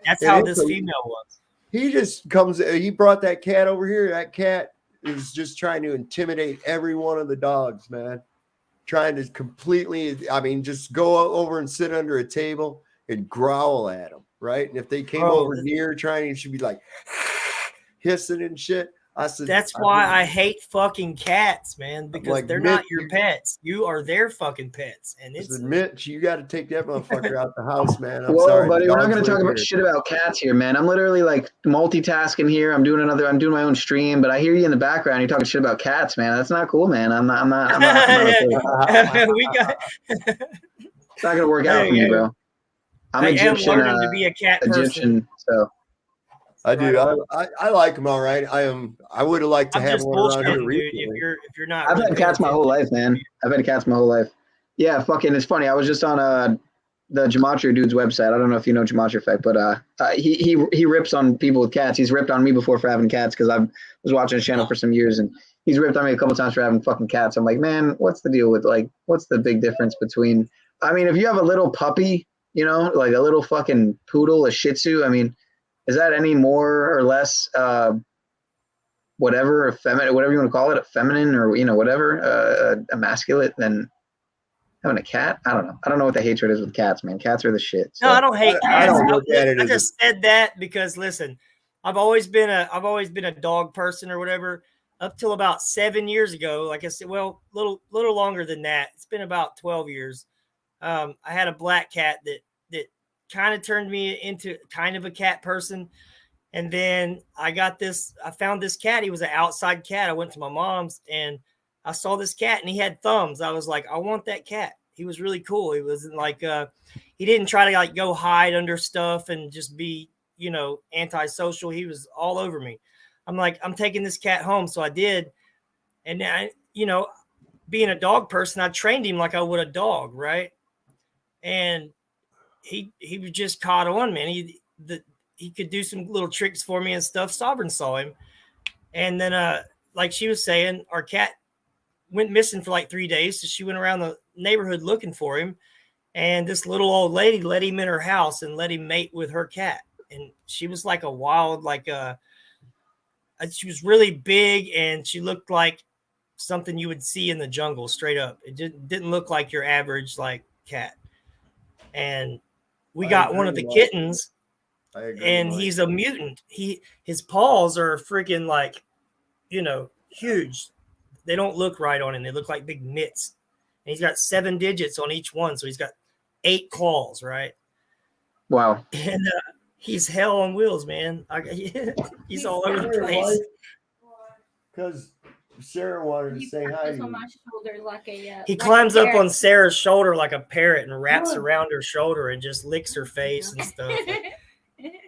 that's how this female was. He just comes. He brought that cat over here. That cat is just trying to intimidate every one of the dogs, man. Trying to completely. I mean, just go over and sit under a table and growl at them, right? And if they came over near trying, it should be like hissing and shit. I said, that's why I hate fucking cats, man, because like, they're not your pets. You are their fucking pets. And it's Mitch, you got to take that motherfucker out the house, man. I'm Whoa, sorry, buddy, we're not going to talk about shit about cats here, man. I'm literally like multitasking here. I'm doing my own stream, but I hear you in the background. You're talking shit about cats, man. That's not cool, man. I'm not okay. It's not going to work out for me, bro. I'm Egyptian, to be a cat Egyptian, so. I do. I like them all right. I would have liked to have one around here. Dude, if you're not, I've had cats my whole life, man. I've had cats my whole life. Yeah, fucking. It's funny. I was just on the Gematria dude's website. I don't know if you know Gematria Effect, but he rips on people with cats. He's ripped on me before for having cats because I was watching his channel for some years, and he's ripped on me a couple times for having fucking cats. I'm like, man, what's the deal with like, what's the big difference between? I mean, if you have a little puppy, you know, like a little fucking poodle, a Shih Tzu. I mean. Is that any more or less, whatever, effeminate, whatever you want to call it, feminine or, you know, whatever, emasculate than having a cat? I don't know. I don't know what the hatred is with cats, man. Cats are the shit. So. No, I don't hate cats. I just said that because, listen, I've always been a dog person or whatever up till about 7 years ago. Like I said, well, little longer than that. It's been about 12 years. I had a black cat that kind of turned me into kind of a cat person. And then I found this cat. He was an outside cat. I went to my mom's and I saw this cat and he had thumbs. I was like, I want that cat. He was really cool. He wasn't like, he didn't try to like go hide under stuff and just be, you know, antisocial. He was all over me. I'm like, I'm taking this cat home. So I did. And I, you know, being a dog person, I trained him like I would a dog. Right. And he was just caught on, man. He could do some little tricks for me and stuff. Sovereign saw him. And then, like she was saying, our cat went missing for like 3 days. So she went around the neighborhood looking for him. And this little old lady let him in her house and let him mate with her cat. And she was like a wild, she was really big and she looked like something you would see in the jungle straight up. It didn't look like your average like cat. And we got one of the kittens and he's a mutant. His paws are freaking like, you know, huge. They don't look right on him. They look like big mitts. And he's got 7 digits on each one. So he's got 8 claws, right? Wow. And he's hell on wheels, man. He's all over the place. Because Sarah wanted to say hi. On my shoulder like he climbs up on Sarah's shoulder like a parrot and wraps around her shoulder and just licks her face and stuff.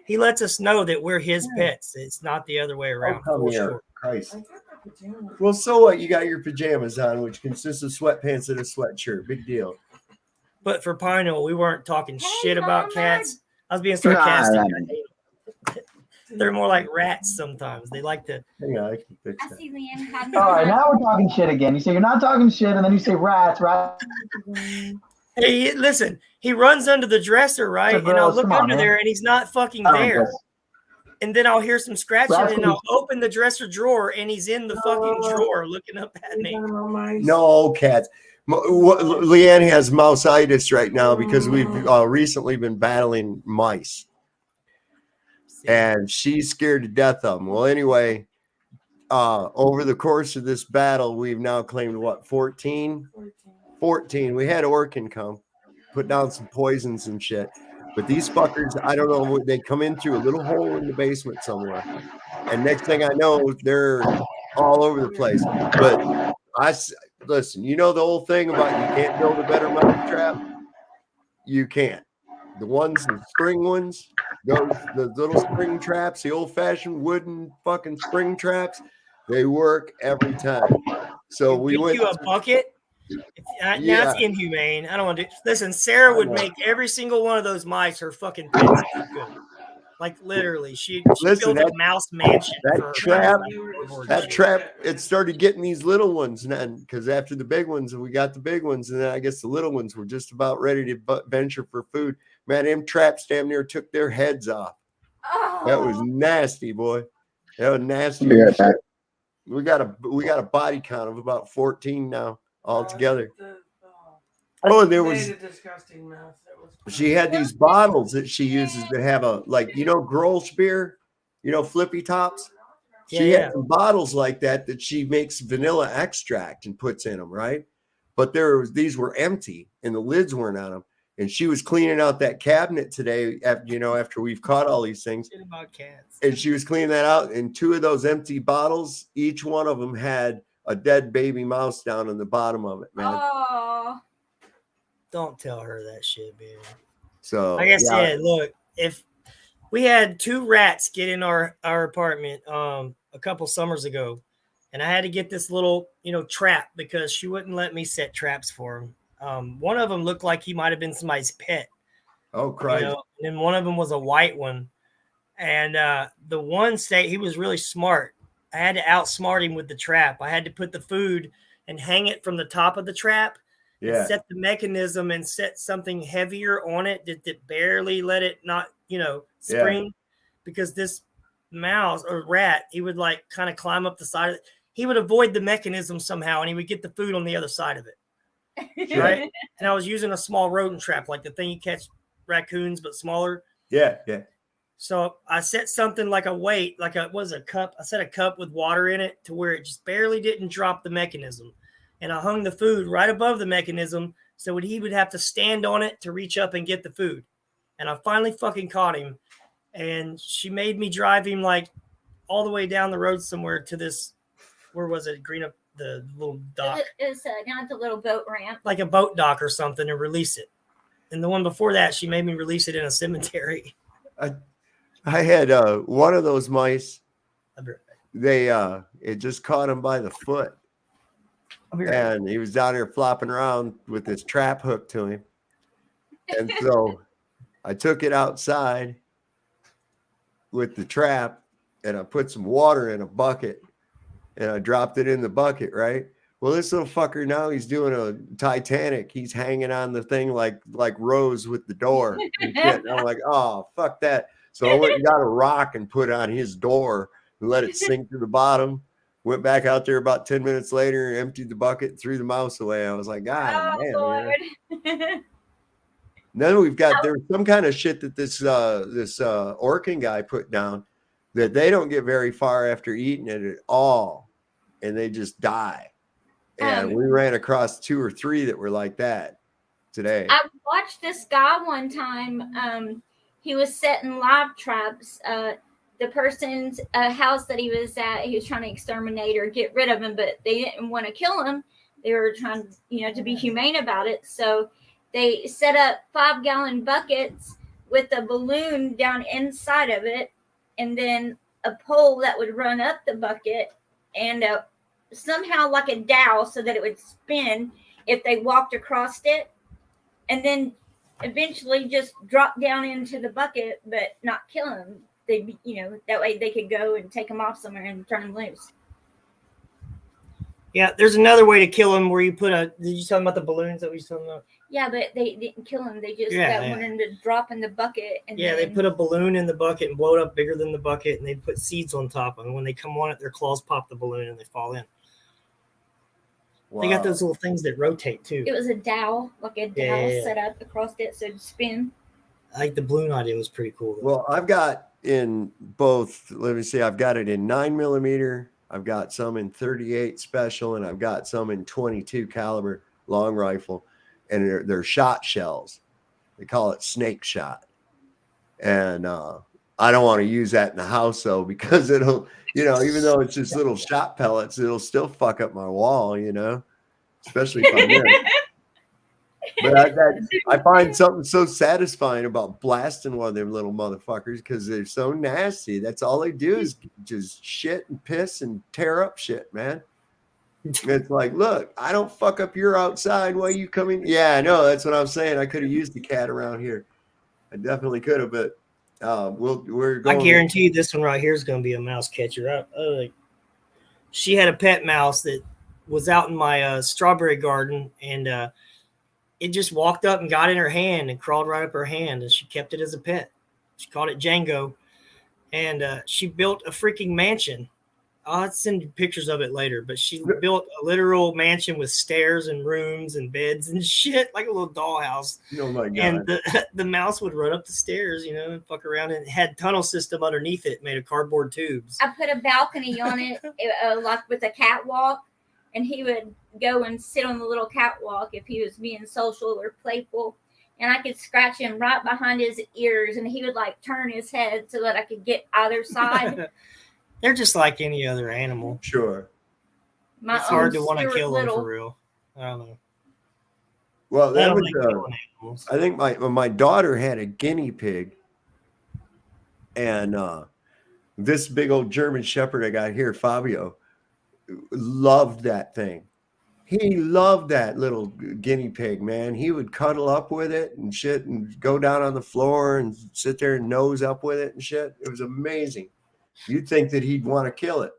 He lets us know that we're his pets. It's not the other way around. Oh, sure. Christ. Well, so what? You got your pajamas on, which consists of sweatpants and a sweatshirt. Big deal. But for Pino, we weren't talking shit about cats. I was being sarcastic. They're more like rats sometimes. They like to. Hang on, I can fix that. All right, now we're talking shit again. You say you're not talking shit, and then you say rats, right? Hey, listen. He runs under the dresser, right? And I'll look under there, and he's not fucking there. and then I'll hear some scratching, and I'll open the dresser drawer, and he's in the fucking drawer looking up at me. No, cats. Leanne has mouseitis right now because we've recently been battling mice. And she's scared to death of them. Well, anyway, over the course of this battle, we've now claimed what, 14? 14. We had Orkin come, put down some poisons and shit. But these fuckers, I don't know, they come in through a little hole in the basement somewhere. And next thing I know, they're all over the place. But listen, you know the whole thing about you can't build a better mousetrap? You can't. The spring ones, the little spring traps, the old-fashioned wooden fucking spring traps, they work every time. So we went you a bucket. Now it's inhumane. I don't want to listen. Sarah would make every single one of those mice her fucking pets. Like literally, she built a mouse mansion. That trap, it started getting these little ones, and because after the big ones, we got the big ones, and then I guess the little ones were just about ready to venture for food. Man, them traps damn near took their heads off. Oh. That was nasty, boy. That was nasty. We got a body count of about 14 now altogether. Oh, and there was disgusting mess. She had these bottles that she uses to have Grolsch beer, flippy tops. She had some bottles like that she makes vanilla extract and puts in them, right? But these were empty and the lids weren't on them. And she was cleaning out that cabinet today, after we've caught all these things. And she was cleaning that out. And 2 of those empty bottles, each one of them had a dead baby mouse down on the bottom of it, man. Oh. Don't tell her that shit, man. So, like I said, look, if we had 2 rats get in our apartment a couple summers ago, and I had to get this little, trap because she wouldn't let me set traps for them. One of them looked like he might have been somebody's pet. Oh, Christ. And then one of them was a white one. And the one he was really smart. I had to outsmart him with the trap. I had to put the food and hang it from the top of the trap. Yeah. Set the mechanism and set something heavier on it that barely let it not, spring. Yeah. Because this mouse or rat, he would kind of climb up the side of it. He would avoid the mechanism somehow and he would get the food on the other side of it. Right. And I was using a small rodent trap, like the thing you catch raccoons, but smaller. Yeah. So I set something like a weight, like a cup. I set a cup with water in it to where it just barely didn't drop the mechanism. And I hung the food right above the mechanism so he would have to stand on it to reach up and get the food. And I finally fucking caught him. And she made me drive him all the way down the road somewhere to this, where was it? The little dock. It's down at the little boat ramp. Like a boat dock or something, and release it. And the one before that, she made me release it in a cemetery. I had one of those mice. It just caught him by the foot. And he was down here flopping around with this trap hooked to him. And so I took it outside with the trap and I put some water in a bucket and I dropped it in the bucket, right? Well, this little fucker now, he's doing a Titanic. He's hanging on the thing like Rose with the door. And I'm like, oh, fuck that. So I went and got a rock and put it on his door and let it sink to the bottom. Went back out there about 10 minutes later, emptied the bucket, threw the mouse away. I was like, God damn. Then there's some kind of shit that this Orkin guy put down that they don't get very far after eating it at all. And they just die. And we ran across 2 or 3 that were like that today. I watched this guy one time. He was setting live traps. The person's house that he was at, he was trying to exterminate or get rid of him, but they didn't want to kill him. They were trying, to be humane about it. So they set up 5-gallon buckets with a balloon down inside of it, and then a pole that would run up the bucket, and somehow like a dowel so that it would spin if they walked across it, and then eventually just drop down into the bucket, but not kill him. They, that way they could go and take them off somewhere and turn them loose. Yeah, there's another way to kill them where you put did you tell them about the balloons that we saw? Yeah, but they didn't kill him. They just Yeah, wanted him to drop in the bucket. And Yeah, then... they put a balloon in the bucket and blow it up bigger than the bucket, and they put seeds on top. And when they come on it, their claws pop the balloon and they fall in. Wow. They got those little things that rotate too. It was a dowel, like a dowel set up across it so it'd spin. I think the balloon idea was pretty cool. Though. Well, I've got in both, let me see, I've got it in 9mm, I've got some in 38 special, and I've got some in 22 caliber long rifle, and they're shot shells. They call it snake shot. And I don't want to use that in the house though, because it'll, you know, even though it's just little shot pellets, it'll still fuck up my wall, you know, especially if I'm there. But I find something so satisfying about blasting one of them little motherfuckers because they're so nasty. That's all they do is just shit and piss and tear up shit, man. It's like, look, I don't fuck up your outside while you come in. Yeah, I know. That's what I'm saying. I could have used the cat around here. I definitely could have, but we're going. I guarantee you this one right here is going to be a mouse catcher. She had a pet mouse that was out in my strawberry garden, and it just walked up and got in her hand and crawled right up her hand, and she kept it as a pet. She called it Django, and she built a freaking mansion. I'll send you pictures of it later, but she built a literal mansion with stairs and rooms and beds and shit, like a little dollhouse. Oh my God. And the mouse would run up the stairs, you know, and fuck around, and it had tunnel system underneath it made of cardboard tubes. I put a balcony on it, like with a catwalk, and he would go and sit on the little catwalk if he was being social or playful. And I could scratch him right behind his ears, and he would like turn his head so that I could get either side. They're just like any other animal. Sure. It's hard to want to kill them for real. I don't know. Well, that was, I think my daughter had a guinea pig, and this big old German Shepherd I got here, Fabio, loved that thing. He loved that little guinea pig, man. He would cuddle up with it and shit and go down on the floor and sit there and nose up with it and shit. It was amazing. You'd think that he'd want to kill it.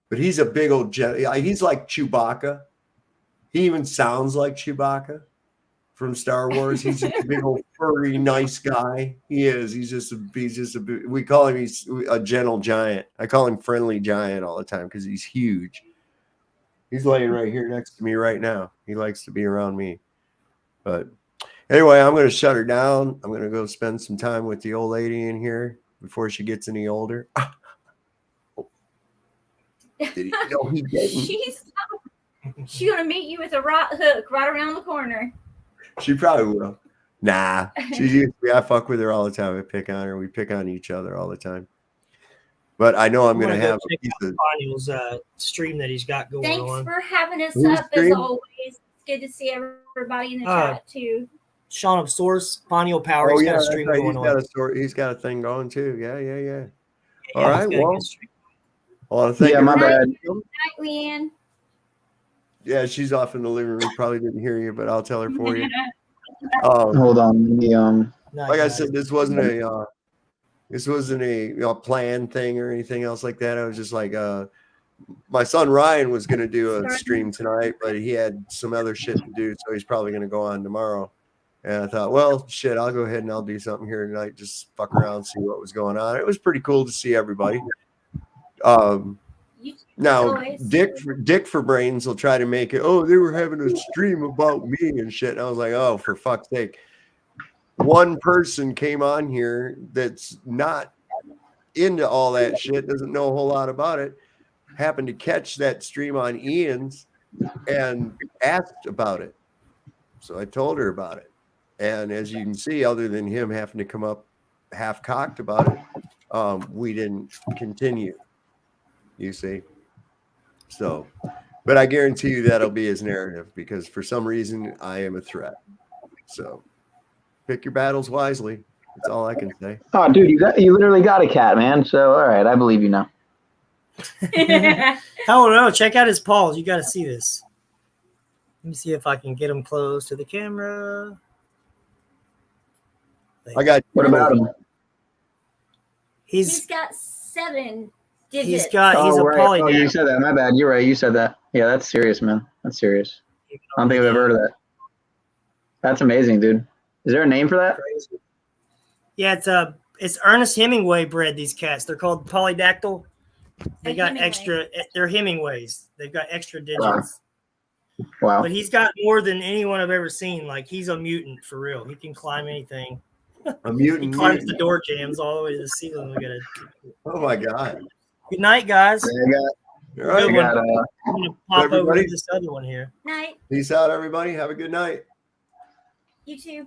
But he's a big old he's like Chewbacca. He even sounds like Chewbacca from Star Wars. He's just a big old furry, nice guy. He is. He's just we call him, he's a gentle giant. I call him friendly giant all the time because he's huge. He's laying right here next to me right now. He likes to be around me. But anyway, I'm going to shut her down. I'm going to go spend some time with the old lady in here before she gets any older. Did he know he didn't? She's going to meet you with a right hook right around the corner. She probably will. Nah. I fuck with her all the time. I pick on her. We pick on each other all the time. But I know I'm going to have a piece of Daniel's stream that he's got going on. Thanks for having us up as always. It's good to see everybody in the chat too. Sean of Source, Ponyo Power. He's got a stream going on. He's got a thing going too. Yeah. All right. Well, I want to thank you. My bad. Night, Leanne. Yeah, she's off in the living room. Probably didn't hear you, but I'll tell her for you. Hold on. Like I said, this wasn't a planned thing or anything else like that. I was just like, my son Ryan was going to do a stream tonight, but he had some other shit to do, so he's probably going to go on tomorrow. And I thought, well, shit, I'll go ahead and I'll do something here tonight, just fuck around, see what was going on. It was pretty cool to see everybody. Now, Dick for Brains will try to make it, oh, they were having a stream about me and shit. And I was like, oh, for fuck's sake. One person came on here that's not into all that shit, doesn't know a whole lot about it, happened to catch that stream on Ian's and asked about it. So I told her about it. And as you can see, other than him having to come up half-cocked about it, we didn't continue, you see. So, but I guarantee you that'll be his narrative because for some reason I am a threat. So pick your battles wisely. That's all I can say. Oh, dude, you literally got a cat, man. So, all right, I believe you now. Oh, no, check out his paws. You got to see this. Let me see if I can get him close to the camera. I got. What about him? He's got 7 digits. He's a right. poly. Oh, you said that. My bad. You're right. You said that. Yeah, that's serious, man. That's serious. I don't think I've ever heard of that. That's amazing, dude. Is there a name for that? Yeah, it's Ernest Hemingway bred these cats. They're called polydactyl. They got Hemingway. extra. They're Hemingways. They've got extra digits. Wow. But he's got more than anyone I've ever seen. Like, he's a mutant for real. He can climb anything. A mutant. He climbs the door jams all the way to the ceiling. Look at it. Oh my God. Good night, guys. All right. Good one. I'm gonna pop over Everybody. to this other one here. Night. Peace out, everybody. Have a good night. You too.